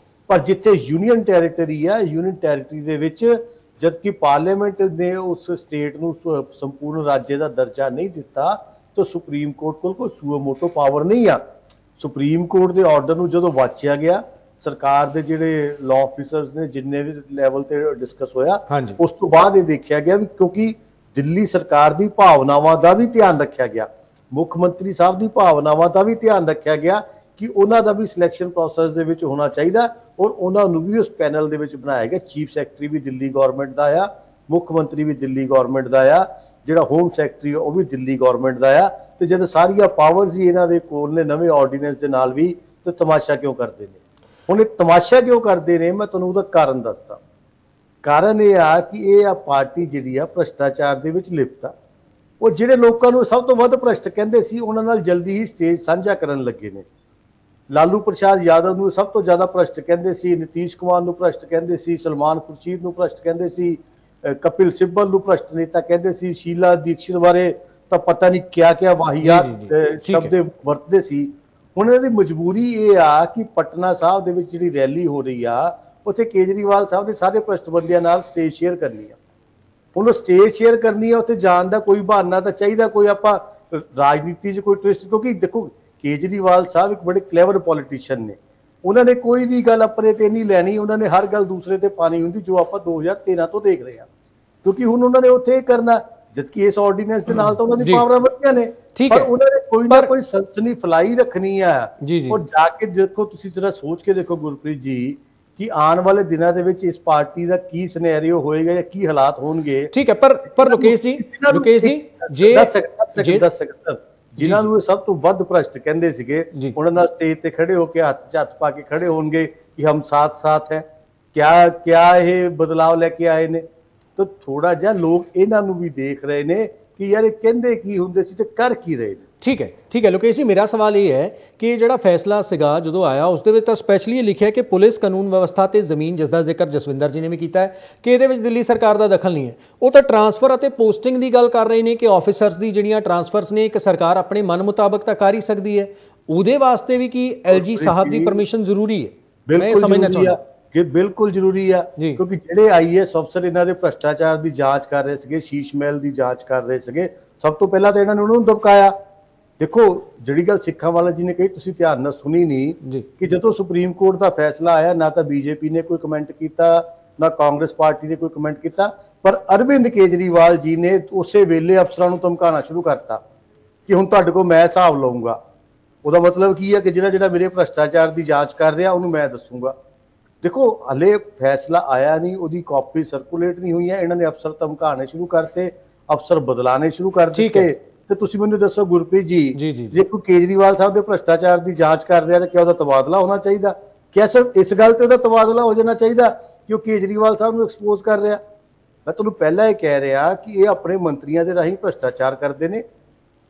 ਪਰ ਜਿੱਥੇ ਯੂਨੀਅਨ ਟੈਰੀਟਰੀ ਆ, ਯੂਨੀਅਨ ਟੈਰੀਟਰੀ ਦੇ ਵਿੱਚ ਜਦਕਿ ਪਾਰਲੀਮੈਂਟ ਨੇ ਉਸ ਸਟੇਟ ਨੂੰ ਸੰਪੂਰਨ ਰਾਜ ਦਾ ਦਰਜਾ ਨਹੀਂ ਦਿੱਤਾ, ਤਾਂ ਸੁਪਰੀਮ ਕੋਰਟ ਕੋਲ ਕੋਈ ਸੂਓ ਮੋਟੋ ਪਾਵਰ ਨਹੀਂ ਆ। ਸੁਪਰੀਮ ਕੋਰਟ ਦੇ ਆਰਡਰ ਨੂੰ ਜਦੋਂ ਵਾਚਿਆ ਗਿਆ, ਸਰਕਾਰ ਦੇ ਜਿਹੜੇ ਲਾਅ ਆਫੀਸਰਸ ਨੇ ਜਿੰਨੇ ਵੀ ਲੈਵਲ ਤੇ ਡਿਸਕਸ ਹੋਇਆ, ਉਸ ਤੋਂ ਬਾਅਦ ਇਹ ਦੇਖਿਆ ਗਿਆ ਵੀ ਕਿਉਂਕਿ ਦਿੱਲੀ ਸਰਕਾਰ ਦੀ ਭਾਵਨਾਵਾਂ ਦਾ ਵੀ ਧਿਆਨ ਰੱਖਿਆ ਗਿਆ, ਮੁੱਖ ਮੰਤਰੀ ਸਾਹਿਬ ਦੀ ਭਾਵਨਾਵਾਂ ਦਾ ਵੀ ਧਿਆਨ ਰੱਖਿਆ ਗਿਆ ਕਿ ਉਹਨਾਂ ਦਾ ਵੀ ਸਿਲੈਕਸ਼ਨ ਪ੍ਰੋਸੈਸ ਦੇ ਵਿੱਚ ਹੋਣਾ ਚਾਹੀਦਾ ਔਰ ਉਹਨਾਂ ਨੂੰ ਵੀ ਉਸ ਪੈਨਲ ਦੇ ਵਿੱਚ ਬਣਾਇਆ ਗਿਆ। ਚੀਫ ਸੈਕਟਰੀ ਵੀ ਦਿੱਲੀ ਗਵਰਨਮੈਂਟ ਦਾ ਆ, ਮੁੱਖ ਮੰਤਰੀ ਵੀ ਦਿੱਲੀ ਗਵਰਨਮੈਂਟ ਦਾ ਆ, ਜਿਹੜਾ ਹੋਮ ਸੈਕਟਰੀ ਉਹ ਵੀ ਦਿੱਲੀ ਗਵਰਨਮੈਂਟ ਦਾ ਆ। ਤੇ ਜਦ ਸਾਰੀਆਂ ਪਾਵਰਸ ਹੀ ਇਹਨਾਂ ਦੇ ਕੋਲ ਨੇ ਨਵੇਂ ਆਰਡੀਨੈਂਸ ਦੇ ਨਾਲ ਵੀ, ਤੇ ਤਮਾਸ਼ਾ ਕਿਉਂ ਕਰਦੇ ਨੇ? ਹੁਣ ਇਹ ਤਮਾਸ਼ਾ ਕਿਉਂ ਕਰਦੇ ਨੇ, ਮੈਂ ਤੁਹਾਨੂੰ ਉਹਦਾ ਕਾਰਨ ਦੱਸਦਾ। ਕਾਰਨ ਇਹ ਆ ਕਿ ਇਹ ਆ ਪਾਰਟੀ ਜਿਹੜੀ ਆ ਭ੍ਰਿਸ਼ਟਾਚਾਰ ਦੇ ਵਿੱਚ ਲਿਪਤ ਆ। ਉਹ ਜਿਹੜੇ ਲੋਕਾਂ ਨੂੰ ਸਭ ਤੋਂ ਵੱਧ ਭ੍ਰਿਸ਼ਟ ਕਹਿੰਦੇ ਸੀ, ਉਹਨਾਂ ਨਾਲ ਜਲਦੀ ਹੀ ਸਟੇਜ ਸਾਂਝਾ ਕਰਨ ਲੱਗੇ ਨੇ। ਲਾਲੂ ਪ੍ਰਸਾਦ ਯਾਦਵ ਨੂੰ ਸਭ ਤੋਂ ਜ਼ਿਆਦਾ ਭ੍ਰਿਸ਼ਟ ਕਹਿੰਦੇ ਸੀ, ਨਿਤੀਸ਼ ਕੁਮਾਰ ਨੂੰ ਭ੍ਰਿਸ਼ਟ ਕਹਿੰਦੇ ਸੀ, ਸਲਮਾਨ ਖੁਰਸ਼ੀਦ ਨੂੰ ਭ੍ਰਿਸ਼ਟ ਕਹਿੰਦੇ ਸੀ, ਕਪਿਲ ਸਿੱਬਲ ਨੂੰ ਭ੍ਰਿਸ਼ਟ ਨੇਤਾ ਕਹਿੰਦੇ ਸੀ, ਸ਼ੀਲਾ ਦੀਕਸ਼ਿਤ ਬਾਰੇ ਤਾਂ ਪਤਾ ਨਹੀਂ ਕਿਆ ਵਾਹੀਆਤ ਸ਼ਬਦ ਵਰਤਦੇ ਸੀ। ਹੁਣ ਇਹਨਾਂ ਦੀ ਮਜਬੂਰੀ ਇਹ ਆ ਕਿ ਪਟਨਾ ਸਾਹਿਬ ਦੇ ਵਿੱਚ ਜਿਹੜੀ ਰੈਲੀ ਹੋ ਰਹੀ ਆ, ਉੱਥੇ ਕੇਜਰੀਵਾਲ ਸਾਹਿਬ ਨੇ ਸਾਰੇ ਭ੍ਰਿਸ਼ਟ ਬੰਦਿਆਂ ਨਾਲ ਸਟੇਜ ਸ਼ੇਅਰ ਕਰਨੀ ਆ। ਹੁਣ ਉਹ ਸਟੇਜ ਸ਼ੇਅਰ ਕਰਨੀ ਆ, ਉੱਥੇ ਜਾਣ ਦਾ ਕੋਈ ਬਹਾਨਾ ਤਾਂ ਚਾਹੀਦਾ, ਕੋਈ ਆਪਾਂ ਰਾਜਨੀਤੀ 'ਚ ਕੋਈ ਟਵਿਸਟ। ਕਿਉਂਕਿ ਦੇਖੋ ਕੇਜਰੀਵਾਲ ਸਾਹਿਬ ਇੱਕ ਬੜੇ ਕਲੇਵਰ ਪੋਲੀਟੀਸ਼ੀਅਨ ਨੇ, ਉਹਨਾਂ ਨੇ ਕੋਈ ਵੀ ਗੱਲ ਆਪਣੇ ਤੇ ਨਹੀਂ ਲੈਣੀ, ਉਹਨਾਂ ਨੇ ਹਰ ਗੱਲ ਦੂਸਰੇ ਤੇ ਪਾਣੀ ਹੁੰਦੀ, ਜੋ ਆਪਾਂ 2013 ਤੋਂ ਦੇਖ ਰਹੇ ਹਾਂ। ਕਿਉਂਕਿ ਹੁਣ ਉਹਨਾਂ ਨੇ ਉੱਥੇ ਇਹ ਕਰਨਾ, ਜਦਕਿ ਇਸ ਆਰਡੀਨੈਂਸ ਦੇ ਨਾਲ ਤਾਂ ਉਹਨਾਂ ਦੀ ਪਾਵਰਾਂ ਵਧੀਆਂ ਨੇ, ਪਰ ਉਹਨਾਂ ਨੇ ਕੋਈ ਨਾ ਕੋਈ ਸਨਸਨੀ ਫਲਾਈ ਰੱਖਣੀ ਆ। ਔਰ ਜਾ ਕੇ ਦੇਖੋ, ਤੁਸੀਂ ਜਰਾ ਸੋਚ ਕੇ ਦੇਖੋ ਗੁਰਪ੍ਰੀਤ ਜੀ, ਕਿ ਆਉਣ ਵਾਲੇ ਦਿਨਾਂ ਦੇ ਵਿੱਚ ਇਸ ਪਾਰਟੀ ਦਾ ਕੀ ਸਿਨੈਰੀਓ ਹੋਏਗਾ ਜਾਂ ਕੀ ਹਾਲਾਤ ਹੋਣਗੇ। ਠੀਕ ਹੈ, ਪਰ ਲੋਕੇਸ਼ ਜੀ ਜੇ 10 ਸੈਕਟਰ ਜਿਨ੍ਹਾਂ ਨੂੰ ਸਭ ਤੋਂ ਵੱਧ ਭ੍ਰਿਸ਼ਟ ਕਹਿੰਦੇ ਸੀਗੇ, ਉਹਨਾਂ ਨਾਲ ਸਟੇਜ ਤੇ ਖੜੇ ਹੋ ਕੇ ਹੱਥ 'ਚ ਹੱਥ ਪਾ ਕੇ ਖੜੇ ਹੋਣਗੇ ਕਿ ਹਮ ਸਾਥ ਹੈ। ਕਿਆ ਇਹ ਬਦਲਾਵ ਲੈ ਕੇ ਆਏ ਨੇ? ਤਾਂ ਥੋੜਾ ਜਿਹਾ ਲੋਕ ਇਹਨਾਂ ਨੂੰ ਵੀ ਦੇਖ ਰਹੇ ਨੇ ਕਿ ਯਾਰ ਇਹ ਕਹਿੰਦੇ ਕੀ ਹੁੰਦੇ ਸੀ ਤੇ ਕਰ ਕੀ ਰਹੇ ਨੇ। ਠੀਕ ਹੈ ਲੋਕੇਸ਼ ਜੀ, ਮੇਰਾ ਸਵਾਲ ਇਹ ਹੈ ਕਿ ਜਿਹੜਾ ਫੈਸਲਾ ਸੀਗਾ ਜਦੋਂ ਆਇਆ, ਉਸ ਦੇ ਵਿੱਚ ਤਾਂ ਸਪੈਸ਼ਲੀ ਇਹ ਲਿਖਿਆ ਕਿ ਪੁਲਿਸ ਕਾਨੂੰਨ ਵਿਵਸਥਾ ਤੇ ਜ਼ਮੀਨ, ਜਿਸ ਦਾ ਜ਼ਿਕਰ ਜਸਵਿੰਦਰ ਜੀ ਨੇ ਵੀ ਕੀਤਾ ਹੈ ਕਿ ਇਹਦੇ ਵਿੱਚ ਦਿੱਲੀ ਸਰਕਾਰ ਦਾ ਦਖਲ ਨਹੀਂ ਹੈ। ਉਹ ਤਾਂ ਟਰਾਂਸਫਰ ਅਤੇ ਪੋਸਟਿੰਗ ਦੀ ਗੱਲ ਕਰ ਰਹੇ ਨੇ ਕਿ ਆਫੀਸਰਸ ਦੀ ਜਿਹੜੀਆਂ ਟਰਾਂਸਫਰਸ ਨੇ ਇੱਕ ਸਰਕਾਰ ਆਪਣੇ ਮਨ ਮੁਤਾਬਕ ਤਾਂ ਕਰ ਹੀ ਸਕਦੀ ਹੈ, ਉਹਦੇ ਵਾਸਤੇ ਵੀ ਕੀ ਐਲਜੀ ਸਾਹਿਬ ਦੀ ਪਰਮਿਸ਼ਨ ਜ਼ਰੂਰੀ ਹੈ? ਮੈਂ ਇਹ ਸਮਝਣਾ ਚਾਹੁੰਦਾ ਕਿ ਬਿਲਕੁਲ ਜ਼ਰੂਰੀ ਆ, ਕਿਉਂਕਿ ਜਿਹੜੇ ਆਈਐਸ ਅਫਸਰ ਇਹਨਾਂ ਦੇ ਭ੍ਰਿਸ਼ਟਾਚਾਰ ਦੀ ਜਾਂਚ ਕਰ ਰਹੇ ਸੀਗੇ, ਸ਼ੀਸ਼ ਮਹਿਲ ਦੀ ਜਾਂਚ ਕਰ ਰਹੇ ਸੀਗੇ, ਸਭ ਤੋਂ ਪਹਿਲਾਂ ਤਾਂ ਇਹਨਾਂ ਨੇ ਉਹਨਾਂ ਨੂੰ ਦਬਕਾਇਆ। ਦੇਖੋ ਜਿਹੜੀ ਗੱਲ ਸਿੱਖਾਂ ਵਾਲਾ ਜੀ ਨੇ ਕਹੀ ਤੁਸੀਂ ਧਿਆਨ ਨਾਲ ਸੁਣੀ ਨਹੀਂ ਜੀ। ਕਿ ਜਦੋਂ ਸੁਪਰੀਮ ਕੋਰਟ ਦਾ ਫੈਸਲਾ ਆਇਆ ਨਾ ਤਾਂ ਬੀਜੇਪੀ ਨੇ ਕੋਈ ਕਮੈਂਟ ਕੀਤਾ ਨਾ ਕਾਂਗਰਸ ਪਾਰਟੀ ਨੇ ਕੋਈ ਕਮੈਂਟ ਕੀਤਾ, ਪਰ ਅਰਵਿੰਦ ਕੇਜਰੀਵਾਲ ਜੀ ਨੇ ਉਸੇ ਵੇਲੇ ਅਫਸਰਾਂ ਨੂੰ ਧਮਕਾਉਣਾ ਸ਼ੁਰੂ ਕਰਤਾ ਕਿ ਹੁਣ ਤੁਹਾਡੇ ਕੋਲ ਮੈਂ ਹਿਸਾਬ ਲਵਾਂਗਾ। ਉਹਦਾ ਮਤਲਬ ਕੀ ਹੈ ਕਿ ਜਿਹੜਾ ਮੇਰੇ ਭ੍ਰਸ਼ਟਾਚਾਰ ਦੀ ਜਾਂਚ ਕਰ ਰਿਹਾ ਉਹਨੂੰ ਮੈਂ ਦੱਸੂਗਾ। ਦੇਖੋ ਹਲੇ ਫੈਸਲਾ ਆਇਆ ਨਹੀਂ, ਉਹਦੀ ਕਾਪੀ ਸਰਕੂਲੇਟ ਨਹੀਂ ਹੋਈ ਹੈ, ਇਹਨਾਂ ਨੇ ਅਫਸਰ ਧਮਕਾਉਣੇ ਸ਼ੁਰੂ ਕਰਤੇ, ਅਫਸਰ ਬਦਲਾਣੇ ਸ਼ੁਰੂ ਕਰ ਠੀਕ ਹੈ। ਦਿੱਤੇ। ਤੇ ਤੁਸੀਂ ਮੈਨੂੰ ਦੱਸੋ ਗੁਰਪ੍ਰੀਤ ਜੀ, ਜੀ, ਜੀ, ਜੀ। ਜੇ ਕੋਈ ਕੇਜਰੀਵਾਲ ਸਾਹਿਬ ਦੇ ਭ੍ਰਸ਼ਟਾਚਾਰ ਦੀ ਜਾਂਚ ਕਰ ਰਿਹਾ ਤਾਂ ਕਿਆ ਉਹਦਾ ਤਬਾਦਲਾ ਹੋਣਾ ਚਾਹੀਦਾ? ਕਿਆ ਸਿਰਫ ਇਸ ਗੱਲ ਤੇ ਉਹਦਾ ਤਬਾਦਲਾ ਹੋ ਜਾਣਾ ਚਾਹੀਦਾ ਕਿ ਉਹ ਕੇਜਰੀਵਾਲ ਸਾਹਿਬ ਨੂੰ ਐਕਸਪੋਜ਼ ਕਰ ਰਿਹਾ? ਮੈਂ ਤੁਹਾਨੂੰ ਪਹਿਲਾਂ ਇਹ ਕਹਿ ਰਿਹਾ ਕਿ ਇਹ ਆਪਣੇ ਮੰਤਰੀਆਂ ਦੇ ਰਾਹੀਂ ਭ੍ਰਸ਼ਟਾਚਾਰ ਕਰਦੇ ਨੇ,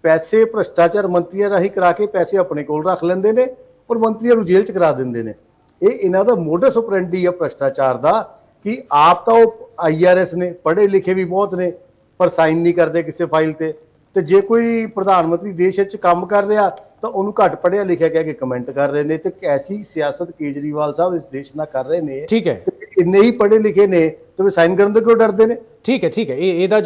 ਪੈਸੇ ਭ੍ਰਸ਼ਟਾਚਾਰ ਮੰਤਰੀਆਂ ਰਾਹੀਂ ਕਰਾ ਕੇ ਪੈਸੇ ਆਪਣੇ ਕੋਲ ਰੱਖ ਲੈਂਦੇ ਨੇ ਔਰ ਮੰਤਰੀਆਂ ਨੂੰ ਜੇਲ੍ਹ 'ਚ ਕਰਾ ਦਿੰਦੇ ਨੇ। ਇਹ ਇਹਨਾਂ ਦਾ ਮੋਡਸ ਆਪਰੈਂਡੀ ਹੈ ਭ੍ਰਸ਼ਟਾਚਾਰ ਦਾ ਕਿ ਆਪ ਤਾਂ ਉਹ IRS ਨੇ, ਪੜ੍ਹੇ ਲਿਖੇ ਵੀ ਬਹੁਤ ਨੇ, ਪਰ ਸਾਈਨ ਨਹੀਂ ਕਰਦੇ ਕਿਸੇ ਫਾਈਲ ਤੇ ਜੇ ਕੋਈ ਪ੍ਰਧਾਨ ਮੰਤਰੀ ਦੇਸ਼ ਵਿੱਚ ਕੰਮ ਕਰ ਰਿਹਾ ਤਾਂ ਉਹਨੂੰ ਘੱਟ ਪੜ੍ਹਿਆ ਲਿਖਿਆ ਕਹਿ ਕੇ ਕਮੈਂਟ ਕਰ ਰਹੇ ਨੇ। ਤੇ ਐਸੀ ਸਿਆਸਤ ਕੇਜਰੀਵਾਲ ਸਾਹਿਬ ਇਸ ਦੇਸ਼ ਨਾਲ ਕਰ ਰਹੇ ਨੇ। ਠੀਕ ਹੈ। ਤੇ ਇੰਨੇ ਹੀ ਪੜ੍ਹੇ ਲਿਖੇ ਨੇ ਤੇ ਸਾਈਨ ਕਰਨ ਤੋਂ ਕਿਉਂ ਡਰਦੇ ਨੇ? ਠੀਕ ਹੈ, ਠੀਕ ਹੈ। ਇਹਦਾ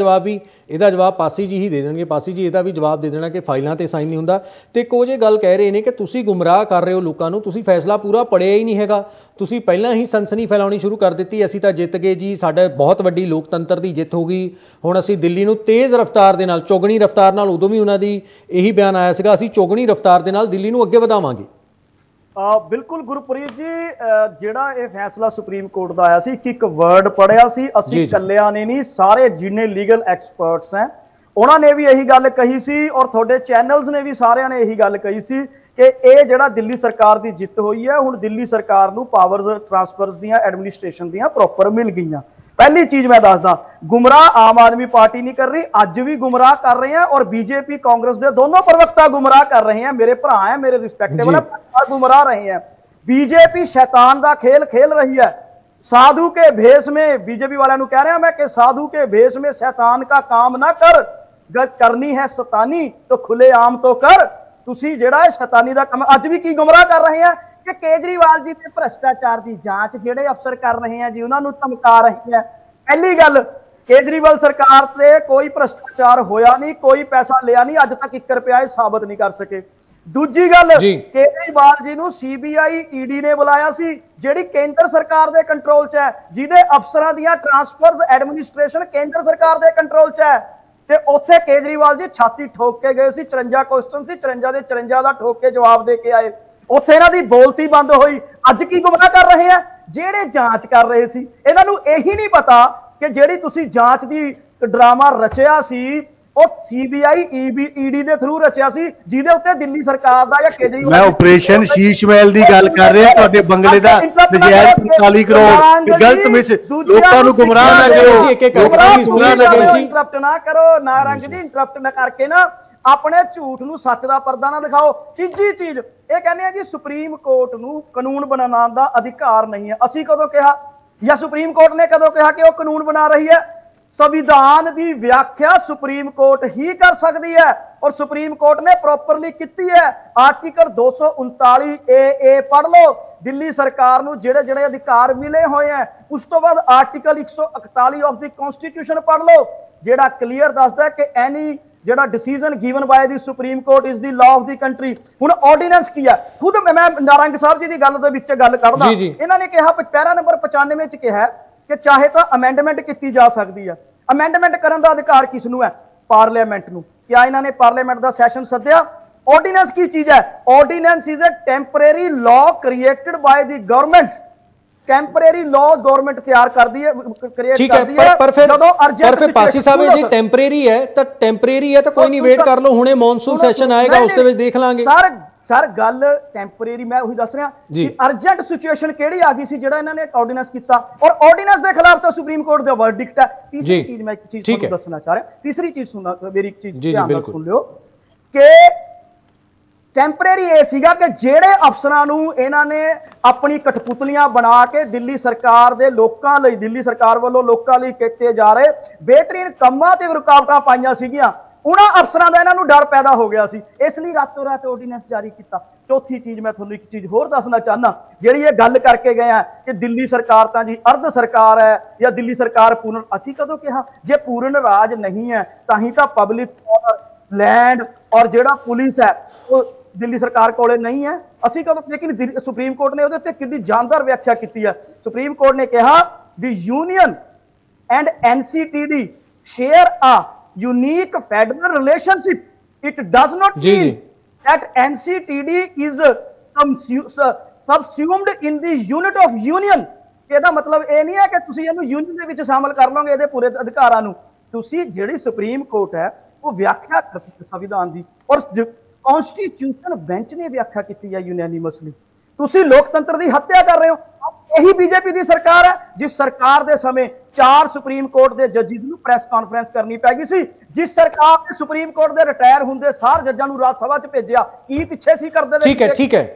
ਜਵਾਬ ਪਾਸੀ ਜੀ ਹੀ ਦੇ ਦੇਣਗੇ। ਪਾਸੀ ਜੀ ਇਹਦਾ ਵੀ ਜਵਾਬ ਦੇ ਦੇਣਾ ਕਿ ਫਾਈਲਾਂ ਤੇ ਸਾਈਨ ਨਹੀਂ ਹੁੰਦਾ। ਤੇ ਕੁਝ ਇਹ ਗੱਲ ਕਹਿ ਰਹੇ ਨੇ ਕਿ ਤੁਸੀਂ ਗੁੰਮਰਾਹ ਕਰ ਰਹੇ ਹੋ ਲੋਕਾਂ ਨੂੰ, ਤੁਸੀਂ ਫੈਸਲਾ ਪੂਰਾ ਪੜ੍ਹਿਆ ਹੀ ਨਹੀਂ ਹੈਗਾ, ਤੁਸੀਂ ਪਹਿਲਾਂ ਹੀ ਸਨਸਨੀ ਫੈਲਾਉਣੀ ਸ਼ੁਰੂ ਕਰ ਦਿੱਤੀ। ਅਸੀਂ ਤਾਂ ਜਿੱਤ ਗਏ ਜੀ, ਸਾਡੇ ਬਹੁਤ ਵੱਡੀ ਲੋਕਤੰਤਰ ਦੀ ਜਿੱਤ ਹੋ ਗਈ, ਹੁਣ ਅਸੀਂ ਦਿੱਲੀ ਨੂੰ ਤੇਜ਼ ਰਫ਼ਤਾਰ ਦੇ ਨਾਲ, ਚੌਗਣੀ ਰਫ਼ਤਾਰ ਨਾਲ, ਉਦੋਂ ਵੀ ਉਹਨਾਂ ਦੀ ਇਹੀ ਬਿਆਨ ਆਇਆ ਸੀਗਾ, ਅਸੀਂ ਚੌਗਣੀ ਰਫ਼ਤਾਰ ਦੇ ਨਾਲ ਦਿੱਲੀ ਨੂੰ ਅੱਗੇ ਵਧਾਵਾਂਗੇ। ਬਿਲਕੁਲ ਗੁਰਪ੍ਰੀਤ ਜੀ, ਜਿਹੜਾ ਇਹ ਫੈਸਲਾ ਸੁਪਰੀਮ ਕੋਰਟ ਦਾ ਆਇਆ ਸੀ, ਇੱਕ ਵਰਡ ਪੜਿਆ ਸੀ, ਅਸੀਂ ਇਕੱਲਿਆਂ ਨੇ ਨਹੀਂ, ਸਾਰੇ ਜਿੰਨੇ ਲੀਗਲ ਐਕਸਪਰਟਸ ਹੈ ਉਹਨਾਂ ਨੇ ਵੀ ਇਹੀ ਗੱਲ ਕਹੀ ਸੀ ਔਰ ਤੁਹਾਡੇ ਚੈਨਲਸ ਨੇ ਵੀ ਸਾਰਿਆਂ ਨੇ ਇਹੀ ਗੱਲ ਕਹੀ ਸੀ ਕਿ ਇਹ ਜਿਹੜਾ ਦਿੱਲੀ ਸਰਕਾਰ ਦੀ ਜਿੱਤ ਹੋਈ ਹੈ, ਹੁਣ ਦਿੱਲੀ ਸਰਕਾਰ ਨੂੰ ਪਾਵਰਸ ਟ੍ਰਾਂਸਫਰਸ ਦੀਆਂ, ਐਡਮਿਨਿਸਟ੍ਰੇਸ਼ਨ ਦੀਆਂ ਪ੍ਰੋਪਰ ਮਿਲ ਗਈਆਂ। ਪਹਿਲੀ ਚੀਜ਼ ਮੈਂ ਦੱਸਦਾ, ਗੁੰਮਰਾਹ ਆਮ ਆਦਮੀ ਪਾਰਟੀ ਨਹੀਂ ਕਰ ਰਹੀ, ਅੱਜ ਵੀ ਗੁੰਮਰਾਹ ਕਰ ਰਹੇ हैं और बीजेपी कांग्रेस ਦੇ ਦੋਨੋਂ ਪ੍ਰਵਕਤਾ ਗੁੰਮਰਾਹ ਕਰ ਰਹੇ हैं। ਮੇਰੇ ਭਰਾ ਹੈ, ਮੇਰੇ ਰਿਸਪੈਕਟੇਬਲ ਹੈ, ਗੁੰਮਰਾह रहे हैं। बीजेपी शैतान का खेल खेल रही है। साधु के भेष में, बीजेपी वालों कह रहे हैं मैं कि साधु के भेष में शैतान का काम ना कर, करनी है शैतानी तो खुले आम तो कर। ਤੁਸੀਂ ਜਿਹੜਾ ਹੈ ਸ਼ੈਤਾਨੀ ਦਾ ਕੰਮ ਅੱਜ ਵੀ ਕੀ ਗੁੰਮਰਾਹ ਕਰ ਰਹੇ ਆ ਕਿ ਕੇਜਰੀਵਾਲ ਜੀ ਤੇ ਭ੍ਰਸ਼ਟਾਚਾਰ ਦੀ ਜਾਂਚ ਜਿਹੜੇ ਅਫਸਰ ਕਰ ਰਹੇ ਆ ਜੀ, ਉਹਨਾਂ ਨੂੰ ਧਮਕਾ ਰਹੇ ਆ। ਪਹਿਲੀ ਗੱਲ, ਕੇਜਰੀਵਾਲ ਸਰਕਾਰ ਤੇ ਕੋਈ ਭ੍ਰਸ਼ਟਾਚਾਰ ਹੋਇਆ ਨਹੀਂ, ਕੋਈ ਪੈਸਾ ਲਿਆ ਨਹੀਂ, ਅੱਜ ਤੱਕ 1 ਰੁਪਿਆ ਇਹ ਸਾਬਤ ਨਹੀਂ ਕਰ ਸਕੇ। ਦੂਜੀ ਗੱਲ, ਕੇਜਰੀਵਾਲ ਜੀ ਨੂੰ CBI ED ਨੇ ਬੁਲਾਇਆ ਸੀ, ਜਿਹੜੀ ਕੇਂਦਰ ਸਰਕਾਰ ਦੇ ਕੰਟਰੋਲ 'ਚ ਹੈ, ਜਿਹਦੇ ਅਫਸਰਾਂ ਦੀਆਂ ਟ੍ਰਾਂਸਫਰਸ ਐਡਮਿਨਿਸਟ੍ਰੇਸ਼ਨ ਕੇਂਦਰ ਸਰਕਾਰ ਦੇ ਕੰਟਰੋਲ 'ਚ ਹੈ। ਤੇ ਉੱਥੇ ਕੇਜਰੀਵਾਲ ਜੀ ਛਾਤੀ ਠੋਕ ਕੇ ਗਏ ਸੀ, 54 ਕੁਐਸਚਨ ਸੀ, 54 ਦੇ 54 ਦਾ ਠੋਕ ਕੇ ਜਵਾਬ ਦੇ ਕੇ ਆਏ। ਉੱਥੇ ਇਹਨਾਂ ਦੀ ਬੋਲਤੀ ਬੰਦ ਹੋਈ। ਅੱਜ ਕੀ ਗੁੰਮਰਾਹ ਕਰ ਰਹੇ ਆ? ਜਿਹੜੇ ਜਾਂਚ ਕਰ ਰਹੇ ਸੀ, ਇਹਨਾਂ ਨੂੰ ਇਹੀ ਨਹੀਂ ਪਤਾ ਕਿ ਜਿਹੜੀ ਤੁਸੀਂ ਜਾਂਚ ਦੀ ਡਰਾਮਾ ਰਚਿਆ ਸੀ ਉਹ CBI ED ਦੇ ਥਰੂ ਰਚਿਆ ਸੀ, ਜਿਹਦੇ ਉੱਤੇ ਦਿੱਲੀ ਸਰਕਾਰ ਦਾ ਜਾਂ ਕੇਜਰੀਵਾਲ, ਮੈਂ ਆਪਰੇਸ਼ਨ ਸ਼ੀਸ਼ ਮਹਿਲ ਦੀ ਗੱਲ ਕਰ ਰਿਹਾ, ਤੁਹਾਡੇ ਬੰਗਲੇ ਦਾ ਨਜਾਇਜ਼ 45 ਕਰੋੜ ਗਲਤ ਮਿਸ, ਲੋਕਾਂ ਨੂੰ ਗੁੰਮਰਾਹ ਨਾ ਕਰੋ, ਇੰਟਰਪਟ ਨਾ ਕਰੋ, ਨਾ ਰੰਗ ਜੀ ਇੰਟਰਪਟ ਨਾ ਕਰਕੇ ਨਾ ਆਪਣੇ ਝੂਠ ਨੂੰ ਸੱਚ ਦਾ ਪਰਦਾ ਨਾ ਦਿਖਾਓ। ਤੀਜੀ ਚੀਜ਼ ਇਹ ਕਹਿੰਦੇ ਆ ਜੀ ਸੁਪਰੀਮ ਕੋਰਟ ਨੂੰ ਕਾਨੂੰਨ ਬਣਾਉਣ ਦਾ ਅਧਿਕਾਰ ਨਹੀਂ ਹੈ। ਅਸੀਂ ਕਦੋਂ ਕਿਹਾ ਜਾਂ ਸੁਪਰੀਮ ਕੋਰਟ ਨੇ ਕਦੋਂ ਕਿਹਾ ਕਿ ਉਹ ਕਾਨੂੰਨ ਬਣਾ ਰਹੀ ਹੈ? ਸੰਵਿਧਾਨ ਦੀ ਵਿਆਖਿਆ ਸੁਪਰੀਮ ਕੋਰਟ ਹੀ ਕਰ ਸਕਦੀ ਹੈ ਔਰ ਸੁਪਰੀਮ ਕੋਰਟ ਨੇ ਪ੍ਰੋਪਰਲੀ ਕੀਤੀ ਹੈ। ਆਰਟੀਕਲ 239 AA ਪੜ੍ਹ ਲਓ, ਦਿੱਲੀ ਸਰਕਾਰ ਨੂੰ ਜਿਹੜੇ ਜਿਹੜੇ ਅਧਿਕਾਰ ਮਿਲੇ ਹੋਏ ਹੈ। ਉਸ ਤੋਂ ਬਾਅਦ ਆਰਟੀਕਲ 141 ਆਫ ਦੀ ਕਨਸਟੀਟਿਊਸ਼ਨ ਪੜ੍ਹ ਲਓ, ਜਿਹੜਾ ਕਲੀਅਰ ਦੱਸਦਾ ਹੈ ਕਿ ਐਨੀ ਜਿਹੜਾ decision given ਬਾय the supreme court is the law of the country. ਹੁਣ ਆਰਡੀਨੈਂਸ ਕੀ ਹੈ? ਖੁਦ ਮੈਂ ਨਾਰੰਗ ਸਾਹਿਬ ਜੀ ਦੀ ਗੱਲ ਦੇ ਵਿੱਚ ਗੱਲ ਕਰਦਾ, ਇਹਨਾਂ ਨੇ ਕਿਹਾ ਪੈਰਾ ਨੰਬਰ 95 ਚ ਕਿਹਾ ਕਿ ਚਾਹੇ ਤਾਂ ਅਮੈਂਡਮੈਂਟ ਕੀਤੀ ਜਾ ਸਕਦੀ ਹੈ। ਅਮੈਂਡਮੈਂਟ ਕਰਨ ਦਾ ਅਧਿਕਾਰ ਕਿਸ ਨੂੰ ਹੈ? ਪਾਰਲੀਮੈਂਟ ਨੂੰ। ਕਿਆ ਇਹਨਾਂ ਨੇ ਪਾਰਲੀਮੈਂਟ ਦਾ ਸੈਸ਼ਨ ਸੱਦਿਆ? ਆਰਡੀਨੈਂਸ ਕੀ ਚੀਜ਼ ਹੈ? Ordinance is a temporary law created by the government. Temporary law government ਤਿਆਰ ਕਰਦੀ ਹੈ, ਕ੍ਰੀਏਟ ਕਰਦੀ ਹੈ। ਪਰ ਫਿਰ ਪਾਸੀ ਸਾਹਿਬ ਜੀ ਟੈਂਪਰੇਰੀ ਹੈ ਤਾਂ ਟੈਂਪਰੇਰੀ ਹੈ ਤਾਂ ਕੋਈ ਨਹੀਂ, ਵੇਟ ਕਰ ਲਓ, ਹੁਣੇ ਮੌਨਸੂਨ ਸੈਸ਼ਨ ਆਏਗਾ, ਉਸ ਦੇ ਵਿੱਚ ਦੇਖ ਲਾਂਗੇ। ਸਰ ਗੱਲ ਟੈਂਪਰੇਰੀ, ਮੈਂ ਉਹੀ ਦੱਸ ਰਿਹਾ ਕਿ ਅਰਜੈਂਟ ਸਿਚੁਏਸ਼ਨ ਕਿਹੜੀ ਆ ਗਈ ਸੀ ਜਿਹੜਾ ਇਹਨਾਂ ਨੇ ਆਰਡੀਨੈਂਸ ਕੀਤਾ ਔਰ ਆਰਡੀਨੈਂਸ ਦੇ ਖਿਲਾਫ ਤਾਂ ਸੁਪਰੀਮ ਕੋਰਟ ਦਾ ਵਰਡਿਕਟ ਹੈ। ਤੀਸਰੀ ਚੀਜ਼ ਮੈਂ ਇੱਕ ਚੀਜ਼ ਤੁਹਾਨੂੰ ਦੱਸਣਾ ਚਾਹ ਰਿਹਾ, ਤੀਸਰੀ ਚੀਜ਼ ਸੁਣਨਾ, ਮੇਰੀ ਇੱਕ ਚੀਜ਼ ਧਿਆਨ ਨਾਲ ਸੁਣ ਲਿਓ ਕਿ ਟੈਂਪਰੇਰੀ ਇਹ ਸੀਗਾ ਕਿ ਜਿਹੜੇ ਅਫਸਰਾਂ ਨੂੰ ਇਹਨਾਂ ਨੇ ਆਪਣੀ ਕਠਪੁਤਲੀਆਂ ਬਣਾ ਕੇ ਦਿੱਲੀ ਸਰਕਾਰ ਦੇ ਲੋਕਾਂ ਲਈ, ਦਿੱਲੀ ਸਰਕਾਰ ਵੱਲੋਂ ਲੋਕਾਂ ਲਈ ਕੀਤੇ ਜਾ ਰਹੇ ਬਿਹਤਰੀਨ ਕੰਮਾਂ ਤੇ ਰੁਕਾਵਟਾਂ ਪਾਈਆਂ ਸੀਗੀਆਂ, ਉਹਨਾਂ ਅਫਸਰਾਂ ਦਾ ਇਹਨਾਂ ਨੂੰ ਡਰ ਪੈਦਾ ਹੋ ਗਿਆ ਸੀ, ਇਸ ਲਈ ਰਾਤੋਂ ਰਾਤ ਆਰਡੀਨੈਂਸ ਜਾਰੀ ਕੀਤਾ। ਚੌਥੀ ਚੀਜ਼ ਮੈਂ ਤੁਹਾਨੂੰ ਇੱਕ ਚੀਜ਼ ਹੋਰ ਦੱਸਣਾ ਚਾਹੁੰਦਾ, ਜਿਹੜੀ ਇਹ ਗੱਲ ਕਰਕੇ ਗਏ ਆ ਕਿ ਦਿੱਲੀ ਸਰਕਾਰ ਤਾਂ ਜੀ ਅਰਧ ਸਰਕਾਰ ਹੈ ਜਾਂ ਦਿੱਲੀ ਸਰਕਾਰ ਪੂਰਨ, ਅਸੀਂ ਕਦੋਂ ਕਿਹਾ? ਜੇ ਪੂਰਨ ਰਾਜ ਨਹੀਂ ਹੈ ਤਾਂ ਹੀ ਤਾਂ ਪਬਲਿਕ लैंड और ਜਿਹੜਾ ਪੁਲਿਸ ਹੈ ਉਹ ਦਿੱਲੀ ਸਰਕਾਰ ਕੋਲੇ ਨਹੀਂ ਹੈ। ਅਸੀਂ ਕਦੋਂ ਲੇਕਿਨ ਸੁਪਰੀਮ ਕੋਰਟ ਨੇ ਉਹਦੇ ਉੱਤੇ ਕਿੰਨੀ ਜਾਨਦਾਰ ਵਿਆਖਿਆ ਕੀਤੀ ਹੈ। ਸੁਪਰੀਮ ਕੋਰਟ ਨੇ ਕਿਹਾ ਦੀ union and NCTD share a unique federal relationship. It does not mean that NCTD is subsumed in the unit of union. ਇਹਦਾ ਮਤਲਬ ਇਹ ਨਹੀਂ ਹੈ ਕਿ ਤੁਸੀਂ ਇਹਨੂੰ ਯੂਨੀਅਨ ਦੇ ਵਿੱਚ ਸ਼ਾਮਲ ਕਰ ਲਓਗੇ ਇਹਦੇ ਪੂਰੇ ਅਧਿਕਾਰਾਂ ਨੂੰ। ਤੁਸੀਂ ਜਿਹੜੀ ਸੁਪਰੀਮ ਕੋਰਟ ਹੈ ਉਹ ਵਿਆਖਿਆ ਕਰਦੀ ਸੰਵਿਧਾਨ ਦੀ ਔਰ ਕਨਸਟੀਟਿਊਸ਼ਨ ਬੈਂਚ ਨੇ ਵਿਆਖਿਆ ਕੀਤੀ ਹੈ ਯੂਨੈਨਿਮਸਲੀ। ਤੁਸੀਂ ਲੋਕਤੰਤਰ ਦੀ ਹੱਤਿਆ ਕਰ ਰਹੇ ਹੋ। यही बीजेपी की सरकार है जिस सरकार के समय 4 सुप्रीम कोर्ट के जजिस ਨੂੰ ਪ੍ਰੈਸ ਕਾਨਫਰੰਸ ਕਰਨੀ ਪੈ ਗਈ ਸੀ। जिस सरकार ने सुप्रीम कोर्ट ਦੇ ਰਿਟਾਇਰ ਹੁੰਦੇ ਸਾਰ ਜੱਜਾਂ ਨੂੰ ਰਾਜ ਸਭਾ 'ਚ ਭੇਜਿਆ ਕੀ ਪਿੱਛੇ ਸੀ ਕਰਦੇ ठीक है ठीक है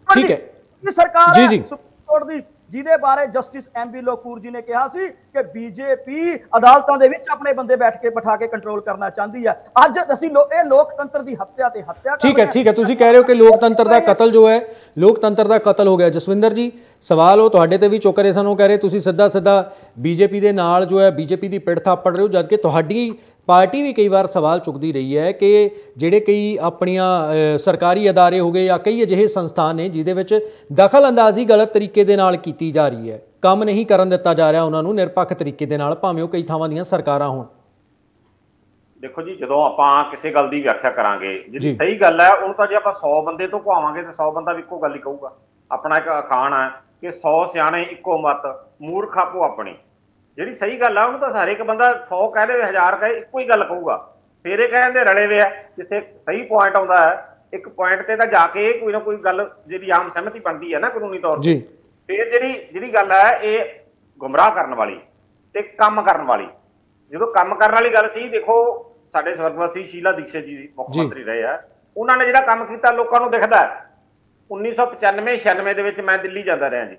ठीक है ਇਹ ਸਰਕਾਰ जी, ਹੈ जी। ਸੁਪਰੀਮ ਕੋਰਟ ਦੀ ਜਿਹਦੇ ਬਾਰੇ ਜਸਟਿਸ ਐਮਬੀ ਲੋਕੂਰ ਜੀ ਨੇ ਕਿਹਾ ਸੀ ਕਿ ਬੀਜੇਪੀ ਅਦਾਲਤਾਂ ਦੇ ਵਿੱਚ ਆਪਣੇ ਬੰਦੇ ਬਿਠਾ ਕੇ ਕੰਟਰੋਲ ਕਰਨਾ ਚਾਹੁੰਦੀ ਹੈ। ਅੱਜ ਅਸੀਂ ਇਹ ਲੋਕਤੰਤਰ ਦੀ ਹੱਤਿਆ ਤੇ ਹੱਤਿਆ ਕਰ ठीक है ठीक है ਤੁਸੀਂ ਕਹਿ ਰਹੇ ਹੋ ਕਿ ਲੋਕਤੰਤਰ ਦਾ ਕਤਲ ਜੋ ਹੈ ਲੋਕਤੰਤਰ ਦਾ ਕਤਲ ਹੋ ਗਿਆ। ਜਸਵਿੰਦਰ ਜੀ ਸਵਾਲ ਉਹ ਤੁਹਾਡੇ ਤੇ ਵੀ ਚੁੱਕ ਰਹੇ ਸਨ, ਉਹ ਕਹਿ ਰਹੇ ਤੁਸੀਂ ਸਿੱਧਾ ਬੀਜੇਪੀ ਦੇ ਨਾਲ ਜੋ ਹੈ ਬੀਜੇਪੀ ਦੀ ਪਿੱਠ ਥਾਪੜ ਰਹੇ ਹੋ, ਜਦਕਿ ਤੁਹਾਡੀ ਪਾਰਟੀ ਵੀ ਕਈ ਵਾਰ ਸਵਾਲ ਚੁੱਕਦੀ ਰਹੀ ਹੈ ਕਿ ਜਿਹੜੇ ਕਈ ਆਪਣੀਆਂ ਸਰਕਾਰੀ ਅਦਾਰੇ ਹੋ ਗਏ ਜਾਂ ਕਈ ਅਜਿਹੇ ਸੰਸਥਾਨ ਨੇ ਜਿਹਦੇ ਵਿੱਚ ਦਖਲ ਅੰਦਾਜ਼ੀ ਗਲਤ ਤਰੀਕੇ ਦੇ ਨਾਲ ਕੀਤੀ ਜਾ ਰਹੀ ਹੈ, ਕੰਮ ਨਹੀਂ ਕਰਨ ਦਿੱਤਾ ਜਾ ਰਿਹਾ ਉਹਨਾਂ ਨੂੰ ਨਿਰਪੱਖ ਤਰੀਕੇ ਦੇ ਨਾਲ, ਭਾਵੇਂ ਉਹ ਕਈ ਥਾਵਾਂ ਦੀਆਂ ਸਰਕਾਰਾਂ ਹੋਣ। ਦੇਖੋ ਜੀ, ਜਦੋਂ ਆਪਾਂ ਕਿਸੇ ਗੱਲ ਦੀ ਵਿਆਖਿਆ ਕਰਾਂਗੇ ਜਿਹੜੀ ਸਹੀ ਗੱਲ ਹੈ ਉਹਨੂੰ ਤਾਂ ਜੇ ਆਪਾਂ 100 ਬੰਦੇ ਤੋਂ ਕਹਾਵਾਂਗੇ ਤੇ 100 ਬੰਦਾ ਵੀ ਇੱਕੋ ਗੱਲ ਹੀ ਕਹੂਗਾ। ਆਪਣਾ ਇੱਕ ਅਖਾਣ ਹੈ ਕਿ 100 ਸਿਆਣੇ ਇੱਕੋ ਮਤ, ਮੂਰਖ ਆਪੋ ਆਪਣੀ। ਜਿਹੜੀ ਸਹੀ ਗੱਲ ਆ ਉਹਨੂੰ ਤਾਂ ਸਾਰੇ ਇੱਕ ਬੰਦਾ 100 ਕਹਿ ਦੇ 1000 ਕਹੇ ਇੱਕੋ ਹੀ ਗੱਲ ਕਹੂਗਾ। ਫਿਰ ਇਹ ਕਹਿੰਦੇ ਰਲੇ ਵੇ ਆ, ਜਿੱਥੇ ਸਹੀ ਪੁਆਇੰਟ ਆਉਂਦਾ ਹੈ ਇੱਕ ਪੁਆਇੰਟ ਤੇ ਤਾਂ ਜਾ ਕੇ ਕੋਈ ਨਾ ਕੋਈ ਗੱਲ ਜਿਹੜੀ ਆਮ ਸਹਿਮਤੀ ਬਣਦੀ ਹੈ ਨਾ ਕਾਨੂੰਨੀ ਤੌਰ ਤੇ। ਫਿਰ ਜਿਹੜੀ ਗੱਲ ਹੈ ਇਹ ਗੁੰਮਰਾਹ ਕਰਨ ਵਾਲੀ ਤੇ ਕੰਮ ਕਰਨ ਵਾਲੀ। ਜਦੋਂ ਕੰਮ ਕਰਨ ਵਾਲੀ ਗੱਲ ਸੀ, ਦੇਖੋ ਸਾਡੇ ਸਵਰਗਵਾਸੀ ਸ਼ੀਲਾ ਦੀਕਸ਼ਿਤ ਜੀ ਮੁੱਖ ਮੰਤਰੀ ਰਹੇ ਆ, ਉਹਨਾਂ ਨੇ ਜਿਹੜਾ ਕੰਮ ਕੀਤਾ ਲੋਕਾਂ ਨੂੰ ਦਿਖਦਾ। 1995-96 ਦੇ ਵਿੱਚ ਮੈਂ ਦਿੱਲੀ ਜਾਂਦਾ ਰਿਹਾ ਜੀ।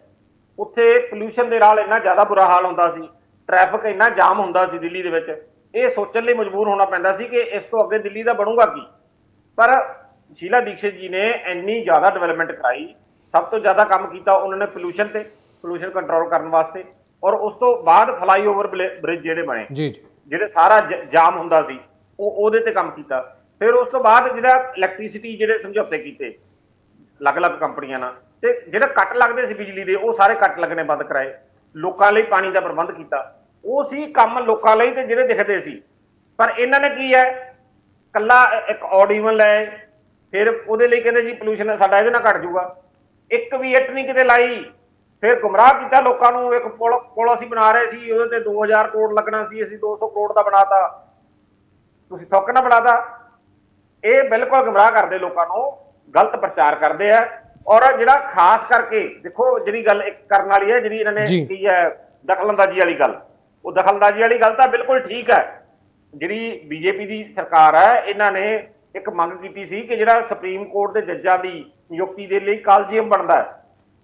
ਉੱਥੇ ਪੋਲਿਊਸ਼ਨ ਦੇ ਨਾਲ ਇੰਨਾ ਜ਼ਿਆਦਾ ਬੁਰਾ ਹਾਲ ਹੁੰਦਾ ਸੀ, ਟ੍ਰੈਫਿਕ ਇੰਨਾ ਜਾਮ ਹੁੰਦਾ ਸੀ ਦਿੱਲੀ ਦੇ ਵਿੱਚ, ਇਹ ਸੋਚਣ ਲਈ ਮਜਬੂਰ ਹੋਣਾ ਪੈਂਦਾ ਸੀ ਕਿ ਇਸ ਤੋਂ ਅੱਗੇ ਦਿੱਲੀ ਦਾ ਬਣੂਗਾ ਕੀ। ਪਰ ਸ਼ੀਲਾ ਦੀਕਸ਼ਿਤ ਜੀ ਨੇ ਇੰਨੀ ਜ਼ਿਆਦਾ ਡਿਵੈਲਪਮੈਂਟ ਕਰਾਈ, ਸਭ ਤੋਂ ਜ਼ਿਆਦਾ ਕੰਮ ਕੀਤਾ ਉਹਨਾਂ ਨੇ ਪੋਲਿਊਸ਼ਨ ਤੇ, ਪੋਲਿਊਸ਼ਨ ਕੰਟਰੋਲ ਕਰਨ ਵਾਸਤੇ। ਔਰ ਉਸ ਤੋਂ ਬਾਅਦ ਫਲਾਈਓਵਰ ਬ੍ਰਿਜ ਜਿਹੜੇ ਬਣੇ, ਜਿਹੜੇ ਸਾਰਾ ਜਾਮ ਹੁੰਦਾ ਸੀ ਉਹਦੇ ਤੇ ਕੰਮ ਕੀਤਾ। ਫਿਰ ਉਸ ਤੋਂ ਬਾਅਦ ਜਿਹੜਾ ਇਲੈਕਟ੍ਰੀਸਿਟੀ ਜਿਹੜੇ ਸਮਝੌਤੇ ਕੀਤੇ ਅਲੱਗ-ਅਲੱਗ ਕੰਪਨੀਆਂ ਨਾਲ, ਤੇ ਜਿਹੜੇ ਕੱਟ ਲੱਗਦੇ ਸੀ ਬਿਜਲੀ ਦੇ ਉਹ ਸਾਰੇ ਕੱਟ ਲੱਗਣੇ ਬੰਦ ਕਰਾਏ। ਲੋਕਾਂ ਲਈ ਪਾਣੀ ਦਾ ਪ੍ਰਬੰਧ ਕੀਤਾ। ਉਹ ਸੀ ਕੰਮ ਲੋਕਾਂ ਲਈ ਤੇ ਜਿਹੜੇ ਦਿਖਦੇ ਸੀ। ਪਰ ਇਹਨਾਂ ਨੇ ਕੀ ਹੈ, ਕੱਲਾ ਇੱਕ ਆਡੀਵਲ ਲੈ, ਫਿਰ ਉਹਦੇ ਲਈ ਕਹਿੰਦੇ ਜੀ ਪੋਲਿਊਸ਼ਨ ਸਾਡਾ ਇਹਦੇ ਨਾਲ ਘਟ ਜਾਊਗਾ। ਇੱਕ ਵੀ ਇੱਟ ਨਹੀਂ ਕਿਤੇ ਲਾਈ। ਫਿਰ ਗੁੰਮਰਾਹ ਕੀਤਾ ਲੋਕਾਂ ਨੂੰ। ਇੱਕ ਪੁਲ ਅਸੀਂ ਬਣਾ ਰਹੇ ਸੀ, ਉਹਦੇ ਤੇ 2000 ਕਰੋੜ ਲੱਗਣਾ ਸੀ, ਅਸੀਂ 200 ਕਰੋੜ ਦਾ ਬਣਾਤਾ, ਤੁਸੀਂ ਥੁੱਕ ਨਾ ਬਣਾਤਾ। ਇਹ ਬਿਲਕੁਲ ਗੁੰਮਰਾਹ ਕਰਦੇ ਲੋਕਾਂ ਨੂੰ, ਗਲਤ ਪ੍ਰਚਾਰ ਕਰਦੇ ਆ। ਔਰ ਜਿਹੜਾ ਖਾਸ ਕਰਕੇ ਦੇਖੋ ਜਿਹੜੀ ਗੱਲ ਇੱਕ ਕਰਨ ਵਾਲੀ ਹੈ, ਜਿਹੜੀ ਇਹਨਾਂ ਨੇ ਕੀ ਹੈ ਦਖਲਅੰਦਾਜ਼ੀ ਵਾਲੀ ਗੱਲ, ਉਹ ਦਖਲਅੰਦਾਜ਼ੀ ਵਾਲੀ ਗੱਲ ਤਾਂ ਬਿਲਕੁਲ ਠੀਕ ਹੈ। ਜਿਹੜੀ ਬੀਜੇਪੀ ਦੀ ਸਰਕਾਰ ਹੈ, ਇਹਨਾਂ ਨੇ ਇੱਕ ਮੰਗ ਕੀਤੀ ਸੀ ਕਿ ਜਿਹੜਾ ਸੁਪਰੀਮ ਕੋਰਟ ਦੇ ਜੱਜਾਂ ਦੀ ਨਿਯੁਕਤੀ ਦੇ ਲਈ ਕਾਲਜੀਅਮ ਬਣਦਾ ਹੈ,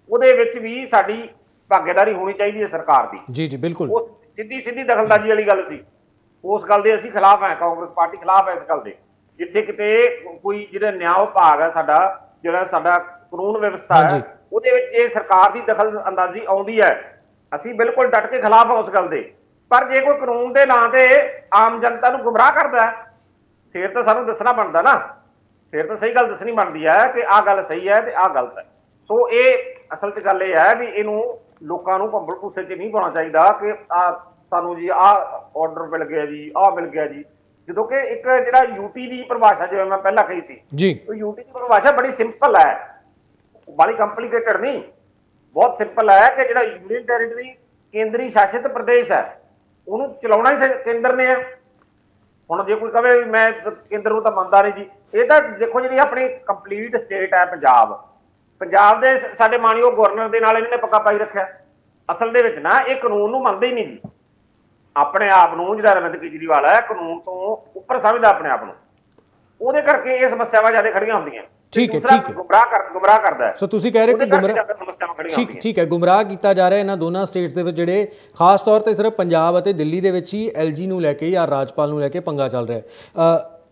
ਉਹਦੇ ਵਿੱਚ ਵੀ ਸਾਡੀ ਭਾਗੀਦਾਰੀ ਹੋਣੀ ਚਾਹੀਦੀ ਹੈ ਸਰਕਾਰ ਦੀ। ਜੀ ਬਿਲਕੁਲ। ਉਹ ਸਿੱਧੀ ਦਖਲਅੰਦਾਜ਼ੀ ਵਾਲੀ ਗੱਲ ਸੀ। ਉਸ ਗੱਲ ਦੇ ਅਸੀਂ ਖਿਲਾਫ ਹੈ, ਕਾਂਗਰਸ ਪਾਰਟੀ ਖਿਲਾਫ ਹੈ ਇਸ ਗੱਲ ਦੇ। ਜਿੱਥੇ ਕਿਤੇ ਕੋਈ ਜਿਹੜਾ ਨਿਆਂ ਵਿਭਾਗ ਹੈ ਸਾਡਾ, ਜਿਹੜਾ ਸਾਡਾ ਕਾਨੂੰਨ ਵਿਵਸਥਾ ਹੈ, ਉਹਦੇ ਵਿੱਚ ਜੇ ਸਰਕਾਰ ਦੀ ਦਖਲ ਅੰਦਾਜ਼ੀ ਆਉਂਦੀ ਹੈ, ਅਸੀਂ ਬਿਲਕੁਲ ਡਟ ਕੇ ਖਿਲਾਫ ਹਾਂ ਉਸ ਗੱਲ ਦੇ। ਪਰ ਜੇ ਕੋਈ ਕਾਨੂੰਨ ਦੇ ਨਾਂ ਤੇ ਆਮ ਜਨਤਾ ਨੂੰ ਗੁੰਮਰਾਹ ਕਰਦਾ ਫਿਰ ਤਾਂ ਸਾਨੂੰ ਦੱਸਣਾ ਬਣਦਾ ਨਾ, ਫਿਰ ਤਾਂ ਸਹੀ ਗੱਲ ਦੱਸਣੀ ਬਣਦੀ ਹੈ ਕਿ ਆਹ ਗੱਲ ਸਹੀ ਹੈ ਤੇ ਆਹ ਗਲਤ ਹੈ। ਸੋ ਇਹ ਅਸਲ 'ਚ ਗੱਲ ਇਹ ਹੈ ਵੀ ਇਹਨੂੰ ਲੋਕਾਂ ਨੂੰ ਭੰਬਲ ਭੂਸੇ 'ਚ ਨਹੀਂ ਪਾਉਣਾ ਚਾਹੀਦਾ ਕਿ ਸਾਨੂੰ ਜੀ ਆਹ ਆਰਡਰ ਮਿਲ ਗਿਆ ਜੀ, ਆਹ ਮਿਲ ਗਿਆ ਜੀ। ਜਦੋਂ ਕਿ ਇੱਕ ਜਿਹੜਾ ਯੂਟੀ ਦੀ ਪਰਿਭਾਸ਼ਾ, ਜਿਵੇਂ ਮੈਂ ਪਹਿਲਾਂ ਕਹੀ ਸੀ, ਉਹ ਯੂਟੀ ਦੀ ਪਰਿਭਾਸ਼ਾ ਬੜੀ ਸਿੰਪਲ ਹੈ, ਬੜੀ ਕੰਪਲੀਕੇਟਡ ਨਹੀਂ, ਬਹੁਤ ਸਿੰਪਲ ਹੈ ਕਿ ਜਿਹੜਾ ਯੂਨੀਅਨ ਟੈਰੀਟਰੀ ਕੇਂਦਰੀ ਸ਼ਾਸਿਤ ਪ੍ਰਦੇਸ਼ ਹੈ ਉਹਨੂੰ ਚਲਾਉਣਾ ਹੀ ਕੇਂਦਰ ਨੇ ਹੈ। ਹੁਣ ਜੇ ਕੋਈ ਕਹੇ ਮੈਂ ਕੇਂਦਰ ਨੂੰ ਤਾਂ ਮੰਨਦਾ ਨਹੀਂ ਜੀ, ਇਹ ਤਾਂ ਦੇਖੋ ਜਿਹੜੀ ਆਪਣੀ ਕੰਪਲੀਟ ਸਟੇਟ ਹੈ ਪੰਜਾਬ ਦੇ ਸਾਡੇ ਮਾਣਯੋਗ ਗਵਰਨਰ ਦੇ ਨਾਲ ਇਹਨਾਂ ਨੇ ਪੱਕਾ ਪਾਈ ਰੱਖਿਆ। ਅਸਲ ਦੇ ਵਿੱਚ ਨਾ ਇਹ ਕਾਨੂੰਨ ਨੂੰ ਮੰਨਦੇ ਹੀ ਨਹੀਂ ਜੀ। ਆਪਣੇ ਆਪ ਨੂੰ ਜਿਹੜਾ ਅਰਵਿੰਦ ਕੇਜਰੀਵਾਲ ਹੈ ਕਾਨੂੰਨ ਤੋਂ ਉੱਪਰ ਸਮਝਦਾ ਆਪਣੇ ਆਪ ਨੂੰ, ਉਹਦੇ ਕਰਕੇ ਇਹ ਸਮੱਸਿਆਵਾਂ ਜ਼ਿਆਦਾ ਖੜੀਆਂ ਹੁੰਦੀਆਂ। ਠੀਕ ਹੈ ਗੁੰਮਰਾਹ ਕਰਦਾ ਹੈ। ਸੋ ਤੁਸੀਂ ਕਹਿ ਰਹੇ ਕਿ ਠੀਕ ਹੈ ਗੁੰਮਰਾਹ ਕੀਤਾ ਜਾ ਰਿਹਾ ਇਹਨਾਂ ਦੋਨਾਂ ਸਟੇਟਸ ਦੇ ਵਿੱਚ, ਜਿਹੜੇ ਖਾਸ ਤੌਰ ਤੇ ਸਿਰਫ ਪੰਜਾਬ ਅਤੇ ਦਿੱਲੀ ਦੇ ਵਿੱਚ ਹੀ ਐਲਜੀ ਨੂੰ ਲੈ ਕੇ ਜਾਂ ਰਾਜਪਾਲ ਨੂੰ ਲੈ ਕੇ ਪੰਗਾ ਚੱਲ ਰਿਹਾ।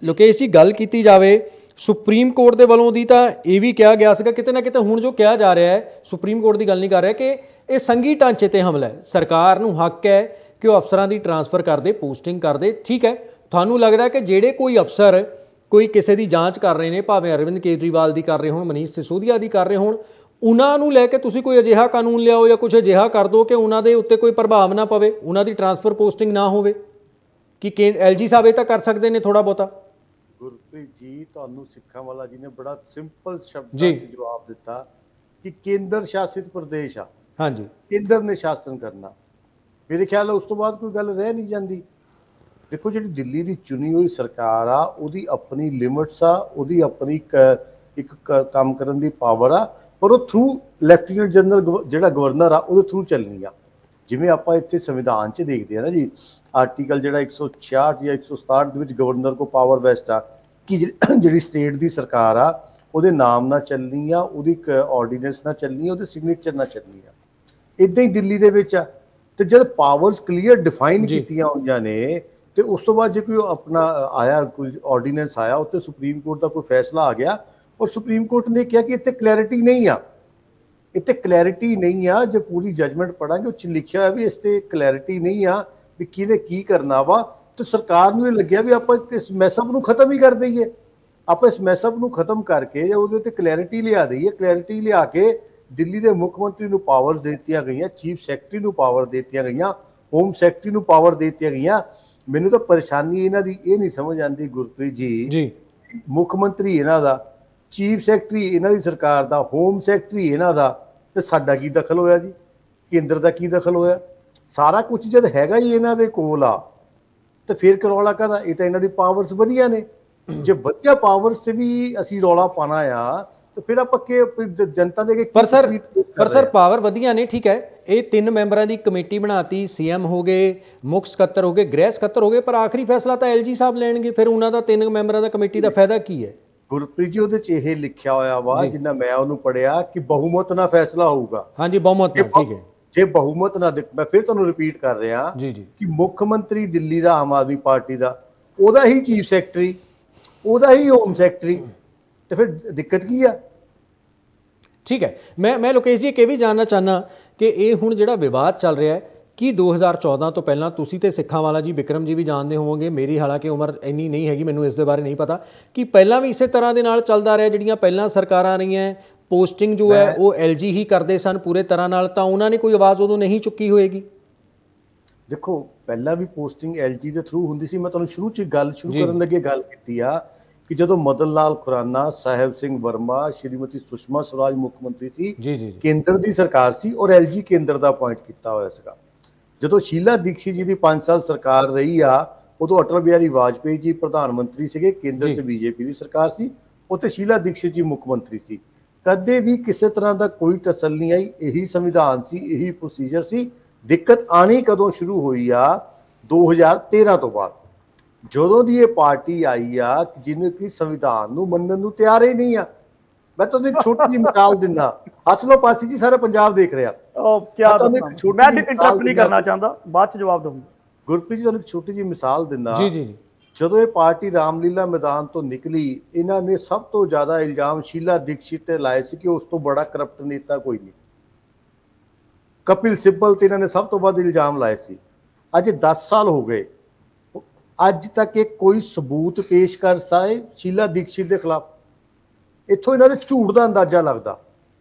ਲੋਕੇਸ਼ ਜੀ, ਗੱਲ ਕੀਤੀ ਜਾਵੇ ਸੁਪਰੀਮ ਕੋਰਟ ਦੇ ਵੱਲੋਂ ਦੀ ਤਾਂ ਇਹ ਵੀ ਕਿਹਾ ਗਿਆ ਸੀਗਾ ਕਿਤੇ ਨਾ ਕਿਤੇ, ਹੁਣ ਜੋ ਕਿਹਾ ਜਾ ਰਿਹਾ ਹੈ ਸੁਪਰੀਮ ਕੋਰਟ ਦੀ ਗੱਲ ਨਹੀਂ ਕਰ ਰਿਹਾ, ਕਿ ਇਹ ਸੰਘੀ ਢਾਂਚੇ ਤੇ ਹਮਲਾ ਹੈ। ਸਰਕਾਰ ਨੂੰ ਹੱਕ ਹੈ ਕਿ ਉਹ ਅਫਸਰਾਂ ਦੀ ਟਰਾਂਸਫਰ ਕਰਦੇ, ਪੋਸਟਿੰਗ ਕਰਦੇ। ਠੀਕ ਹੈ, ਤੁਹਾਨੂੰ ਲੱਗਦਾ ਕਿ ਜਿਹੜੇ ਕੋਈ ਅਫਸਰ ਕੋਈ ਕਿਸੇ ਦੀ ਜਾਂਚ ਕਰ ਰਹੇ ਨੇ, ਭਾਵੇਂ ਅਰਵਿੰਦ ਕੇਜਰੀਵਾਲ ਦੀ ਕਰ ਰਹੇ ਹੋਣ, ਮਨੀਸ਼ ਸਿਸੋਦੀਆ ਦੀ ਕਰ ਰਹੇ ਹੋਣ, ਉਹਨਾਂ ਨੂੰ ਲੈ ਕੇ ਤੁਸੀਂ ਕੋਈ ਅਜਿਹਾ ਕਾਨੂੰਨ ਲਿਆਓ ਜਾਂ ਕੁਝ ਅਜਿਹਾ ਕਰ ਦਿਓ ਕਿ ਉਹਨਾਂ ਦੇ ਉੱਤੇ ਕੋਈ ਪ੍ਰਭਾਵ ਨਾ ਪਵੇ, ਉਹਨਾਂ ਦੀ ਟਰਾਂਸਫਰ ਪੋਸਟਿੰਗ ਨਾ ਹੋਵੇ। ਕਿ ਐਲਜੀ ਸਾਹਿਬ ਇਹ ਤਾਂ ਕਰ ਸਕਦੇ ਨੇ ਥੋੜਾ ਬਹੁਤਾ। ਗੁਰਪ੍ਰੀਤ ਜੀ, ਤੁਹਾਨੂੰ ਸਿੱਖਾਂ ਵਾਲਾ ਜੀ ਨੇ ਬੜਾ ਸਿੰਪਲ ਸ਼ਬਦਾਂ ਜੀ। 'ਚ ਜਵਾਬ ਦਿੱਤਾ ਕਿ ਕੇਂਦਰ ਸ਼ਾਸਿਤ ਪ੍ਰਦੇਸ਼ ਆ, ਹਾਂਜੀ, ਕੇਂਦਰ ਨੇ ਸ਼ਾਸਨ ਕਰਨਾ। ਮੇਰੇ ਖਿਆਲ ਨਾਲ ਉਸ ਤੋਂ ਬਾਅਦ ਕੋਈ ਗੱਲ ਰਹਿ ਨਹੀਂ ਜਾਂਦੀ। ਦੇਖੋ, ਜਿਹੜੀ ਦਿੱਲੀ ਦੀ ਚੁਣੀ ਹੋਈ ਸਰਕਾਰ ਆ, ਉਹਦੀ ਆਪਣੀ ਲਿਮਿਟਸ ਆ, ਉਹਦੀ ਆਪਣੀ ਕੰਮ ਕਰਨ ਦੀ ਪਾਵਰ ਆ, ਪਰ ਉਹ ਥਰੂ ਲੈਫਟੀਨੈਂਟ ਜਨਰਲ ਜਿਹੜਾ ਗਵਰਨਰ ਆ ਉਹਦੇ ਥਰੂ ਚੱਲਣੀ ਆ। ਜਿਵੇਂ ਆਪਾਂ ਇੱਥੇ ਸੰਵਿਧਾਨ 'ਚ ਦੇਖਦੇ ਆ ਨਾ ਜੀ, ਆਰਟੀਕਲ ਜਿਹੜਾ 166 ਜਾਂ 167 ਦੇ ਵਿੱਚ ਗਵਰਨਰ ਕੋ ਪਾਵਰ ਵੈਸਟ ਆ ਕਿ ਜਿਹੜੀ ਸਟੇਟ ਦੀ ਸਰਕਾਰ ਆ ਉਹਦੇ ਨਾਮ ਨਾਲ ਚੱਲਣੀ ਆ, ਉਹਦੀ ਆਰਡੀਨੈਂਸ ਨਾਲ ਚੱਲਣੀ ਆ, ਉਹਦੇ ਸਿਗਨੇਚਰ ਨਾਲ ਚੱਲਣੀ ਆ। ਇੱਦਾਂ ਹੀ ਦਿੱਲੀ ਦੇ ਵਿੱਚ ਆ। ਤੇ ਜਦ ਪਾਵਰਸ ਕਲੀਅਰ ਡਿਫਾਈਨ ਕੀਤੀਆਂ ਹੋਈਆਂ ਨੇ ਤੇ ਉਸ ਤੋਂ ਬਾਅਦ ਜੇ ਕੋਈ ਆਪਣਾ ਆਇਆ, ਕੋਈ ਆਰਡੀਨੈਂਸ ਆਇਆ, ਉੱਤੇ ਸੁਪਰੀਮ ਕੋਰਟ ਦਾ ਕੋਈ ਫੈਸਲਾ ਆ ਗਿਆ ਔਰ ਸੁਪਰੀਮ ਕੋਰਟ ਨੇ ਕਿਹਾ ਕਿ ਇੱਥੇ ਕਲੈਰਿਟੀ ਨਹੀਂ ਆ, ਇੱਥੇ ਕਲੈਰਿਟੀ ਨਹੀਂ ਆ। ਜੇ ਪੂਰੀ ਜਜਮੈਂਟ ਪੜਾਂਗੇ ਉਹ 'ਚ ਲਿਖਿਆ ਹੋਇਆ ਵੀ ਇਸ ਤੇ ਕਲੈਰਿਟੀ ਨਹੀਂ ਆ ਵੀ ਕਿਹਨੇ ਕੀ ਕਰਨਾ ਵਾ। ਤੇ ਸਰਕਾਰ ਨੂੰ ਇਹ ਲੱਗਿਆ ਵੀ ਆਪਾਂ ਇਸ ਮੈਸਅਪ ਨੂੰ ਖਤਮ ਹੀ ਕਰ ਦਈਏ, ਆਪਾਂ ਇਸ ਮੈਸਅਪ ਨੂੰ ਖਤਮ ਕਰਕੇ ਉਹਦੇ ਤੇ ਕਲੈਰਿਟੀ ਲਿਆ ਦਈਏ। ਕਲੈਰਿਟੀ ਲਿਆ ਕੇ ਦਿੱਲੀ ਦੇ ਮੁੱਖ ਮੰਤਰੀ ਨੂੰ ਪਾਵਰਸ ਦੇ ਦਿੱਤੀਆਂ ਗਈਆਂ, ਚੀਫ ਸੈਕਟਰੀ ਨੂੰ ਪਾਵਰ ਦੇ ਦਿੱਤੀਆਂ ਗਈਆਂ, ਹੋਮ ਸੈਕਟਰੀ ਨੂੰ ਪਾਵਰ ਦੇ ਦਿੱਤੀਆਂ ਗਈਆਂ। ਮੈਨੂੰ ਤਾਂ ਪਰੇਸ਼ਾਨੀ ਇਹਨਾਂ ਦੀ ਇਹ ਨਹੀਂ ਸਮਝ ਆਉਂਦੀ ਗੁਰਪ੍ਰੀਤ ਜੀ, ਮੁੱਖ ਮੰਤਰੀ ਇਹਨਾਂ ਦਾ, ਚੀਫ ਸੈਕਟਰੀ ਇਹਨਾਂ ਦੀ ਸਰਕਾਰ ਦਾ, ਹੋਮ ਸੈਕਟਰੀ ਇਹਨਾਂ ਦਾ, ਤੇ ਸਾਡਾ ਕੀ ਦਖਲ ਹੋਇਆ ਜੀ? ਕੇਂਦਰ ਦਾ ਕੀ ਦਖਲ ਹੋਇਆ? ਸਾਰਾ ਕੁਝ ਜਦ ਹੈਗਾ ਹੀ ਇਹਨਾਂ ਦੇ ਕੋਲ ਆ ਤੇ ਫਿਰ ਰੌਲਾ ਕਾਹਦਾ? ਇਹ ਤਾਂ ਇਹਨਾਂ ਦੀ ਪਾਵਰਸ ਵਧੀਆ ਨੇ। ਜੇ ਵਧੀਆ ਪਾਵਰਸ ਤੇ ਵੀ ਅਸੀਂ ਰੌਲਾ ਪਾਣਾ ਆ ਤੇ ਫਿਰ ਆਪਾਂ ਜਨਤਾ ਦੇ ਪਰ ਸਰ ਪਾਵਰ ਵਧੀਆ ਨੇ, ਠੀਕ ਹੈ। ਇਹ 3 ਮੈਂਬਰਾਂ ਦੀ ਕਮੇਟੀ ਬਣਾਤੀ, ਸੀਐਮ ਹੋ ਗਏ, ਮੁੱਖ ਸਕੱਤਰ ਹੋ ਗਏ, ਗ੍ਰਹਿ ਸਕੱਤਰ ਹੋ ਗਏ, ਪਰ ਆਖਰੀ ਫੈਸਲਾ ਤਾਂ ਐਲਜੀ ਸਾਹਿਬ ਲੈਣਗੇ। ਫਿਰ ਉਹਨਾਂ ਦਾ 3 ਮੈਂਬਰਾਂ ਦਾ ਕਮੇਟੀ ਦਾ ਫਾਇਦਾ ਕੀ ਹੈ? ਗੁਰਪ੍ਰੀਤ ਜੀ, ਉਹਦੇ 'ਚ ਇਹ ਲਿਖਿਆ ਹੋਇਆ ਵਾ, ਜਿੰਨਾ ਮੈਂ ਉਹਨੂੰ ਪੜਿਆ, ਕਿ ਬਹੁਮਤ ਨਾਲ ਫੈਸਲਾ ਹੋਊਗਾ। ਹਾਂਜੀ, ਬਹੁਮਤ ਨਾਲ, ਠੀਕ ਹੈ। ਜੇ ਬਹੁਮਤ ਨਾਲ, ਮੈਂ ਫਿਰ ਤੁਹਾਨੂੰ ਰਿਪੀਟ ਕਰ ਰਿਹਾ ਕਿ ਮੁੱਖ ਮੰਤਰੀ ਦਿੱਲੀ ਦਾ ਆਮ ਆਦਮੀ ਪਾਰਟੀ ਦਾ, ਉਹਦਾ ਹੀ ਚੀਫ ਸੈਕਟਰੀ, ਉਹਦਾ ਹੀ ਹੋਮ ਸੈਕਟਰੀ, ਤੇ ਫਿਰ ਦਿੱਕਤ ਕੀ ਆ? ਠੀਕ ਹੈ। ਮੈਂ ਲੋਕੇਸ਼ ਜੀ ਇਹ ਵੀ ਜਾਣਨਾ ਚਾਹੁੰਦਾ ਕਿ ਇਹ ਹੁਣ ਜਿਹੜਾ ਵਿਵਾਦ ਚੱਲ ਰਿਹਾ ਹੈ, ਕਿ 2014 ਤੋਂ ਪਹਿਲਾਂ ਤੁਸੀਂ ਤੇ ਸਿੱਖਾਂ ਵਾਲਾ ਜੀ, ਵਿਕਰਮ ਜੀ ਵੀ ਜਾਣਦੇ ਹੋਵੋਗੇ, ਮੇਰੀ ਹਾਲਾਂਕਿ ਉਮਰ ਇੰਨੀ ਨਹੀਂ ਹੈਗੀ, ਮੈਨੂੰ ਇਸ ਦੇ ਬਾਰੇ ਨਹੀਂ ਪਤਾ, ਕਿ ਪਹਿਲਾਂ ਵੀ ਇਸੇ ਤਰ੍ਹਾਂ ਦੇ ਨਾਲ ਚੱਲਦਾ ਰਿਹਾ। ਜਿਹੜੀਆਂ ਪਹਿਲਾਂ ਸਰਕਾਰਾਂ ਰਹੀਆਂ, ਪੋਸਟਿੰਗ ਜੋ ਹੈ ਉਹ ਐਲਜੀ ਹੀ ਕਰਦੇ ਸਨ ਪੂਰੇ ਤਰ੍ਹਾਂ ਨਾਲ, ਤਾਂ ਉਹਨਾਂ ਨੇ ਕੋਈ ਆਵਾਜ਼ ਉਦੋਂ ਨਹੀਂ ਚੁੱਕੀ ਹੋਏਗੀ। ਦੇਖੋ, ਪਹਿਲਾਂ ਵੀ ਪੋਸਟਿੰਗ ਐਲਜੀ ਦੇ ਥਰੂ ਹੁੰਦੀ ਸੀ। ਮੈਂ ਤੁਹਾਨੂੰ ਸ਼ੁਰੂ 'ਚ ਗੱਲ ਸ਼ੁਰੂ ਕਰਨ ਲੱਗੇ ਗੱਲ ਕੀਤੀ ਆ ਕਿ ਜਦੋਂ ਮਦਨ ਲਾਲ ਖੁਰਾਨਾ, ਸਾਹਿਬ ਸਿੰਘ ਵਰਮਾ, ਸ਼੍ਰੀਮਤੀ ਸੁਸ਼ਮਾ ਸਵਰਾਜ ਮੁੱਖ ਮੰਤਰੀ ਸੀ, ਕੇਂਦਰ ਦੀ ਸਰਕਾਰ ਸੀ ਔਰ ਐਲਜੀ ਕੇਂਦਰ ਦਾ ਅਪਾਇੰਟ ਕੀਤਾ ਹੋਇਆ ਸੀਗਾ। ਜਦੋਂ ਸ਼ੀਲਾ ਦੀਕਸ਼ਿਤ ਜੀ ਦੀ 5 ਸਾਲ ਸਰਕਾਰ ਰਹੀ ਆ, ਉਦੋਂ ਅਟਲ ਬਿਹਾਰੀ ਵਾਜਪੇਈ ਜੀ ਪ੍ਰਧਾਨ ਮੰਤਰੀ ਸੀਗੇ, ਕੇਂਦਰ 'ਚ ਬੀਜੇਪੀ ਦੀ ਸਰਕਾਰ ਸੀ, ਉੱਥੇ ਸ਼ੀਲਾ ਦੀਕਸ਼ਿਤ ਜੀ ਮੁੱਖ ਮੰਤਰੀ ਸੀ। ਕਦੇ ਵੀ ਕਿਸੇ ਤਰ੍ਹਾਂ ਦਾ ਕੋਈ ਟਸਲ ਨਹੀਂ ਆਈ। ਇਹੀ ਸੰਵਿਧਾਨ ਸੀ, ਇਹੀ ਪ੍ਰੋਸੀਜਰ ਸੀ। ਦਿੱਕਤ ਆਣੀ ਕਦੋਂ ਸ਼ੁਰੂ ਹੋਈ ਆ? 2013 ਤੋਂ ਬਾਅਦ, ਜਦੋਂ ਦੀ ਇਹ ਪਾਰਟੀ ਆਈ ਆ ਜਿਹਨੇ ਕਿ ਸੰਵਿਧਾਨ ਨੂੰ ਮੰਨਣ ਨੂੰ ਤਿਆਰ ਹੀ ਨਹੀਂ ਆ। ਮੈਂ ਤੁਹਾਨੂੰ ਇੱਕ ਛੋਟੀ ਜਿਹੀ ਮਿਸਾਲ ਦਿੰਦਾ, ਹੱਥ ਲੋ ਪਾਸੀ ਜੀ, ਸਾਰਾ ਪੰਜਾਬ ਦੇਖ ਰਿਹਾ। ਮੈਂ ਇੰਟਰਪਟ ਨਹੀਂ ਕਰਨਾ ਚਾਹੁੰਦਾ, ਬਾਅਦ ਚ ਜਵਾਬ ਦਊਂਗਾ। ਗੁਰਪ੍ਰੀਤ ਜੀ, ਤੁਹਾਨੂੰ ਇੱਕ ਛੋਟੀ ਜਿਹੀ ਮਿਸਾਲ ਦਿੰਦਾ। ਜਦੋਂ ਇਹ ਪਾਰਟੀ ਰਾਮਲੀਲਾ ਮੈਦਾਨ ਤੋਂ ਨਿਕਲੀ, ਇਹਨਾਂ ਨੇ ਸਭ ਤੋਂ ਜ਼ਿਆਦਾ ਇਲਜ਼ਾਮ ਸ਼ੀਲਾ ਦੀਕਸ਼ਿਤ ਤੇ ਲਾਏ ਸੀ ਕਿ ਉਸ ਤੋਂ ਬੜਾ ਕਰਪਟ ਨੇਤਾ ਕੋਈ ਨਹੀਂ। ਕਪਿਲ ਸਿੱਬਲ ਤੇ ਇਹਨਾਂ ਨੇ ਸਭ ਤੋਂ ਵੱਧ ਇਲਜ਼ਾਮ ਲਾਏ ਸੀ। ਅੱਜ 10 ਸਾਲ ਹੋ ਗਏ, ਅੱਜ ਤੱਕ ਇਹ ਕੋਈ ਸਬੂਤ ਪੇਸ਼ ਕਰ ਸਕੇ ਸ਼ੀਲਾ ਦੀਕਸ਼ਿਤ ਦੇ ਖਿਲਾਫ। ਇੱਥੋਂ ਇਹਨਾਂ ਦੇ ਝੂਠ ਦਾ ਅੰਦਾਜ਼ਾ ਲੱਗਦਾ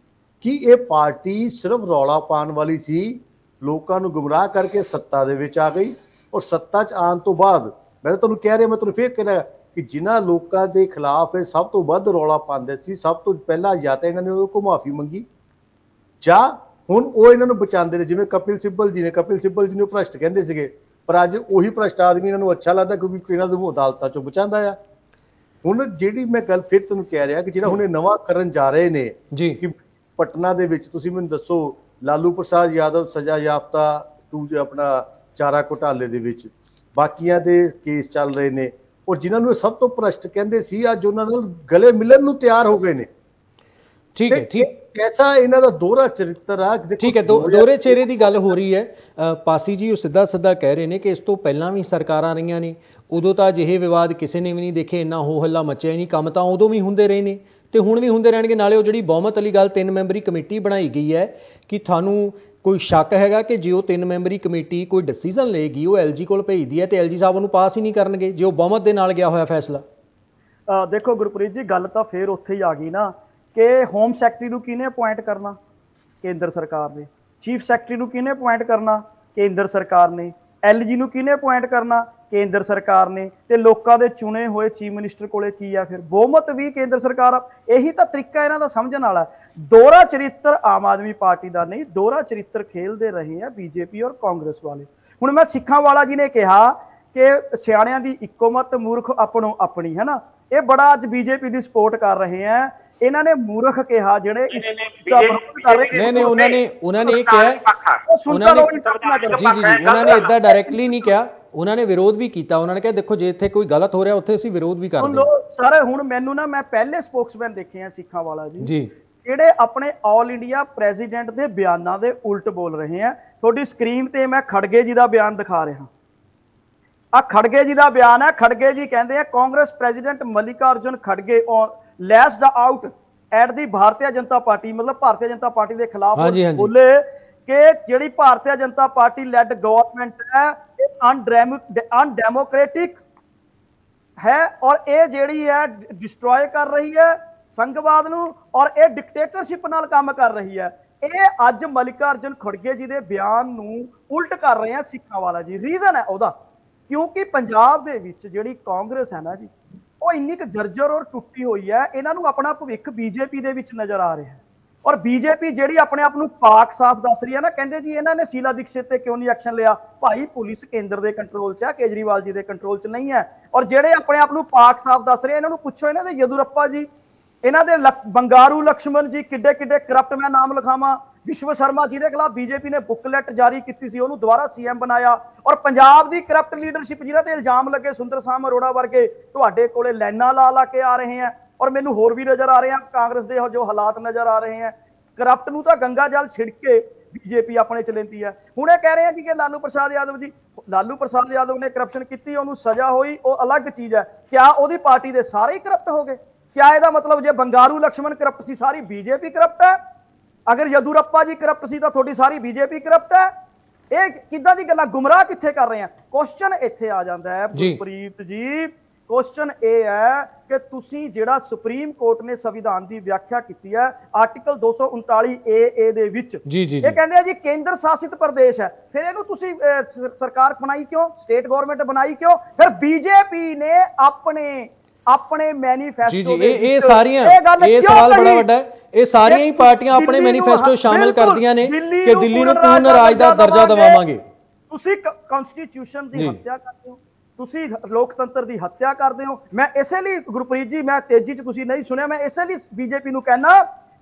ਕਿ ਇਹ ਪਾਰਟੀ ਸਿਰਫ ਰੌਲਾ ਪਾਉਣ ਵਾਲੀ ਸੀ, ਲੋਕਾਂ ਨੂੰ ਗੁੰਮਰਾਹ ਕਰਕੇ ਸੱਤਾ ਦੇ ਵਿੱਚ ਆ ਗਈ। ਔਰ ਸੱਤਾ 'ਚ ਆਉਣ ਤੋਂ ਬਾਅਦ, ਮੈਂ ਤੁਹਾਨੂੰ ਕਹਿ ਰਿਹਾ, ਮੈਂ ਤੁਹਾਨੂੰ ਫਿਰ ਕਹਿ ਰਿਹਾ ਕਿ ਜਿਨ੍ਹਾਂ ਲੋਕਾਂ ਦੇ ਖਿਲਾਫ ਇਹ ਸਭ ਤੋਂ ਵੱਧ ਰੌਲਾ ਪਾਉਂਦੇ ਸੀ, ਸਭ ਤੋਂ ਪਹਿਲਾਂ ਜਾਂ ਤਾਂ ਇਹਨਾਂ ਨੇ ਉਹਦੇ ਕੋਲ ਮਾਫੀ ਮੰਗੀ, ਜਾਂ ਹੁਣ ਉਹ ਇਹਨਾਂ ਨੂੰ ਬਚਾਉਂਦੇ ਨੇ। ਜਿਵੇਂ ਕਪਿਲ ਸਿੱਬਲ ਜੀ ਨੇ, ਕਪਿਲ ਸਿੱਬਲ ਜੀ ਨੂੰ ਭ੍ਰਸ਼ਟ ਕਹਿੰਦੇ ਸੀਗੇ, ਪਰ ਅੱਜ ਉਹੀ ਭ੍ਰਸ਼ਟ ਆਦਮੀ ਇਹਨਾਂ ਨੂੰ ਅੱਛਾ ਲੱਗਦਾ ਕਿਉਂਕਿ ਇਹਨਾਂ ਨੂੰ ਅਦਾਲਤਾਂ 'ਚੋਂ ਬਚਾਉਂਦਾ ਆ। ਹੁਣ ਜਿਹੜੀ ਮੈਂ ਗੱਲ ਫਿਰ ਤੁਹਾਨੂੰ ਕਹਿ ਰਿਹਾ ਕਿ ਜਿਹੜਾ ਹੁਣ ਇਹ ਨਵਾਂ ਕਰਨ ਜਾ ਰਹੇ ਨੇ ਕਿ ਪਟਨਾ ਦੇ ਵਿੱਚ, ਤੁਸੀਂ ਮੈਨੂੰ ਦੱਸੋ, ਲਾਲੂ ਪ੍ਰਸਾਦ ਯਾਦਵ ਸਜ਼ਾ ਯਾਫਤਾ ਆਪਣਾ ਚਾਰਾ ਘੁਟਾਲੇ ਦੇ ਵਿੱਚ, ਬਾਕੀਆਂ ਦੇ ਕੇਸ ਚੱਲ ਰਹੇ ਨੇ, ਔਰ ਜਿਨ੍ਹਾਂ ਨੂੰ ਸਭ ਤੋਂ ਭ੍ਰਸ਼ਟ ਕਹਿੰਦੇ ਸੀ ਅੱਜ ਉਹਨਾਂ ਨਾਲ ਗਲੇ ਮਿਲਣ ਨੂੰ ਤਿਆਰ ਹੋ ਗਏ ਨੇ। ਠੀਕ ਹੈ, ਠੀਕ ਐਸਾ ਇਹਨਾਂ ਦਾ ਦੋਹਰਾ ਚਰਿੱਤਰ ਆ। ਠੀਕ ਹੈ, ਦੋਹਰੇ ਚਿਹਰੇ ਦੀ ਗੱਲ ਹੋ ਰਹੀ ਹੈ। ਪਾਸੀ ਜੀ ਉਹ ਸਿੱਧਾ ਸਿੱਧਾ ਕਹਿ ਰਹੇ ਨੇ ਕਿ ਇਸ ਤੋਂ ਪਹਿਲਾਂ ਵੀ ਸਰਕਾਰਾਂ ਰਹੀਆਂ ਨੇ, ਉਦੋਂ ਤਾਂ ਅਜਿਹੇ ਵਿਵਾਦ ਕਿਸੇ ਨੇ ਵੀ ਨਹੀਂ ਦੇਖੇ, ਇੰਨਾ ਹੋ ਹੱਲਾ ਮਚਿਆ ਹੀ ਨਹੀਂ। ਕੰਮ ਤਾਂ ਉਦੋਂ ਵੀ ਹੁੰਦੇ ਰਹੇ ਨੇ ਤੇ ਹੁਣ ਵੀ ਹੁੰਦੇ ਰਹਿਣਗੇ। ਨਾਲੇ ਉਹ ਜਿਹੜੀ ਬਹੁਮਤ ਵਾਲੀ ਗੱਲ, 3 ਮੈਂਬਰੀ ਕਮੇਟੀ ਬਣਾਈ ਗਈ ਹੈ, ਕਿ ਤੁਹਾਨੂੰ ਕੋਈ ਸ਼ੱਕ ਹੈਗਾ ਕਿ ਜੇ ਉਹ 3 ਮੈਂਬਰੀ ਕਮੇਟੀ ਕੋਈ ਡਿਸੀਜਨ ਲਏਗੀ, ਉਹ ਐਲਜੀ ਕੋਲ ਭੇਜਦੀ ਹੈ ਤੇ ਐਲਜੀ ਸਾਹਿਬ ਉਹਨੂੰ ਪਾਸ ਹੀ ਨਹੀਂ ਕਰਨਗੇ ਜੇ ਉਹ ਬਹੁਮਤ ਦੇ ਨਾਲ ਗਿਆ ਹੋਇਆ ਫੈਸਲਾ? ਦੇਖੋ ਗੁਰਪ੍ਰੀਤ ਜੀ, ਗੱਲ ਤਾਂ ਫੇਰ ਉੱਥੇ ਹੀ ਆ ਗਈ ਨਾ ਕਿ ਹੋਮ ਸੈਕਟਰੀ ਨੂੰ ਕਿਹਨੇ ਅਪੁਆਇੰਟ ਕਰਨਾ? ਕੇਂਦਰ ਸਰਕਾਰ ਨੇ। ਚੀਫ ਸੈਕਟਰੀ ਨੂੰ ਕਿਹਨੇ ਅਪੁਆਇੰਟ ਕਰਨਾ? ਕੇਂਦਰ ਸਰਕਾਰ ਨੇ। ਐਲਜੀ ਨੂੰ ਕਿਹਨੇ ਅਪੁਆਇੰਟ ਕਰਨਾ? ਕੇਂਦਰ ਸਰਕਾਰ ਨੇ। ਤੇ ਲੋਕਾਂ ਦੇ ਚੁਣੇ ਹੋਏ ਚੀਫ ਮਿਨਿਸਟਰ ਕੋਲੇ ਕੀ ਆ? ਫਿਰ ਬਹੁਮਤ ਵੀ ਕੇਂਦਰ ਸਰਕਾਰ। ਇਹੀ ਤਾਂ ਤਰੀਕਾ ਇਹਨਾਂ ਦਾ ਸਮਝਣ ਵਾਲਾ। ਦੋਹਰਾ ਚਰਿੱਤਰ ਆਮ ਆਦਮੀ ਪਾਰਟੀ ਦਾ ਨਹੀਂ, ਦੋਹਰਾ ਚਰਿੱਤਰ ਖੇਲਦੇ ਰਹੇ ਆ ਬੀਜੇਪੀ ਔਰ ਕਾਂਗਰਸ ਵਾਲੇ। ਹੁਣ ਮੈਂ ਸਿੱਖਾਂ ਵਾਲਾ ਜੀ ਨੇ ਕਿਹਾ ਕਿ ਸਿਆਣਿਆਂ ਦੀ ਇੱਕੋ ਮਤ, ਮੂਰਖ ਆਪਣੋ ਆਪਣੀ, ਹੈ ਨਾ। ਇਹ ਬੜਾ ਅੱਜ ਬੀਜੇਪੀ ਦੀ ਸਪੋਰਟ ਕਰ ਰਹੇ ਆ। ਇਹਨਾਂ ਨੇ ਮੂਰਖ ਕਿਹਾ ਜਿਹੜੇ ਇਸ ਦਾ ਵਿਰੋਧ ਕਰ ਰਹੇ। ਨਹੀਂ ਉਹਨਾਂ ਨੇ ਇਹ ਕਿਹਾ, ਉਹਨਾਂ ਨੇ ਜੀ ਉਹਨਾਂ ਨੇ ਇਦਾਂ ਡਾਇਰੈਕਟਲੀ ਨਹੀਂ ਕਿਹਾ, ਉਹਨਾਂ ਨੇ ਵਿਰੋਧ ਵੀ ਕੀਤਾ। ਉਹਨਾਂ ਨੇ ਕਿਹਾ ਦੇਖੋ ਜੇ ਇੱਥੇ ਕੋਈ ਗਲਤ ਹੋ ਰਿਹਾ ਉੱਥੇ ਅਸੀਂ ਵਿਰੋਧ ਵੀ ਕਰਦੇ ਹਾਂ। ਸਰ ਹੁਣ ਮੈਨੂੰ ਨਾ, ਮੈਂ ਪਹਿਲੇ ਸਪੋਕਸਮੈਨ ਦੇਖੇ ਆ ਸਿੱਖਾਂ ਵਾਲਾ ਜੀ ਜਿਹੜੇ ਆਪਣੇ ਆਲ ਇੰਡੀਆ ਪ੍ਰੈਜ਼ੀਡੈਂਟ ਦੇ ਬਿਆਨਾਂ ਦੇ ਉਲਟ ਬੋਲ ਰਹੇ ਆ। ਤੁਹਾਡੀ ਸਕਰੀਨ ਤੇ ਮੈਂ ਖੜਗੇ ਜੀ ਦਾ ਬਿਆਨ ਦਿਖਾ ਰਿਹਾ। ਆ ਖੜਗੇ ਜੀ ਦਾ ਬਿਆਨ ਹੈ। ਖੜਗੇ ਜੀ ਕਹਿੰਦੇ ਆ Congress president Mallikarjun Kharge lashed out at the Bharatiya Janata Party, ਮਤਲਬ ਭਾਰਤੀ ਜਨਤਾ ਪਾਰਟੀ ਦੇ ਖਿਲਾਫ ਬੋਲੇ ਕਿ ਜਿਹੜੀ ਭਾਰਤੀ ਜਨਤਾ ਪਾਰਟੀ ਲੈਡ ਗਵਰਨਮੈਂਟ ਹੈ ਇਹ ਅਨਡੈਮੋਕ੍ਰੈਟਿਕ ਹੈ ਔਰ ਇਹ ਜਿਹੜੀ ਹੈ ਡਿਸਟਰੋਏ ਕਰ ਰਹੀ ਹੈ ਸੰਘਵਾਦ ਨੂੰ ਔਰ ਇਹ ਡਿਕਟੇਟਰਸ਼ਿਪ ਨਾਲ ਕੰਮ ਕਰ ਰਹੀ ਹੈ। ਇਹ ਅੱਜ ਮਲਿਕਾਰਜੁਨ ਖੜਗੇ ਜੀ ਦੇ ਬਿਆਨ ਨੂੰ ਉਲਟ ਕਰ ਰਹੇ ਆ ਸਿੱਖਾਂ ਵਾਲਾ ਜੀ। ਰੀਜ਼ਨ ਹੈ ਉਹਦਾ ਕਿਉਂਕਿ ਪੰਜਾਬ ਦੇ ਵਿੱਚ ਜਿਹੜੀ ਕਾਂਗਰਸ ਹੈ ਨਾ ਜੀ, ਉਹ ਇੰਨੀ ਕੁ ਜਰਜਰ ਔਰ ਟੁੱਟੀ ਹੋਈ ਹੈ। ਇਹਨਾਂ ਨੂੰ ਆਪਣਾ ਭਵਿੱਖ ਬੀਜੇਪੀ ਦੇ ਵਿੱਚ ਨਜ਼ਰ ਆ ਰਿਹਾ ਹੈ ਔਰ ਬੀਜੇਪੀ ਜਿਹੜੀ ਆਪਣੇ ਆਪ ਨੂੰ ਪਾਕ ਸਾਫ਼ ਦੱਸ ਰਹੀ ਹੈ ਨਾ। ਕਹਿੰਦੇ ਜੀ ਇਹਨਾਂ ਨੇ ਸ਼ੀਲਾ ਦੀਕਸ਼ਿਤ ਤੇ ਕਿਉਂ ਨਹੀਂ ਐਕਸ਼ਨ ਲਿਆ? ਭਾਈ ਪੁਲਿਸ ਕੇਂਦਰ ਦੇ ਕੰਟਰੋਲ 'ਚ ਹੈ, ਕੇਜਰੀਵਾਲ ਜੀ ਦੇ ਕੰਟਰੋਲ 'ਚ ਨਹੀਂ ਹੈ। ਔਰ ਜਿਹੜੇ ਆਪਣੇ ਆਪ ਨੂੰ ਪਾਕ ਸਾਫ਼ ਦੱਸ ਰਹੇ ਇਹਨਾਂ ਨੂੰ ਪੁੱਛੋ, ਇਹਨਾਂ ਦੇ ਯਦੂਰੱਪਾ ਜੀ, ਇਹਨਾਂ ਦੇ ਬੰਗਾਰੂ ਲਕਸ਼ਮਣ ਜੀ ਕਿੱਡੇ ਕਿੱਡੇ ਕਰਪਟ, ਮੈਂ ਨਾਮ ਲਿਖਾਵਾਂ। ਵਿਸ਼ਵ ਸ਼ਰਮਾ ਜੀ ਦੇ ਖਿਲਾਫ ਬੀਜੇਪੀ ਨੇ ਬੁੱਕਲੈਟ ਜਾਰੀ ਕੀਤੀ ਸੀ, ਉਹਨੂੰ ਦੁਬਾਰਾ ਸੀਐਮ ਬਣਾਇਆ। ਔਰ ਪੰਜਾਬ ਦੀ ਕਰਪਟ ਲੀਡਰਸ਼ਿਪ ਜਿਹਨਾਂ ਤੇ ਇਲਜ਼ਾਮ ਲੱਗੇ, ਸੁੰਦਰ ਸ਼ਾਮ ਅਰੋੜਾ ਵਰਗੇ ਤੁਹਾਡੇ ਕੋਲੇ ਲਾਈਨਾਂ ਲਾ ਕੇ ਆ ਰਹੇ ਆ। ਔਰ ਮੈਨੂੰ ਹੋਰ ਵੀ ਨਜ਼ਰ ਆ ਰਹੇ ਆ ਕਾਂਗਰਸ ਦੇ ਜੋ ਹਾਲਾਤ ਨਜ਼ਰ ਆ ਰਹੇ ਆ। ਕਰਪਟ ਨੂੰ ਤਾਂ ਗੰਗਾ ਜਲ ਛਿੜਕ ਕੇ ਬੀਜੇਪੀ ਆਪਣੇ ਚ ਲੈਂਦੀ ਹੈ। ਹੁਣ ਇਹ ਕਹਿ ਰਹੇ ਆ ਜੀ ਕਿ ਲਾਲੂ ਪ੍ਰਸਾਦ ਯਾਦਵ ਜੀ, ਲਾਲੂ ਪ੍ਰਸਾਦ ਯਾਦਵ ਨੇ ਕਰਪਸ਼ਨ ਕੀਤੀ, ਉਹਨੂੰ ਸਜ਼ਾ ਹੋਈ, ਉਹ ਅਲੱਗ ਚੀਜ਼ ਹੈ। ਕਿਆ ਉਹਦੀ ਪਾਰਟੀ ਦੇ ਸਾਰੇ ਹੀ ਕਰਪਟ ਹੋ ਗਏ? ਕਿਆ ਇਹਦਾ ਮਤਲਬ ਜੇ ਬੰਗਾਰੂ ਲਕਸ਼ਮਣ ਕਰਪਟ ਸੀ ਸਾਰੀ ਬੀਜੇਪੀ ਕਰਪਟ ਹੈ? ਅਗਰ ਯਦੂਰੱਪਾ ਜੀ ਕਰਪਟ ਸੀ ਤਾਂ ਤੁਹਾਡੀ ਸਾਰੀ ਬੀਜੇਪੀ ਕਰਪਟ ਹੈ? ਇਹ ਕਿੱਦਾਂ ਦੀ ਗੱਲਾਂ, ਗੁੰਮਰਾਹ ਕਿੱਥੇ ਕਰ ਰਹੇ ਆ? ਕੁਐਸਚਨ ਇੱਥੇ ਆ ਜਾਂਦਾ ਹੈ ਗੁਰਪ੍ਰੀਤ ਜੀ, ਕੁਐਸਚਨ ਇਹ ਹੈ ਕਿ ਤੁਸੀਂ ਜਿਹੜਾ ਸੁਪਰੀਮ ਕੋਰਟ ਨੇ ਸੰਵਿਧਾਨ ਦੀ ਵਿਆਖਿਆ ਕੀਤੀ ਹੈ ਆਰਟੀਕਲ 239 ਏ ਦੇ ਵਿੱਚ, ਇਹ ਕਹਿੰਦੇ ਆ ਜੀ ਕੇਂਦਰ ਸ਼ਾਸਿਤ ਪ੍ਰਦੇਸ਼ ਹੈ। ਫਿਰ ਇਹਨੂੰ ਤੁਸੀਂ ਸਰਕਾਰ ਬਣਾਈ ਕਿਉਂ? ਸਟੇਟ ਗਵਰਨਮੈਂਟ ਬਣਾਈ ਕਿਉਂ? ਫਿਰ ਬੀਜੇਪੀ ਨੇ ਆਪਣੇ ਮੈਨੀਫੈਸਟੋ ਦੇ ਇਹ ਸਾਰੀਆਂ, ਇਹ ਸਵਾਲ ਬੜਾ ਵੱਡਾ ਹੈ। ਇਹ ਸਾਰੀਆਂ ਹੀ ਪਾਰਟੀਆਂ ਆਪਣੇ ਮੈਨੀਫੈਸਟੋ ਸ਼ਾਮਲ ਕਰਦੀਆਂ ਨੇ ਕਿ ਦਿੱਲੀ ਨੂੰ ਪੂਰਨ ਰਾਜ ਦਾ ਦਰਜਾ ਦਿਵਾਵਾਂਗੇ। ਤੁਸੀਂ ਕਨਸਟੀਟਿਊਸ਼ਨ ਦੀ ਹੱਤਿਆ ਕਰਦੇ ਹੋ, ਤੁਸੀਂ ਲੋਕਤੰਤਰ ਦੀ ਹੱਤਿਆ ਕਰਦੇ ਹੋ। ਮੈਂ ਇਸੇ ਲਈ ਗੁਰਪ੍ਰੀਤ ਜੀ, ਮੈਂ ਤੇਜ਼ੀ 'ਚ ਤੁਸੀਂ ਨਹੀਂ ਸੁਣਿਆ, ਮੈਂ ਇਸੇ ਲਈ बीजेपी ਨੂੰ कहना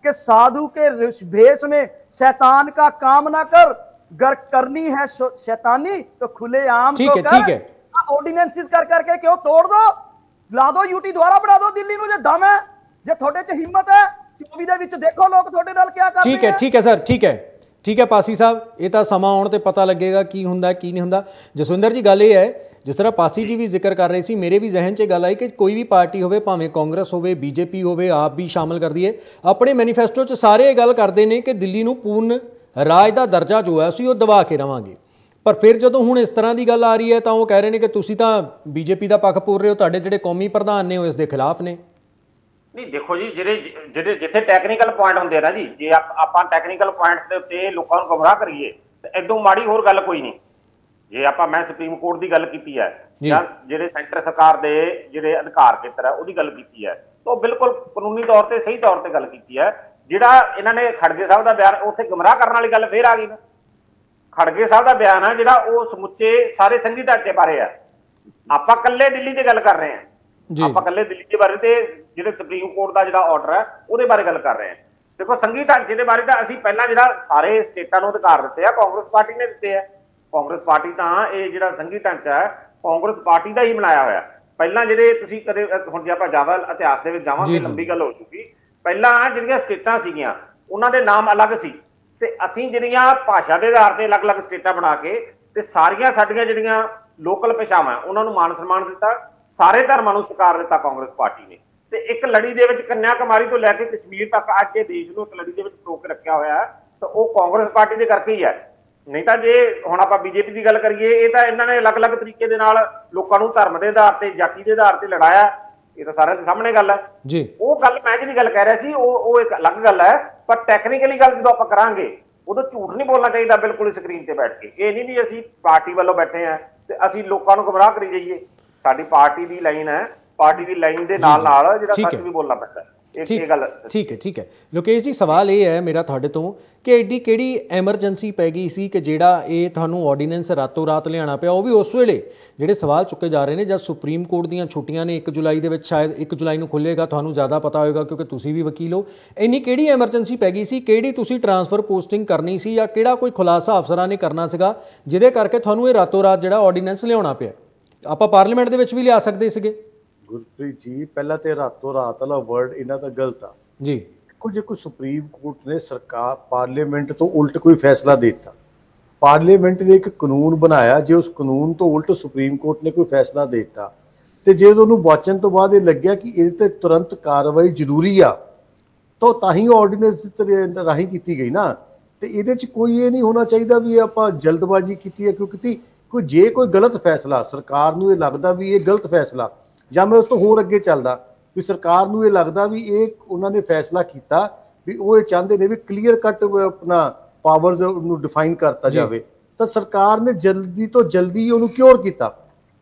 कि साधु के भेष में शैतान का काम ना कर, गर करनी है शैतानी तो खुलेआम तो कर। ऑर्डिनेंसेस कर करके क्यों तोड़ दो, ला दो यूटी दोबारा बढ़ा दो दिल्ली ਨੂੰ, ਜੇ ਦਮ ਹੈ, ਜੇ ਤੁਹਾਡੇ 'ਚ ਹਿੰਮਤ ਹੈ। 24 ਦੇ ਵਿੱਚ ਦੇਖੋ ਲੋਕ ਤੁਹਾਡੇ ਨਾਲ ਕੀ ਕਰਦੇ ਨੇ। ਠੀਕ ਹੈ ਸਰ, ਠੀਕ ਹੈ ਪਾਸੀ ਸਾਹਿਬ, ਇਹ ਤਾਂ ਸਮਾਂ ਆਉਣ ਤੇ ਪਤਾ ਲੱਗੇਗਾ ਕੀ ਹੁੰਦਾ ਕੀ ਨਹੀਂ ਹੁੰਦਾ। ਜਸਵਿੰਦਰ ਜੀ, ਗੱਲ ਇਹ ਹੈ ਜਿਸ ਤਰ੍ਹਾਂ ਪਾਸੀ ਜੀ ਵੀ ਜ਼ਿਕਰ ਕਰ ਰਹੇ ਸੀ, ਮੇਰੇ ਵੀ ਜ਼ਿਹਨ 'ਚ ਗੱਲ ਆਈ ਕਿ ਕੋਈ ਵੀ ਪਾਰਟੀ ਹੋਵੇ, ਭਾਵੇਂ ਕਾਂਗਰਸ ਹੋਵੇ, ਬੀਜੇਪੀ ਹੋਵੇ, ਆਪ ਵੀ ਸ਼ਾਮਲ ਕਰ ਦਈਏ, ਆਪਣੇ ਮੈਨੀਫੈਸਟੋ 'ਚ ਸਾਰੇ ਇਹ ਗੱਲ ਕਰਦੇ ਨੇ ਕਿ ਦਿੱਲੀ ਨੂੰ ਪੂਰਨ ਰਾਜ ਦਾ ਦਰਜਾ ਜੋ ਹੈ ਅਸੀਂ ਉਹ ਦਬਾ ਕੇ ਰਵਾਂਗੇ। ਪਰ ਫਿਰ ਜਦੋਂ ਹੁਣ ਇਸ ਤਰ੍ਹਾਂ ਦੀ ਗੱਲ ਆ ਰਹੀ ਹੈ ਤਾਂ ਉਹ ਕਹਿ ਰਹੇ ਨੇ ਕਿ ਤੁਸੀਂ ਤਾਂ ਬੀਜੇਪੀ ਦਾ ਪੱਖ ਪੂਰ ਰਹੇ ਹੋ, ਤੁਹਾਡੇ ਜਿਹੜੇ ਕੌਮੀ ਪ੍ਰਧਾਨ ਨੇ ਉਹ ਇਸ ਦੇ ਖਿਲਾਫ ਨੇ। ਨਹੀਂ ਦੇਖੋ ਜੀ, ਜਿਹੜੇ ਜਿੱਥੇ ਟੈਕਨੀਕਲ ਪੁਆਇੰਟ ਹੁੰਦੇ ਨਾ ਜੀ, ਜੇ ਆਪਾਂ ਟੈਕਨੀਕਲ ਪੁਆਇੰਟਸ ਦੇ ਉੱਤੇ ਲੋਕਾਂ ਨੂੰ ਗੁੰਮਰਾਹ ਕਰੀਏ ਤਾਂ ਇਦੋਂ ਮਾੜੀ ਹੋਰ ਗੱਲ ਕੋਈ ਨਹੀਂ। ਜੇ ਮੈਂ ਸੁਪਰੀਮ ਕੋਰਟ ਦੀ ਗੱਲ ਕੀਤੀ ਹੈ ਜਾਂ ਜਿਹੜੇ ਸੈਂਟਰ ਸਰਕਾਰ ਦੇ ਜਿਹੜੇ ਅਧਿਕਾਰ ਖੇਤਰ ਹੈ ਉਹਦੀ ਗੱਲ ਕੀਤੀ ਹੈ, ਤਾਂ ਉਹ ਬਿਲਕੁਲ ਕਾਨੂੰਨੀ ਤੌਰ ਤੇ ਸਹੀ ਤੌਰ ਤੇ ਗੱਲ ਕੀਤੀ ਹੈ। ਜਿਹੜਾ ਇਹਨਾਂ ਨੇ ਖੜਗੇ ਸਾਹਿਬ ਦਾ ਬਿਆਨ, ਉੱਥੇ ਗੁੰਮਰਾਹ ਕਰਨ ਵਾਲੀ ਗੱਲ ਫੇਰ ਆ ਗਈ ਨਾ। ਖੜਗੇ ਸਾਹਿਬ ਦਾ ਬਿਆਨ ਹੈ ਜਿਹੜਾ ਉਹ ਸਮੁੱਚੇ ਸਾਰੇ ਸੰਘੀ ਢਾਂਚੇ ਬਾਰੇ ਆ। ਆਪਾਂ ਇਕੱਲੇ ਦਿੱਲੀ ਦੀ ਗੱਲ ਕਰ ਰਹੇ ਹਾਂ, ਆਪਾਂ ਇਕੱਲੇ ਦਿੱਲੀ ਦੇ ਬਾਰੇ ਤੇ ਜਿਹੜੇ ਸੁਪਰੀਮ ਕੋਰਟ ਦਾ ਜਿਹੜਾ ਆਰਡਰ ਹੈ ਉਹਦੇ ਬਾਰੇ ਗੱਲ ਕਰ ਰਹੇ ਹਾਂ। ਦੇਖੋ ਸੰਘੀ ਢਾਂਚੇ ਦੇ ਬਾਰੇ ਤਾਂ ਅਸੀਂ ਪਹਿਲਾਂ ਜਿਹੜਾ ਸਾਰੇ ਸਟੇਟਾਂ ਨੂੰ ਅਧਿਕਾਰ ਦਿੱਤੇ ਆ, ਕਾਂਗਰਸ ਪਾਰਟੀ ਨੇ ਦਿੱਤੇ ਆ। ਕਾਂਗਰਸ ਪਾਰਟੀ ਤਾਂ ਇਹ ਜਿਹੜਾ ਸੰਘੀ ਢਾਂਚਾ ਹੈ ਕਾਂਗਰਸ ਪਾਰਟੀ ਦਾ ਹੀ ਬਣਾਇਆ ਹੋਇਆ। ਪਹਿਲਾਂ ਜਿਹੜੇ ਤੁਸੀਂ ਕਦੇ, ਹੁਣ ਜੇ ਆਪਾਂ ਜ਼ਿਆਦਾ ਇਤਿਹਾਸ ਦੇ ਵਿੱਚ ਜਾਵਾਂਗੇ ਲੰਬੀ ਗੱਲ ਹੋ ਚੁੱਕੀ, ਪਹਿਲਾਂ ਜਿਹੜੀਆਂ ਸਟੇਟਾਂ ਸੀਗੀਆਂ ਉਹਨਾਂ ਦੇ ਨਾਮ ਅਲੱਗ ਸੀ ਤੇ ਅਸੀਂ ਜਿਹੜੀਆਂ ਭਾਸ਼ਾ ਦੇ ਆਧਾਰ ਤੇ ਅਲੱਗ-ਅਲੱਗ ਸਟੇਟਾਂ ਬਣਾ ਕੇ ਤੇ ਸਾਰੀਆਂ ਸਾਡੀਆਂ ਜਿਹੜੀਆਂ ਲੋਕਲ ਭਾਸ਼ਾਵਾਂ ਉਹਨਾਂ ਨੂੰ ਮਾਣ ਸਨਮਾਨ ਦਿੱਤਾ, ਸਾਰੇ ਧਰਮਾਂ ਨੂੰ ਸਤਿਕਾਰ ਦਿੱਤਾ ਕਾਂਗਰਸ ਪਾਰਟੀ ਨੇ। ਤੇ ਇੱਕ ਲੜੀ ਦੇ ਵਿੱਚ ਕੰਨਿਆ ਕੁਮਾਰੀ ਤੋਂ ਲੈ ਕੇ ਕਸ਼ਮੀਰ ਤੱਕ ਅੱਜ ਦੇ ਦੇਸ਼ ਨੂੰ ਇੱਕ ਲੜੀ ਦੇ ਵਿੱਚ ਟੋਕ ਰੱਖਿਆ ਹੋਇਆ ਹੈ, ਤਾਂ ਉਹ ਕਾਂਗਰਸ ਪਾਰਟੀ ਦੇ ਕਰਕੇ ਹੀ ਹੈ। ਨਹੀਂ ਤਾਂ ਜੇ ਹੁਣ ਆਪਾਂ ਬੀਜੇਪੀ ਦੀ ਗੱਲ ਕਰੀਏ, ਇਹ ਤਾਂ ਇਹਨਾਂ ਨੇ ਅਲੱਗ-ਅਲੱਗ ਤਰੀਕੇ ਦੇ ਨਾਲ ਲੋਕਾਂ ਨੂੰ ਧਰਮ ਦੇ ਆਧਾਰ ਤੇ, ਜਾਤੀ ਦੇ ਆਧਾਰ ਤੇ ਲੜਾਇਆ। ਇਹ ਤਾਂ ਸਾਰਿਆਂ ਦੇ ਸਾਹਮਣੇ ਗੱਲ ਹੈ ਜੀ ਉਹ ਗੱਲ ਮੈਂ ਜਿਹੜੀ ਗੱਲ ਕਹਿ ਰਿਹਾ ਸੀ ਉਹ ਇੱਕ ਅਲੱਗ ਗੱਲ ਹੈ ਪਰ ਟੈਕਨੀਕਲੀ ਗੱਲ ਜਦੋਂ ਆਪਾਂ ਕਰਾਂਗੇ ਉਦੋਂ ਝੂਠ ਨਹੀਂ ਬੋਲਣਾ ਚਾਹੀਦਾ ਬਿਲਕੁਲ ਸਕਰੀਨ ਤੇ ਬੈਠ ਕੇ ਇਹ ਨਹੀਂ ਵੀ ਅਸੀਂ ਪਾਰਟੀ ਵੱਲੋਂ ਬੈਠੇ ਆ ਤੇ ਅਸੀਂ ਲੋਕਾਂ ਨੂੰ ਗੁੰਮਰਾਹ ਕਰੀ ਜਾਈਏ ਸਾਡੀ ਪਾਰਟੀ ਦੀ ਲਾਈਨ ਹੈ ਪਾਰਟੀ ਦੀ ਲਾਈਨ ਦੇ ਨਾਲ ਨਾਲ ਜਿਹੜਾ ਠੀਕ ਸੱਚ ਹੈ। ਵੀ ਬੋਲਣਾ ਪੈਂਦਾ ਹੈ। ਇਹ ਠੀਕ ਗੱਲ ਠੀਕ ਹੈ ਲੋਕੇਸ਼ ਜੀ ਸਵਾਲ ਇਹ ਹੈ ਮੇਰਾ ਤੁਹਾਡੇ ਤੋਂ ਕਿ ਐਡੀ ਕਿਹੜੀ ਐਮਰਜੈਂਸੀ ਪੈ ਗਈ ਸੀ ਕਿ ਜਿਹੜਾ ਇਹ ਤੁਹਾਨੂੰ ਆਰਡੀਨੈਂਸ ਰਾਤੋਂ ਰਾਤ ਲਿਆਉਣਾ ਪਿਆ ਉਹ ਵੀ ਉਸ ਵੇਲੇ ਜਿਹੜੇ ਸਵਾਲ ਚੁੱਕੇ ਜਾ ਰਹੇ ਨੇ ਜਦ ਸੁਪਰੀਮ ਕੋਰਟ ਦੀਆਂ ਛੁੱਟੀਆਂ ਨੇ 1 ਜੁਲਾਈ ਦੇ ਵਿੱਚ ਸ਼ਾਇਦ 1 ਜੁਲਾਈ ਨੂੰ ਖੁੱਲ੍ਹੇਗਾ ਤੁਹਾਨੂੰ ਜ਼ਿਆਦਾ ਪਤਾ ਹੋਏਗਾ ਕਿਉਂਕਿ ਤੁਸੀਂ ਵੀ ਵਕੀਲ ਹੋ ਇੰਨੀ ਕਿਹੜੀ ਐਮਰਜੈਂਸੀ ਪੈ ਗਈ ਸੀ ਕਿਹੜੀ ਤੁਸੀਂ ਟਰਾਂਸਫਰ ਪੋਸਟਿੰਗ ਕਰਨੀ ਸੀ ਜਾਂ ਕਿਹੜਾ ਕੋਈ ਖੁਲਾਸਾ ਅਫਸਰਾਂ ਨੇ ਕਰਨਾ ਸੀਗਾ ਜਿਹਦੇ ਕਰਕੇ ਤੁਹਾਨੂੰ ਇਹ ਰਾਤੋਂ ਰਾਤ ਜਿਹੜਾ ਆਰਡੀਨੈਂਸ ਲਿਆਉਣਾ ਪਿਆ ਆਪਾਂ ਪਾਰਲੀਮੈਂਟ ਦੇ ਵਿੱਚ ਵੀ ਲਿਆ ਸਕਦੇ ਸੀਗੇ ਗੁਰਪ੍ਰੀਤ ਜੀ ਪਹਿਲਾਂ ਤੇ ਰਾਤੋਂ ਰਾਤ ਵਾਲਾ ਵਰਡ ਇਹਨਾਂ ਦਾ ਗਲਤ ਆ ਜੀ ਜੇ ਕੋਈ ਸੁਪਰੀਮ ਕੋਰਟ ਨੇ ਸਰਕਾਰ ਪਾਰਲੀਮੈਂਟ ਤੋਂ ਉਲਟ ਕੋਈ ਫੈਸਲਾ ਦੇ ਦਿੱਤਾ ਪਾਰਲੀਮੈਂਟ ਨੇ ਇੱਕ ਕਾਨੂੰਨ ਬਣਾਇਆ ਜੇ ਉਸ ਕਾਨੂੰਨ ਤੋਂ ਉਲਟ ਸੁਪਰੀਮ ਕੋਰਟ ਨੇ ਕੋਈ ਫੈਸਲਾ ਦੇ ਦਿੱਤਾ ਤੇ ਜੇ ਉਹਨੂੰ ਵਾਚਨ ਤੋਂ ਬਾਅਦ ਇਹ ਲੱਗਿਆ ਕਿ ਇਹਦੇ ਤੇ ਤੁਰੰਤ ਕਾਰਵਾਈ ਜ਼ਰੂਰੀ ਆ ਤਾਂ ਹੀ ਆਰਡੀਨੈਂਸ ਰਾਹੀਂ ਕੀਤੀ ਗਈ ਨਾ ਤੇ ਇਹਦੇ 'ਚ ਕੋਈ ਇਹ ਨਹੀਂ ਹੋਣਾ ਚਾਹੀਦਾ ਵੀ ਆਪਾਂ ਜਲਦਬਾਜ਼ੀ ਕੀਤੀ ਹੈ ਕਿਉਂਕਿ ਜੇ ਕੋਈ ਗਲਤ ਫੈਸਲਾ ਸਰਕਾਰ ਨੂੰ ਇਹ ਲੱਗਦਾ ਵੀ ਇਹ ਗਲਤ ਫੈਸਲਾ ਜਾਂ ਮੈਂ ਉਸ ਤੋਂ ਹੋਰ ਅੱਗੇ ਚੱਲਦਾ ਵੀ ਸਰਕਾਰ ਨੂੰ ਇਹ ਲੱਗਦਾ ਵੀ ਇਹ ਉਹਨਾਂ ਨੇ ਫੈਸਲਾ ਕੀਤਾ ਵੀ ਉਹ ਇਹ ਚਾਹੁੰਦੇ ਨੇ ਵੀ ਕਲੀਅਰ ਕੱਟ ਆਪਣਾ ਪਾਵਰਸ ਨੂੰ ਡਿਫਾਈਨ ਕਰਤਾ ਜਾਵੇ ਤਾਂ ਸਰਕਾਰ ਨੇ ਜਲਦੀ ਤੋਂ ਜਲਦੀ ਉਹਨੂੰ ਕਿਉਰ ਕੀਤਾ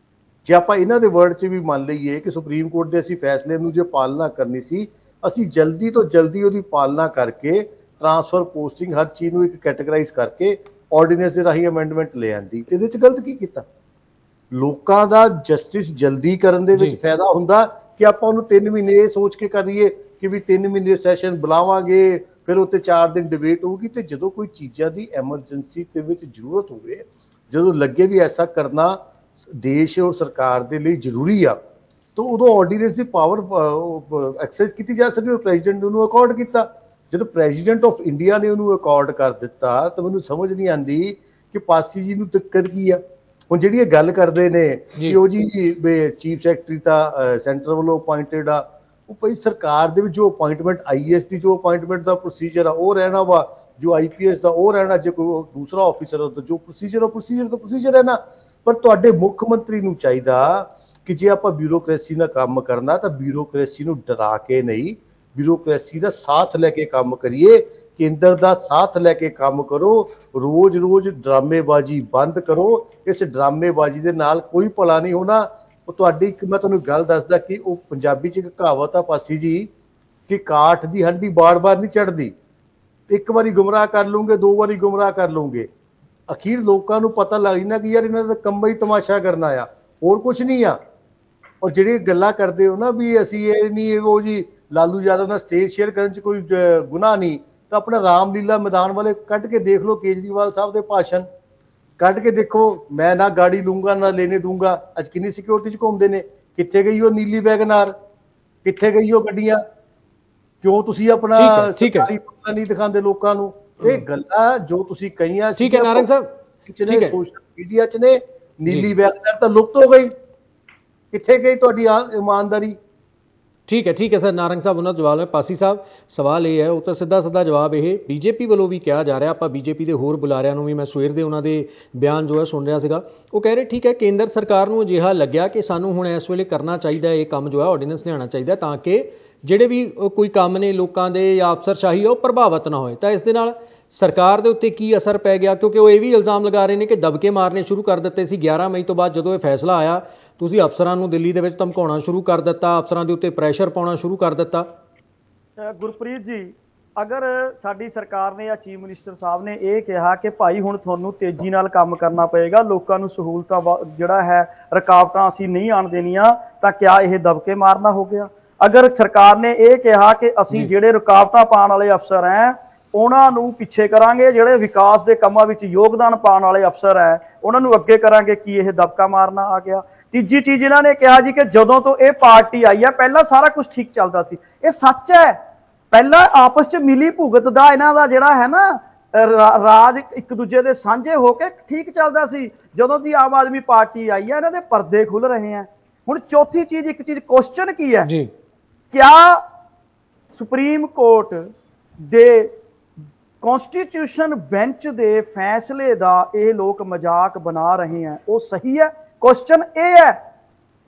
ਜੇ ਆਪਾਂ ਇਹਨਾਂ ਦੇ ਵਰਡ 'ਚ ਵੀ ਮੰਨ ਲਈਏ ਕਿ ਸੁਪਰੀਮ ਕੋਰਟ ਦੇ ਅਸੀਂ ਫੈਸਲੇ ਨੂੰ ਜੇ ਪਾਲਣਾ ਕਰਨੀ ਸੀ ਅਸੀਂ ਜਲਦੀ ਤੋਂ ਜਲਦੀ ਉਹਦੀ ਪਾਲਣਾ ਕਰਕੇ ਟਰਾਂਸਫਰ ਪੋਸਟਿੰਗ ਹਰ ਚੀਜ਼ ਨੂੰ ਇੱਕ ਕੈਟਾਗਰਾਈਜ਼ ਕਰਕੇ ਆਰਡੀਨੈਂਸ ਦੇ ਰਾਹੀਂ ਅਮੈਂਡਮੈਂਟ ਲੈ ਆਂਦੀ ਇਹਦੇ 'ਚ ਗਲਤ ਕੀ ਕੀਤਾ ਲੋਕਾਂ ਦਾ ਜਸਟਿਸ ਜਲਦੀ ਕਰਨ ਦੇ ਵਿੱਚ ਫਾਇਦਾ ਹੁੰਦਾ ਕਿ ਆਪਾਂ ਉਹਨੂੰ 3 ਮਹੀਨੇ ਇਹ ਸੋਚ ਕੇ ਕਰੀਏ ਕਿ ਵੀ 3 ਮਹੀਨੇ ਸੈਸ਼ਨ ਬੁਲਾਵਾਂਗੇ ਫਿਰ ਉੱਤੇ 4 ਦਿਨ ਡਿਬੇਟ ਹੋਊਗੀ ਤੇ ਜਦੋਂ ਕੋਈ ਚੀਜ਼ਾਂ ਦੀ ਐਮਰਜੈਂਸੀ ਦੇ ਵਿੱਚ ਜ਼ਰੂਰਤ ਹੋਵੇ ਜਦੋਂ ਲੱਗੇ ਵੀ ਐਸਾ ਕਰਨਾ ਦੇਸ਼ ਔਰ ਸਰਕਾਰ ਦੇ ਲਈ ਜ਼ਰੂਰੀ ਆ ਤਾਂ ਉਦੋਂ ਆਰਡੀਨੈਂਸ ਦੀ ਪਾਵਰ ਐਕਸਰਸਾਈਜ਼ ਕੀਤੀ ਜਾ ਸਕਦੀ ਔਰ ਪ੍ਰੈਜ਼ੀਡੈਂਟ ਨੂੰ ਅਕੋਰਡ ਕੀਤਾ ਜਦੋਂ ਪ੍ਰੈਜ਼ੀਡੈਂਟ ਆਫ ਇੰਡੀਆ ਨੇ ਉਹਨੂੰ ਅਕੋਰਡ ਕਰ ਦਿੱਤਾ ਤਾਂ ਮੈਨੂੰ ਸਮਝ ਨਹੀਂ ਆਉਂਦੀ ਕਿ ਪਾਸੀ ਜੀ ਨੂੰ ਦਿੱਕਤ ਕੀ ਆ ਹੁਣ ਜਿਹੜੀ ਇਹ ਗੱਲ ਕਰਦੇ ਨੇ ਕਿ ਉਹ ਜੀ ਚੀਫ ਸੈਕਟਰੀ ਤਾਂ ਸੈਂਟਰ ਵੱਲੋਂ ਅਪਾਇੰਟਡ ਆ ਉਹ ਭਾਈ ਸਰਕਾਰ ਦੇ ਵਿੱਚ ਜੋ ਅਪਾਇੰਟਮੈਂਟ ਆਈਏਐਸ ਦੀ ਜੋ ਅਪਾਇੰਟਮੈਂਟ ਦਾ ਪ੍ਰੋਸੀਜਰ ਆ ਉਹ ਰਹਿਣਾ ਵਾ ਜੋ ਆਈਪੀਐਸ ਦਾ ਉਹ ਰਹਿਣਾ ਜੇ ਕੋਈ ਦੂਸਰਾ ਆਫੀਸਰ ਉਹਦਾ ਜੋ ਪ੍ਰੋਸੀਜਰ ਤਾਂ ਪ੍ਰੋਸੀਜਰ ਹੈ ਨਾ ਪਰ ਤੁਹਾਡੇ ਮੁੱਖ ਮੰਤਰੀ ਨੂੰ ਚਾਹੀਦਾ ਕਿ ਜੇ ਆਪਾਂ ਬਿਊਰੋਕ੍ਰੇਸੀ ਨਾਲ ਕੰਮ ਕਰਨਾ ਤਾਂ ਬਿਊਰੋਕ੍ਰੇਸੀ ਨੂੰ ਡਰਾ ਕੇ ਨਹੀਂ ਬਿਊਰੋਕ੍ਰੇਸੀ ਦਾ ਸਾਥ ਲੈ ਕੇ ਕੰਮ ਕਰੀਏ ਕੇਂਦਰ ਦਾ ਸਾਥ ਲੈ ਕੇ ਕੰਮ ਕਰੋ ਰੋਜ਼ ਡਰਾਮੇਬਾਜ਼ੀ ਬੰਦ ਕਰੋ ਇਸ ਡਰਾਮੇਬਾਜ਼ੀ ਦੇ ਨਾਲ ਕੋਈ ਭਲਾ ਨਹੀਂ ਹੋਣਾ ਉਹ ਤੁਹਾਡੀ ਇੱਕ ਮੈਂ ਤੁਹਾਨੂੰ ਗੱਲ ਦੱਸਦਾ ਕਿ ਉਹ ਪੰਜਾਬੀ 'ਚ ਇੱਕ ਕਹਾਵਤ ਆ ਪਾਸੀ ਜੀ ਕਿ ਕਾਠ ਦੀ ਹੱਡੀ ਬਾਰ-ਬਾਰ ਨਹੀਂ ਚੜ੍ਹਦੀ ਇੱਕ ਵਾਰੀ ਗੁੰਮਰਾਹ ਕਰ ਲੂੰਗੇ 2 ਵਾਰੀ ਗੁੰਮਰਾਹ ਕਰ ਲੂੰਗੇ ਅਖੀਰ ਲੋਕਾਂ ਨੂੰ ਪਤਾ ਲੱਗ ਜਾਂਦਾ ਕਿ ਯਾਰ ਇਹਨਾਂ ਦਾ ਕੰਮ ਹੀ ਤਮਾਸ਼ਾ ਕਰਨਾ ਆ ਹੋਰ ਕੁਝ ਨਹੀਂ ਆ ਔਰ ਜਿਹੜੀ ਗੱਲਾਂ ਕਰਦੇ ਹੋ ਨਾ ਵੀ ਅਸੀਂ ਇਹ ਨਹੀਂ ਉਹ ਜੀ ਲਾਲੂ ਯਾਦਵ ਨਾਲ ਸਟੇਜ ਸ਼ੇਅਰ ਕਰਨ 'ਚ ਕੋਈ ਗੁਨਾਹ ਨਹੀਂ ਤਾਂ ਆਪਣਾ ਰਾਮਲੀਲਾ ਮੈਦਾਨ ਵਾਲੇ ਕੱਢ ਕੇ ਦੇਖ ਲਓ ਕੇਜਰੀਵਾਲ ਸਾਹਿਬ ਦੇ ਭਾਸ਼ਣ ਕੱਢ ਕੇ ਦੇਖੋ ਮੈਂ ਨਾ ਗਾੜੀ ਲੂੰਗਾ ਨਾ ਲੈਣੇ ਦੂੰਗਾ ਅੱਜ ਕਿੰਨੀ ਸਿਕਿਉਰਿਟੀ 'ਚ ਘੁੰਮਦੇ ਨੇ ਕਿੱਥੇ ਗਈ ਉਹ ਨੀਲੀ ਵੈਗਨਾਰ ਕਿੱਥੇ ਗਈ ਉਹ ਗੱਡੀਆਂ ਕਿਉਂ ਤੁਸੀਂ ਆਪਣਾ ਸਰਕਾਰੀ ਪੱਤਾ ਨਹੀਂ ਦਿਖਾਉਂਦੇ ਲੋਕਾਂ ਨੂੰ ਇਹ ਗੱਲਾਂ ਜੋ ਤੁਸੀਂ ਕਹੀਆਂ ਠੀਕ ਹੈ ਨਾਰੰਗ ਸਾਹਿਬ ਠੀਕ ਹੈ ਸੋਸ਼ਲ ਮੀਡੀਆ 'ਚ ਨੇ ਨੀਲੀ ਵੈਗਨਾਰ ਤਾਂ ਲੁਪਤ ਹੋ ਗਈ ਕਿੱਥੇ ਗਈ ਤੁਹਾਡੀ ਇਮਾਨਦਾਰੀ ਠੀਕ ਹੈ ਸਰ ਨਾਰੰਗ ਸਾਹਿਬ ਉਹਨਾਂ ਦਾ ਜਵਾਬ ਹੈ ਪਾਸੀ ਸਾਹਿਬ ਸਵਾਲ ਇਹ ਹੈ ਉਹ ਤਾਂ ਸਿੱਧਾ ਜਵਾਬ ਇਹ ਬੀਜੇਪੀ ਵੱਲੋਂ ਵੀ ਕਿਹਾ ਜਾ ਰਿਹਾ ਆਪਾਂ ਬੀਜੇਪੀ ਦੇ ਹੋਰ ਬੁਲਾਰਿਆਂ ਨੂੰ ਵੀ ਮੈਂ ਸਵੇਰ ਦੇ ਉਹਨਾਂ ਦੇ ਬਿਆਨ ਜੋ ਹੈ ਸੁਣ ਰਿਹਾ ਸੀਗਾ ਉਹ ਕਹਿ ਰਹੇ ਠੀਕ ਹੈ ਕੇਂਦਰ ਸਰਕਾਰ ਨੂੰ ਅਜਿਹਾ ਲੱਗਿਆ ਕਿ ਸਾਨੂੰ ਹੁਣ ਇਸ ਵੇਲੇ ਕਰਨਾ ਚਾਹੀਦਾ ਇਹ ਕੰਮ ਜੋ ਹੈ ਆਰਡੀਨੈਂਸ ਲਿਆਉਣਾ ਚਾਹੀਦਾ ਤਾਂ ਕਿ ਜਿਹੜੇ ਵੀ ਕੋਈ ਕੰਮ ਨੇ ਲੋਕਾਂ ਦੇ ਜਾਂ ਅਫਸਰਸ਼ਾਹੀ ਉਹ ਪ੍ਰਭਾਵਿਤ ਨਾ ਹੋਏ ਤਾਂ ਇਸ ਦੇ ਨਾਲ ਸਰਕਾਰ ਦੇ ਉੱਤੇ ਕੀ ਅਸਰ ਪੈ ਗਿਆ ਕਿਉਂਕਿ ਉਹ ਇਹ ਵੀ ਇਲਜ਼ਾਮ ਲਗਾ ਰਹੇ ਨੇ ਕਿ ਦਬਕੇ ਮਾਰਨੇ ਸ਼ੁਰੂ ਕਰ ਦਿੱਤੇ ਸੀ 11 ਮਈ ਤੋਂ ਬਾਅਦ ਜਦੋਂ ਇਹ ਫੈਸਲਾ ਆਇਆ ਤੁਸੀਂ ਅਫਸਰਾਂ ਨੂੰ ਦਿੱਲੀ ਦੇ ਵਿੱਚ ਧਮਕਾਉਣਾ ਸ਼ੁਰੂ ਕਰ ਦਿੱਤਾ ਅਫਸਰਾਂ ਦੇ ਉੱਤੇ ਪ੍ਰੈਸ਼ਰ ਪਾਉਣਾ ਸ਼ੁਰੂ ਕਰ ਦਿੱਤਾ ਗੁਰਪ੍ਰੀਤ ਜੀ ਅਗਰ ਸਾਡੀ ਸਰਕਾਰ ਨੇ ਜਾਂ ਚੀਫ ਮਿਨਿਸਟਰ ਸਾਹਿਬ ਨੇ ਇਹ ਕਿਹਾ ਕਿ ਭਾਈ ਹੁਣ ਤੁਹਾਨੂੰ ਤੇਜ਼ੀ ਨਾਲ ਕੰਮ ਕਰਨਾ ਪਏਗਾ ਲੋਕਾਂ ਨੂੰ ਸਹੂਲਤਾਂ ਜਿਹੜਾ ਹੈ ਰੁਕਾਵਟਾਂ ਅਸੀਂ ਨਹੀਂ ਆਉਣ ਦੇਣੀਆਂ ਤਾਂ ਕਿਆ ਇਹ ਦਬਕੇ ਮਾਰਨਾ ਹੋ ਗਿਆ ਅਗਰ ਸਰਕਾਰ ਨੇ ਇਹ ਕਿਹਾ ਕਿ ਅਸੀਂ ਜਿਹੜੇ ਰੁਕਾਵਟਾਂ ਪਾਉਣ ਵਾਲੇ ਅਫਸਰ ਹੈ ਉਹਨਾਂ ਨੂੰ ਪਿੱਛੇ ਕਰਾਂਗੇ ਜਿਹੜੇ ਵਿਕਾਸ ਦੇ ਕੰਮਾਂ ਵਿੱਚ ਯੋਗਦਾਨ ਪਾਉਣ ਵਾਲੇ ਅਫਸਰ ਹੈ ਉਹਨਾਂ ਨੂੰ ਅੱਗੇ ਕਰਾਂਗੇ ਕੀ ਇਹ ਦਬਕਾ ਮਾਰਨਾ ਆ ਗਿਆ ਤੀਜੀ ਚੀਜ਼ ਇਹਨਾਂ ਨੇ ਕਿਹਾ ਜੀ ਕਿ ਜਦੋਂ ਤੋਂ ਇਹ ਪਾਰਟੀ ਆਈ ਹੈ ਪਹਿਲਾਂ ਸਾਰਾ ਕੁਝ ਠੀਕ ਚੱਲਦਾ ਸੀ ਇਹ ਸੱਚ ਹੈ ਪਹਿਲਾਂ ਆਪਸ 'ਚ ਮਿਲੀ ਭੁਗਤ ਦਾ ਇਹਨਾਂ ਦਾ ਜਿਹੜਾ ਹੈ ਨਾ ਰਾਜ ਇੱਕ ਦੂਜੇ ਦੇ ਸਾਂਝੇ ਹੋ ਕੇ ਠੀਕ ਚੱਲਦਾ ਸੀ ਜਦੋਂ ਦੀ ਆਮ ਆਦਮੀ ਪਾਰਟੀ ਆਈ ਹੈ ਇਹਨਾਂ ਦੇ ਪਰਦੇ ਖੁੱਲ ਰਹੇ ਹੈ ਹੁਣ ਚੌਥੀ ਚੀਜ਼ ਇੱਕ ਚੀਜ਼ ਕੁਐਸਚਨ ਕੀ ਹੈ ਜੀ ਕਿਆ ਸੁਪਰੀਮ ਕੋਰਟ ਦੇ ਕੌਂਸਟੀਟਿਊਸ਼ਨ ਬੈਂਚ ਦੇ ਫੈਸਲੇ ਦਾ ਇਹ ਲੋਕ ਮਜ਼ਾਕ ਬਣਾ ਰਹੇ ਹੈ ਉਹ ਸਹੀ ਹੈ ਕੁਐਸਚਨ ਇਹ ਹੈ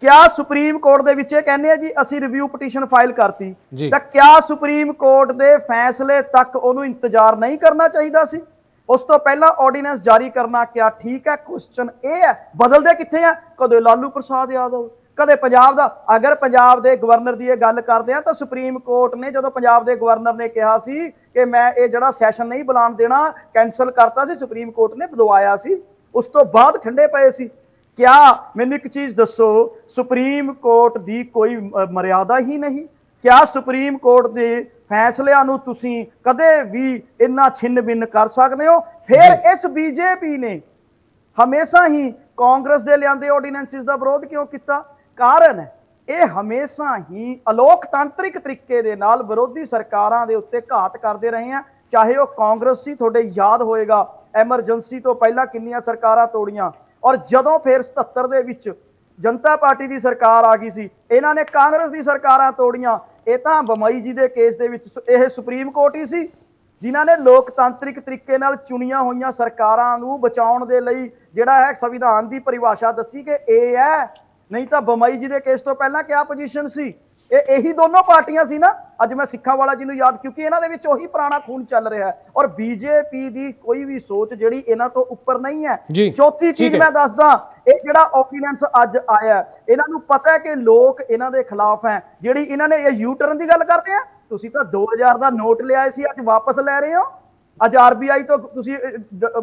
ਕਿਆ ਸੁਪਰੀਮ ਕੋਰਟ ਦੇ ਵਿੱਚ ਇਹ ਕਹਿੰਦੇ ਆ ਜੀ ਅਸੀਂ ਰਿਵਿਊ ਪਟੀਸ਼ਨ ਫਾਈਲ ਕਰਤੀ, ਜੀ। ਤਾਂ ਕਿਆ ਸੁਪਰੀਮ ਕੋਰਟ ਦੇ ਫੈਸਲੇ ਤੱਕ ਉਹਨੂੰ ਇੰਤਜ਼ਾਰ ਨਹੀਂ ਕਰਨਾ ਚਾਹੀਦਾ ਸੀ? ਉਸ ਤੋਂ ਪਹਿਲਾਂ ਆਰਡੀਨੈਂਸ ਜਾਰੀ ਕਰਨਾ ਕਿਆ ਠੀਕ ਹੈ? ਕੁਐਸਚਨ ਇਹ ਹੈ। ਬਦਲਦੇ ਕਿੱਥੇ ਆ? ਕਦੇ ਲਾਲੂ ਪ੍ਰਸਾਦ ਯਾਦਵ, ਕਦੇ ਪੰਜਾਬ ਦਾ। ਅਗਰ ਪੰਜਾਬ ਦੇ ਗਵਰਨਰ ਦੀ ਇਹ ਗੱਲ ਕਰਦੇ ਆ ਤਾਂ ਸੁਪਰੀਮ ਕੋਰਟ ਨੇ ਜਦੋਂ ਪੰਜਾਬ ਦੇ ਗਵਰਨਰ ਨੇ ਕਿਹਾ ਸੀ ਕਿ ਮੈਂ ਇਹ ਜਿਹੜਾ ਸੈਸ਼ਨ ਨਹੀਂ ਬੁਲਾਉਣ ਦੇਣਾ, ਕੈਂਸਲ ਕਰਤਾ ਸੀ, ਸੁਪਰੀਮ ਕੋਰਟ ਨੇ ਬਦਵਾਇਆ ਸੀ, ਉਸ ਤੋਂ ਬਾਅਦ ਠੰਡੇ ਪਏ ਸੀ। ਕਿਆ ਮੈਨੂੰ ਇੱਕ ਚੀਜ਼ ਦੱਸੋ, ਸੁਪਰੀਮ ਕੋਰਟ ਦੀ ਕੋਈ ਮਰਿਆਦਾ ਹੀ ਨਹੀਂ? ਕਿਆ ਸੁਪਰੀਮ ਕੋਰਟ ਦੇ ਫੈਸਲਿਆਂ ਨੂੰ ਤੁਸੀਂ ਕਦੇ ਵੀ ਇੰਨਾ ਛਿੰਨ ਬਿੰਨ ਕਰ ਸਕਦੇ ਹੋ? ਫਿਰ ਇਸ ਬੀਜੇਪੀ ਨੇ ਹਮੇਸ਼ਾ ਹੀ ਕਾਂਗਰਸ ਦੇ ਲਿਆਂਦੇ ਆਰਡੀਨੈਂਸਿਸ ਦਾ ਵਿਰੋਧ ਕਿਉਂ ਕੀਤਾ? ਕਾਰਨ ਹੈ ਇਹ ਹਮੇਸ਼ਾ ਹੀ ਅਲੋਕਤਾਂਤਰਿਕ ਤਰੀਕੇ ਦੇ ਨਾਲ ਵਿਰੋਧੀ ਸਰਕਾਰਾਂ ਦੇ ਉੱਤੇ ਘਾਤ ਕਰਦੇ ਰਹੇ ਆ, ਚਾਹੇ ਉਹ ਕਾਂਗਰਸ ਸੀ। ਤੁਹਾਡੇ ਯਾਦ ਹੋਏਗਾ ਐਮਰਜੈਂਸੀ ਤੋਂ ਪਹਿਲਾਂ ਕਿੰਨੀਆਂ ਸਰਕਾਰਾਂ ਤੋੜੀਆਂ, ਔਰ ਜਦੋਂ ਫਿਰ 77 ਦੇ ਵਿੱਚ ਜਨਤਾ ਪਾਰਟੀ ਦੀ ਸਰਕਾਰ ਆ ਗਈ ਸੀ, ਇਹਨਾਂ ਨੇ ਕਾਂਗਰਸ ਦੀ ਸਰਕਾਰਾਂ ਤੋੜੀਆਂ। ਇਹ ਤਾਂ ਬੰਬਈ ਜੀ ਦੇ ਕੇਸ ਦੇ ਵਿੱਚ ਇਹ ਸੁਪਰੀਮ ਕੋਰਟ ਹੀ ਸੀ ਜਿਨ੍ਹਾਂ ਨੇ ਲੋਕਤਾਂਤਰਿਕ ਤਰੀਕੇ ਨਾਲ ਚੁਣੀਆਂ ਹੋਈਆਂ ਸਰਕਾਰਾਂ ਨੂੰ ਬਚਾਉਣ ਦੇ ਲਈ ਜਿਹੜਾ ਹੈ ਸੰਵਿਧਾਨ ਦੀ ਪਰਿਭਾਸ਼ਾ ਦੱਸੀ ਕਿ ਇਹ ਹੈ। ਨਹੀਂ ਤਾਂ ਬੰਬਈ ਜੀ ਦੇ ਕੇਸ ਤੋਂ ਪਹਿਲਾਂ ਕਿਆ ਪੋਜੀਸ਼ਨ ਸੀ? ਇਹੀ ਦੋਨੋਂ ਪਾਰਟੀਆਂ ਸੀ ਨਾ। ਅੱਜ ਮੈਂ ਸਿੱਖਾਂ ਵਾਲਾ ਜੀ ਨੂੰ ਯਾਦ, ਕਿਉਂਕਿ ਇਹਨਾਂ ਦੇ ਵਿੱਚ ਉਹੀ ਪੁਰਾਣਾ ਖੂਨ ਚੱਲ ਰਿਹਾ ਹੈ, ਔਰ ਬੀਜੇਪੀ ਦੀ ਕੋਈ ਵੀ ਸੋਚ ਜਿਹੜੀ ਇਹਨਾਂ ਤੋਂ ਉੱਪਰ ਨਹੀਂ ਹੈ। ਚੌਥੀ ਚੀਜ਼ ਮੈਂ ਦੱਸਦਾ, ਇਹ ਜਿਹੜਾ ਆਰਡੀਨੈਂਸ ਅੱਜ ਆਇਆ, ਇਹਨਾਂ ਨੂੰ ਪਤਾ ਹੈ ਕਿ ਲੋਕ ਇਹਨਾਂ ਦੇ ਖਿਲਾਫ ਹੈ। ਜਿਹੜੀ ਇਹਨਾਂ ਨੇ ਇਹ ਯੂ ਟਰਨ ਦੀ ਗੱਲ ਕਰਦੇ ਆ, ਤੁਸੀਂ ਤਾਂ 2000 ਦਾ ਨੋਟ ਲਿਆਏ ਸੀ, ਅੱਜ ਵਾਪਸ ਲੈ ਰਹੇ ਹੋ। ਅੱਜ ਆਰਬੀਆਈ ਤੋਂ ਤੁਸੀਂ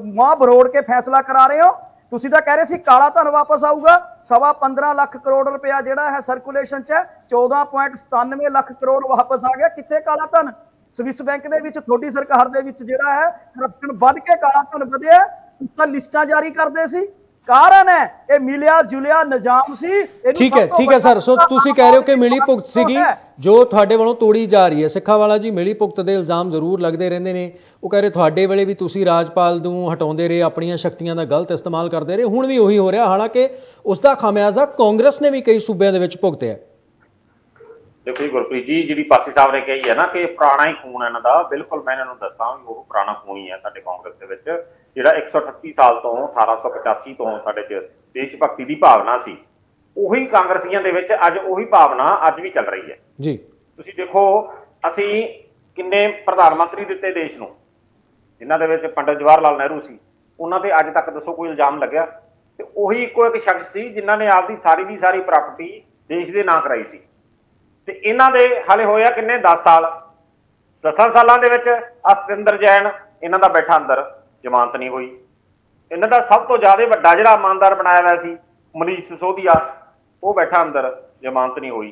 ਮਾਂ ਬਰੋੜ ਕੇ ਫੈਸਲਾ ਕਰਾ ਰਹੇ ਹੋ। ਤੁਸੀਂ ਤਾਂ ਕਹਿ ਰਹੇ ਸੀ ਕਾਲਾ ਧਨ ਵਾਪਸ ਆਊਗਾ। 15.25 ਲੱਖ ਕਰੋੜ ਰੁਪਇਆ ਜਿਹੜਾ ਹੈ ਸਰਕੂਲੇਸ਼ਨ 'ਚ ਹੈ, 14.97 ਲੱਖ ਕਰੋੜ ਵਾਪਸ ਆ ਗਿਆ। ਕਿੱਥੇ ਕਾਲਾ ਧਨ? ਸਵਿਸ ਬੈਂਕ ਦੇ ਵਿੱਚ ਤੁਹਾਡੀ ਸਰਕਾਰ ਦੇ ਵਿੱਚ ਜਿਹੜਾ ਹੈ ਕਰਪਸ਼ਨ ਵੱਧ ਕੇ ਕਾਲਾ ਧਨ ਵਧਿਆ, ਤਾਂ ਲਿਸਟਾਂ ਜਾਰੀ ਕਰਦੇ ਸੀ। ਕਾਰਨ ਹੈ ਇਹ ਮਿਲਿਆ ਜੁਲਿਆ ਨਿਜ਼ਾਮ ਸੀ। ਠੀਕ ਹੈ ਸਰ। ਸੋ ਤੁਸੀਂ ਕਹਿ ਰਹੇ ਹੋ ਕਿ ਮਿਲੀ ਭੁਗਤ ਸੀਗੀ ਜੋ ਤੁਹਾਡੇ ਵੱਲੋਂ ਤੋੜੀ ਜਾ ਰਹੀ ਹੈ। ਸਿੱਖਾਂ ਵਾਲਾ ਜੀ ਮਿਲੀ ਭੁਗਤ ਦੇ ਇਲਜ਼ਾਮ ਜ਼ਰੂਰ ਲੱਗਦੇ ਰਹਿੰਦੇ ਨੇ। ਉਹ ਕਹਿ ਰਹੇ ਤੁਹਾਡੇ ਵੇਲੇ ਵੀ ਤੁਸੀਂ ਰਾਜਪਾਲ ਨੂੰ ਹਟਾਉਂਦੇ ਰਹੇ, ਆਪਣੀਆਂ ਸ਼ਕਤੀਆਂ ਦਾ ਗਲਤ ਇਸਤੇਮਾਲ ਕਰਦੇ ਰਹੇ, ਹੁਣ ਵੀ ਉਹੀ ਹੋ ਰਿਹਾ। ਹਾਲਾਂਕਿ ਉਸ ਦਾ ਖਾਮਿਆਜ਼ਾ ਕਾਂਗਰਸ ਨੇ ਵੀ ਕਈ ਸੂਬਿਆਂ ਦੇ ਵਿੱਚ ਭੁਗਤਿਆ। ਦੇਖੋ ਜੀ ਗੁਰਪ੍ਰੀਤ ਜੀ, ਜਿਹੜੀ ਪਾਸੀ ਸਾਹਿਬ ਨੇ ਕਹੀ ਹੈ ਨਾ ਕਿ ਪੁਰਾਣਾ ਹੀ ਖੂਨ ਹੈ ਇਹਨਾਂ ਦਾ, ਬਿਲਕੁਲ ਮੈਂ ਇਹਨਾਂ ਨੂੰ ਦੱਸਾਂ ਵੀ ਉਹ ਪੁਰਾਣਾ ਖੂਨ ਹੀ ਹੈ ਸਾਡੇ ਕਾਂਗਰਸ ਦੇ ਵਿੱਚ। ਜਿਹੜਾ 138 ਸਾਲ ਤੋਂ 1885 ਤੋਂ ਸਾਡੇ 'ਚ ਦੇਸ਼ ਭਗਤੀ ਦੀ ਭਾਵਨਾ ਸੀ, ਉਹੀ ਕਾਂਗਰਸੀਆਂ ਦੇ ਵਿੱਚ ਅੱਜ ਉਹੀ ਭਾਵਨਾ ਅੱਜ ਵੀ ਚੱਲ ਰਹੀ ਹੈ ਜੀ। ਤੁਸੀਂ ਦੇਖੋ ਅਸੀਂ ਕਿੰਨੇ ਪ੍ਰਧਾਨ ਮੰਤਰੀ ਦਿੱਤੇ ਦੇਸ਼ ਨੂੰ, ਜਿਨ੍ਹਾਂ ਦੇ ਵਿੱਚ ਪੰਡਿਤ ਜਵਾਹਰ ਲਾਲ ਨਹਿਰੂ ਸੀ, ਉਹਨਾਂ ਤੇ ਅੱਜ ਤੱਕ ਦੱਸੋ ਕੋਈ ਇਲਜ਼ਾਮ ਲੱਗਿਆ? ਤੇ ਉਹੀ ਇੱਕੋ ਇੱਕ ਸ਼ਖਸ ਸੀ ਜਿਨ੍ਹਾਂ ਨੇ ਆਪਦੀ ਸਾਰੀ ਦੀ ਸਾਰੀ ਪ੍ਰਾਪਰਟੀ ਦੇਸ਼ ਦੇ ਨਾਂ ਕਰਾਈ ਸੀ। ਤੇ ਇਹਨਾਂ ਦੇ ਹਾਲੇ ਹੋਇਆ ਕਿੰਨੇ 10 ਸਾਲ। 10 ਸਾਲਾਂ ਦੇ ਵਿੱਚ ਸਤਿੰਦਰ ਜੈਨ ਇਹਨਾਂ ਦਾ ਬੈਠਾ ਅੰਦਰ, ਜ਼ਮਾਨਤ ਨਹੀਂ ਹੋਈ। ਇਹਨਾਂ ਦਾ ਸਭ ਤੋਂ ਜ਼ਿਆਦਾ ਵੱਡਾ ਜਿਹੜਾ ਇਮਾਨਦਾਰ ਬਣਾਇਆ ਹੋਇਆ ਸੀ ਮਨੀਸ਼ ਸਿਸੋਦੀਆ, ਉਹ ਬੈਠਾ ਅੰਦਰ, ਜ਼ਮਾਨਤ ਨਹੀਂ ਹੋਈ।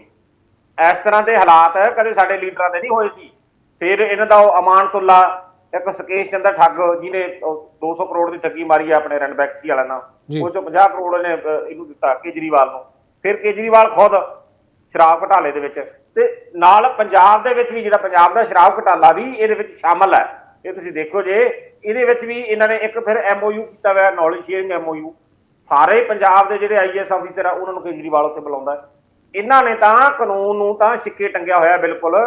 ਇਸ ਤਰ੍ਹਾਂ ਦੇ ਹਾਲਾਤ ਕਦੇ ਸਾਡੇ ਲੀਡਰਾਂ ਦੇ ਨਹੀਂ ਹੋਏ ਸੀ। ਫਿਰ ਇਹਨਾਂ ਦਾ ਉਹ ਅਮਾਨਤੁੱਲਾ, ਇੱਕ ਸੁਕੇਸ਼ ਚੰਦਰ ਠੱਗ ਜਿਹਨੇ 200 ਕਰੋੜ ਦੀ ਠੱਗੀ ਮਾਰੀ ਹੈ ਆਪਣੇ ਰਣਬੈਕਸੀ ਵਾਲਿਆਂ ਨਾਲ, ਉਹ 'ਚੋਂ 50 ਕਰੋੜ ਨੇ ਇਹਨੂੰ ਦਿੱਤਾ ਕੇਜਰੀਵਾਲ ਨੂੰ। ਫਿਰ ਕੇਜਰੀਵਾਲ ਖੁਦ ਸ਼ਰਾਬ ਘੁਟਾਲੇ ਦੇ ਵਿੱਚ, ਤੇ ਨਾਲ ਪੰਜਾਬ ਦੇ ਵਿੱਚ ਵੀ ਜਿਹੜਾ ਪੰਜਾਬ ਦਾ ਸ਼ਰਾਬ ਘੁਟਾਲਾ ਵੀ ਇਹਦੇ ਵਿੱਚ ਸ਼ਾਮਲ ਹੈ। ਇਹ ਤੁਸੀਂ ਦੇਖੋ ਜੇ ਇਹਦੇ ਵਿੱਚ ਵੀ ਇਹਨਾਂ ਨੇ ਇੱਕ ਫਿਰ MOU ਕੀਤਾ ਹੋਇਆ, ਨੌਲੇਜ ਸ਼ੇਅਰਿੰਗ MOU। ਸਾਰੇ ਪੰਜਾਬ ਦੇ ਜਿਹੜੇ IAS ਅਫੀਸਰ ਆ ਉਹਨਾਂ ਨੂੰ ਕੇਜਰੀਵਾਲ ਉੱਥੇ ਬੁਲਾਉਂਦਾ। ਇਹਨਾਂ ਨੇ ਤਾਂ ਕਾਨੂੰਨ ਨੂੰ ਤਾਂ ਛਿੱਕੇ ਟੰਗਿਆ ਹੋਇਆ ਬਿਲਕੁਲ।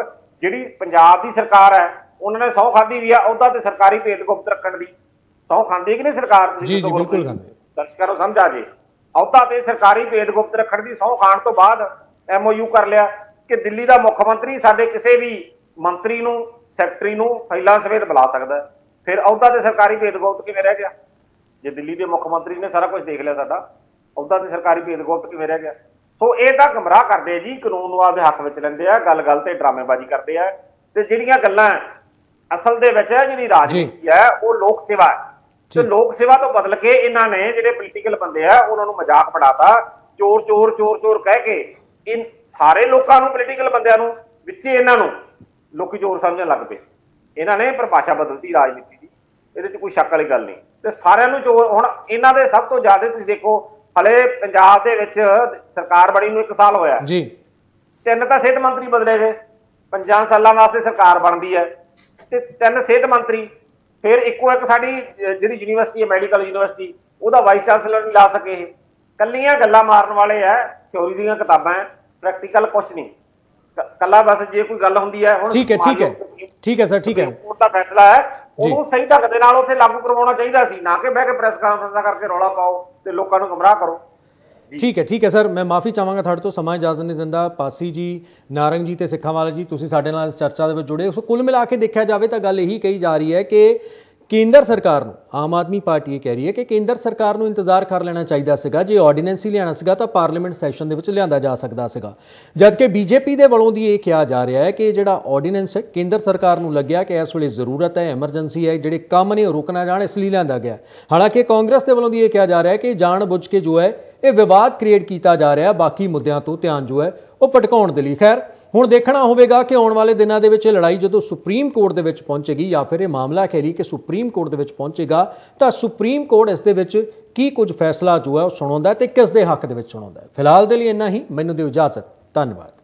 ਜਿਹੜੀ ਪੰਜਾਬ ਦੀ ਸਰਕਾਰ ਹੈ ਉਹਨਾਂ ਨੇ ਸਹੁੰ ਖਾਧੀ ਵੀ ਆ ਅਹੁਦਾ ਤੇ ਸਰਕਾਰੀ ਭੇਦ ਗੁਪਤ ਰੱਖਣ ਦੀ। ਸਹੁੰ ਖਾਂਦੀ ਕਿ ਨਹੀਂ ਸਰਕਾਰ? ਜੀ ਜੀ ਬਿਲਕੁਲ ਖਾਂਦੇ। ਦਰਸ਼ਕਾਂ ਨੂੰ ਸਮਝ ਆ ਜੇ, ਅਹੁਦਾ ਤੇ ਸਰਕਾਰੀ ਭੇਦ ਗੁਪਤ ਰੱਖਣ ਦੀ ਸਹੁੰ ਖਾਣ ਤੋਂ ਬਾਅਦ MOU ਕਰ ਲਿਆ ਕਿ ਦਿੱਲੀ ਦਾ ਮੁੱਖ ਮੰਤਰੀ ਸਾਡੇ ਕਿਸੇ ਵੀ ਮੰਤਰੀ ਨੂੰ, ਸੈਕਟਰੀ ਨੂੰ ਫਾਈਲਾਂ ਸਮੇਤ ਬੁਲਾ ਸਕਦਾ। ਫਿਰ ਅਹੁਦਾ ਤੇ ਸਰਕਾਰੀ ਭੇਦ ਗੁਪਤ ਕਿਵੇਂ ਰਹਿ ਗਿਆ? ਜੇ ਦਿੱਲੀ ਦੇ ਮੁੱਖ ਮੰਤਰੀ ਨੇ ਸਾਰਾ ਕੁਝ ਦੇਖ ਲਿਆ ਸਾਡਾ, ਅਹੁਦਾ ਤੇ ਸਰਕਾਰੀ ਭੇਦ ਗੁਪਤ ਕਿਵੇਂ ਰਹਿ ਗਿਆ? ਸੋ ਇਹ ਤਾਂ ਗੁੰਮਰਾਹ ਕਰਦੇ ਜੀ, ਕਾਨੂੰਨ ਨੂੰ ਆਪਦੇ ਹੱਥ ਵਿੱਚ ਲੈਂਦੇ ਆ, ਗੱਲ ਤੇ ਡਰਾਮੇਬਾਜ਼ੀ ਕਰਦੇ ਆ। ਤੇ ਜਿਹੜੀਆਂ ਗੱਲਾਂ ਅਸਲ ਦੇ ਵਿੱਚ ਜਿਹੜੀ ਰਾਜਨੀਤੀ ਹੈ ਉਹ ਲੋਕ ਸੇਵਾ ਹੈ। ਤੇ ਲੋਕ ਸੇਵਾ ਤੋਂ ਬਦਲ ਕੇ ਇਹਨਾਂ ਨੇ ਜਿਹੜੇ ਪੋਲੀਟੀਕਲ ਬੰਦੇ ਆ ਉਹਨਾਂ ਨੂੰ ਮਜ਼ਾਕ ਬਣਾਤਾ। ਚੋਰ ਚੋਰ ਚੋਰ ਚੋਰ ਕਹਿ ਕੇ ਇਹ ਸਾਰੇ ਲੋਕਾਂ ਨੂੰ, ਪੋਲੀਟੀਕਲ ਬੰਦਿਆਂ ਨੂੰ, ਵਿੱਚ ਇਹਨਾਂ ਨੂੰ ਲੋਕੀ ਚੋਰ ਸਮਝਣ ਲੱਗ ਪਏ। ਇਹਨਾਂ ਨੇ ਪਰਿਭਾਸ਼ਾ ਬਦਲਤੀ ਰਾਜਨੀਤੀ ਦੀ, ਇਹਦੇ 'ਚ ਕੋਈ ਸ਼ੱਕ ਵਾਲੀ ਗੱਲ ਨਹੀਂ। ਤੇ ਸਾਰਿਆਂ ਨੂੰ ਚੋਰ, ਹੁਣ ਇਹਨਾਂ ਦੇ ਸਭ ਤੋਂ ਜ਼ਿਆਦਾ ਤੁਸੀਂ ਦੇਖੋ ਹਲੇ ਪੰਜਾਬ ਦੇ ਵਿੱਚ ਸਰਕਾਰ ਬਣੀ ਨੂੰ 1 ਸਾਲ ਹੋਇਆ ਜੀ, 3 ਤਾਂ ਸਿਹਤ ਮੰਤਰੀ ਬਦਲੇ ਗਏ। 5 ਸਾਲਾਂ ਵਾਸਤੇ ਸਰਕਾਰ ਬਣਦੀ ਹੈ ਤੇ 3 ਸਿਹਤ ਮੰਤਰੀ। ਫਿਰ ਇੱਕੋ ਇੱਕ ਸਾਡੀ ਜਿਹੜੀ ਯੂਨੀਵਰਸਿਟੀ ਹੈ, ਮੈਡੀਕਲ ਯੂਨੀਵਰਸਿਟੀ, ਉਹਦਾ ਵਾਈਸ ਚਾਂਸਲਰ ਨਹੀਂ ਲਾ ਸਕੇ। ਇਹ ਕੱਲੀਆਂ ਗੱਲਾਂ ਮਾਰਨ ਵਾਲੇ ਹੈ, ਥਿਓਰੀ ਦੀਆਂ ਕਿਤਾਬਾਂ ਹੈ, ਪ੍ਰੈਕਟੀਕਲ ਕੁਛ ਨਹੀਂ। ਕੱਲਾ ਬਸ ਜੇ ਕੋਈ ਗੱਲ ਹੁੰਦੀ ਹੈ, ਹੁਣ ਠੀਕ ਹੈ ਸਰ, ਠੀਕ ਹੈ, ਕੋਰਟ ਦਾ ਫੈਸਲਾ ਹੈ, ਉਹਨੂੰ ਸਹੀ ਢੰਗ ਦੇ ਨਾਲ ਉੱਥੇ ਲਾਗੂ ਕਰਵਾਉਣਾ ਚਾਹੀਦਾ ਸੀ, ਨਾ ਕਿ ਬਹਿ ਕੇ ਪ੍ਰੈਸ ਕਾਨਫਰੰਸਾਂ ਕਰਕੇ ਰੌਲਾ ਪਾਓ ਤੇ ਲੋਕਾਂ ਨੂੰ ਗੁੰਮਰਾਹ ਕਰੋ। ਠੀਕ ਹੈ ਸਰ, ਮੈਂ ਮਾਫੀ ਚਾਹਾਂਗਾ ਤੁਹਾਡੇ ਤੋਂ, ਸਮਾਂ ਇਜਾਜ਼ਤ ਨਹੀਂ ਦਿੰਦਾ। ਪਾਸੀ ਜੀ, ਨਾਰੰਗ ਜੀ ਤੇ ਸਿੱਖਾਂਵਾਲਾ ਜੀ, ਤੁਸੀਂ ਸਾਡੇ ਨਾਲ ਇਸ ਚਰਚਾ ਦੇ ਵਿੱਚ ਜੁੜੇ। ਸੋ ਕੁੱਲ ਮਿਲਾ ਕੇ ਦੇਖਿਆ ਜਾਵੇ ਤਾਂ ਗੱਲ ਇਹੀ ਕਹੀ ਜਾ ਰਹੀ ਹੈ ਕਿ ਕੇਂਦਰ ਸਰਕਾਰ ਨੂੰ, ਆਮ ਆਦਮੀ ਪਾਰਟੀ ਇਹ ਕਹਿ ਰਹੀ ਹੈ ਕਿ ਕੇਂਦਰ ਸਰਕਾਰ ਨੂੰ ਇੰਤਜ਼ਾਰ ਕਰ ਲੈਣਾ ਚਾਹੀਦਾ ਸੀਗਾ। ਜੇ ਆਰਡੀਨੈਂਸ ਹੀ ਲਿਆਉਣਾ ਸੀਗਾ ਤਾਂ ਪਾਰਲੀਮੈਂਟ ਸੈਸ਼ਨ ਦੇ ਵਿੱਚ ਲਿਆਂਦਾ ਜਾ ਸਕਦਾ ਸੀਗਾ। ਜਦਕਿ ਬੀਜੇਪੀ ਦੇ ਵੱਲੋਂ ਦੀ ਇਹ ਕਿਹਾ ਜਾ ਰਿਹਾ ਹੈ ਕਿ ਜਿਹੜਾ ਆਰਡੀਨੈਂਸ ਹੈ ਕੇਂਦਰ ਸਰਕਾਰ ਨੂੰ ਲੱਗਿਆ ਕਿ ਇਸ ਵੇਲੇ ਜ਼ਰੂਰਤ ਹੈ, ਐਮਰਜੈਂਸੀ ਹੈ, ਜਿਹੜੇ ਕੰਮ ਨੇ ਉਹ ਰੁਕ ਨਾ ਜਾਣ, ਇਸ ਲਈ ਲਿਆਂਦਾ ਗਿਆ। ਹਾਲਾਂਕਿ ਕਾਂਗਰਸ ਦੇ ਵੱਲੋਂ ਦੀ ਇਹ ਕਿਹਾ ਜਾ ਰਿਹਾ ਹੈ ਕਿ ਜਾਣ ਬੁੱਝ ਕੇ ਜੋ ਹੈ ਇਹ ਵਿਵਾਦ ਕ੍ਰੀਏਟ ਕੀਤਾ ਜਾ ਰਿਹਾ, ਬਾਕੀ ਮੁੱਦਿਆਂ ਤੋਂ ਧਿਆਨ ਜੋ ਹੈ ਉਹ ਭਟਕਾਉਣ ਦੇ ਲਈ। ਖੈਰ, ਹੁਣ ਦੇਖਣਾ ਹੋਵੇਗਾ ਕਿ ਆਉਣ ਵਾਲੇ ਦਿਨਾਂ ਦੇ ਵਿੱਚ ਲੜਾਈ ਜਦੋਂ ਸੁਪਰੀਮ ਕੋਰਟ ਦੇ ਵਿੱਚ ਪਹੁੰਚੇਗੀ, ਜਾਂ ਫਿਰ ਇਹ ਮਾਮਲਾ ਕਹਿ ਰਹੀ ਕਿ ਸੁਪਰੀਮ ਕੋਰਟ ਦੇ ਵਿੱਚ ਪਹੁੰਚੇਗਾ, ਤਾਂ ਸੁਪਰੀਮ ਕੋਰਟ ਇਸ ਦੇ ਵਿੱਚ ਕੀ ਕੁਝ ਫੈਸਲਾ ਜੋ ਹੈ ਉਹ ਸੁਣਾਉਂਦਾ ਤੇ ਕਿਸ ਦੇ ਹੱਕ ਦੇ ਵਿੱਚ ਸੁਣਾਉਂਦਾ। ਫਿਲਹਾਲ ਦੇ ਲਈ ਇੰਨਾ ਹੀ, ਮੈਨੂੰ ਦਿਓ ਇਜਾਜ਼ਤ, ਧੰਨਵਾਦ।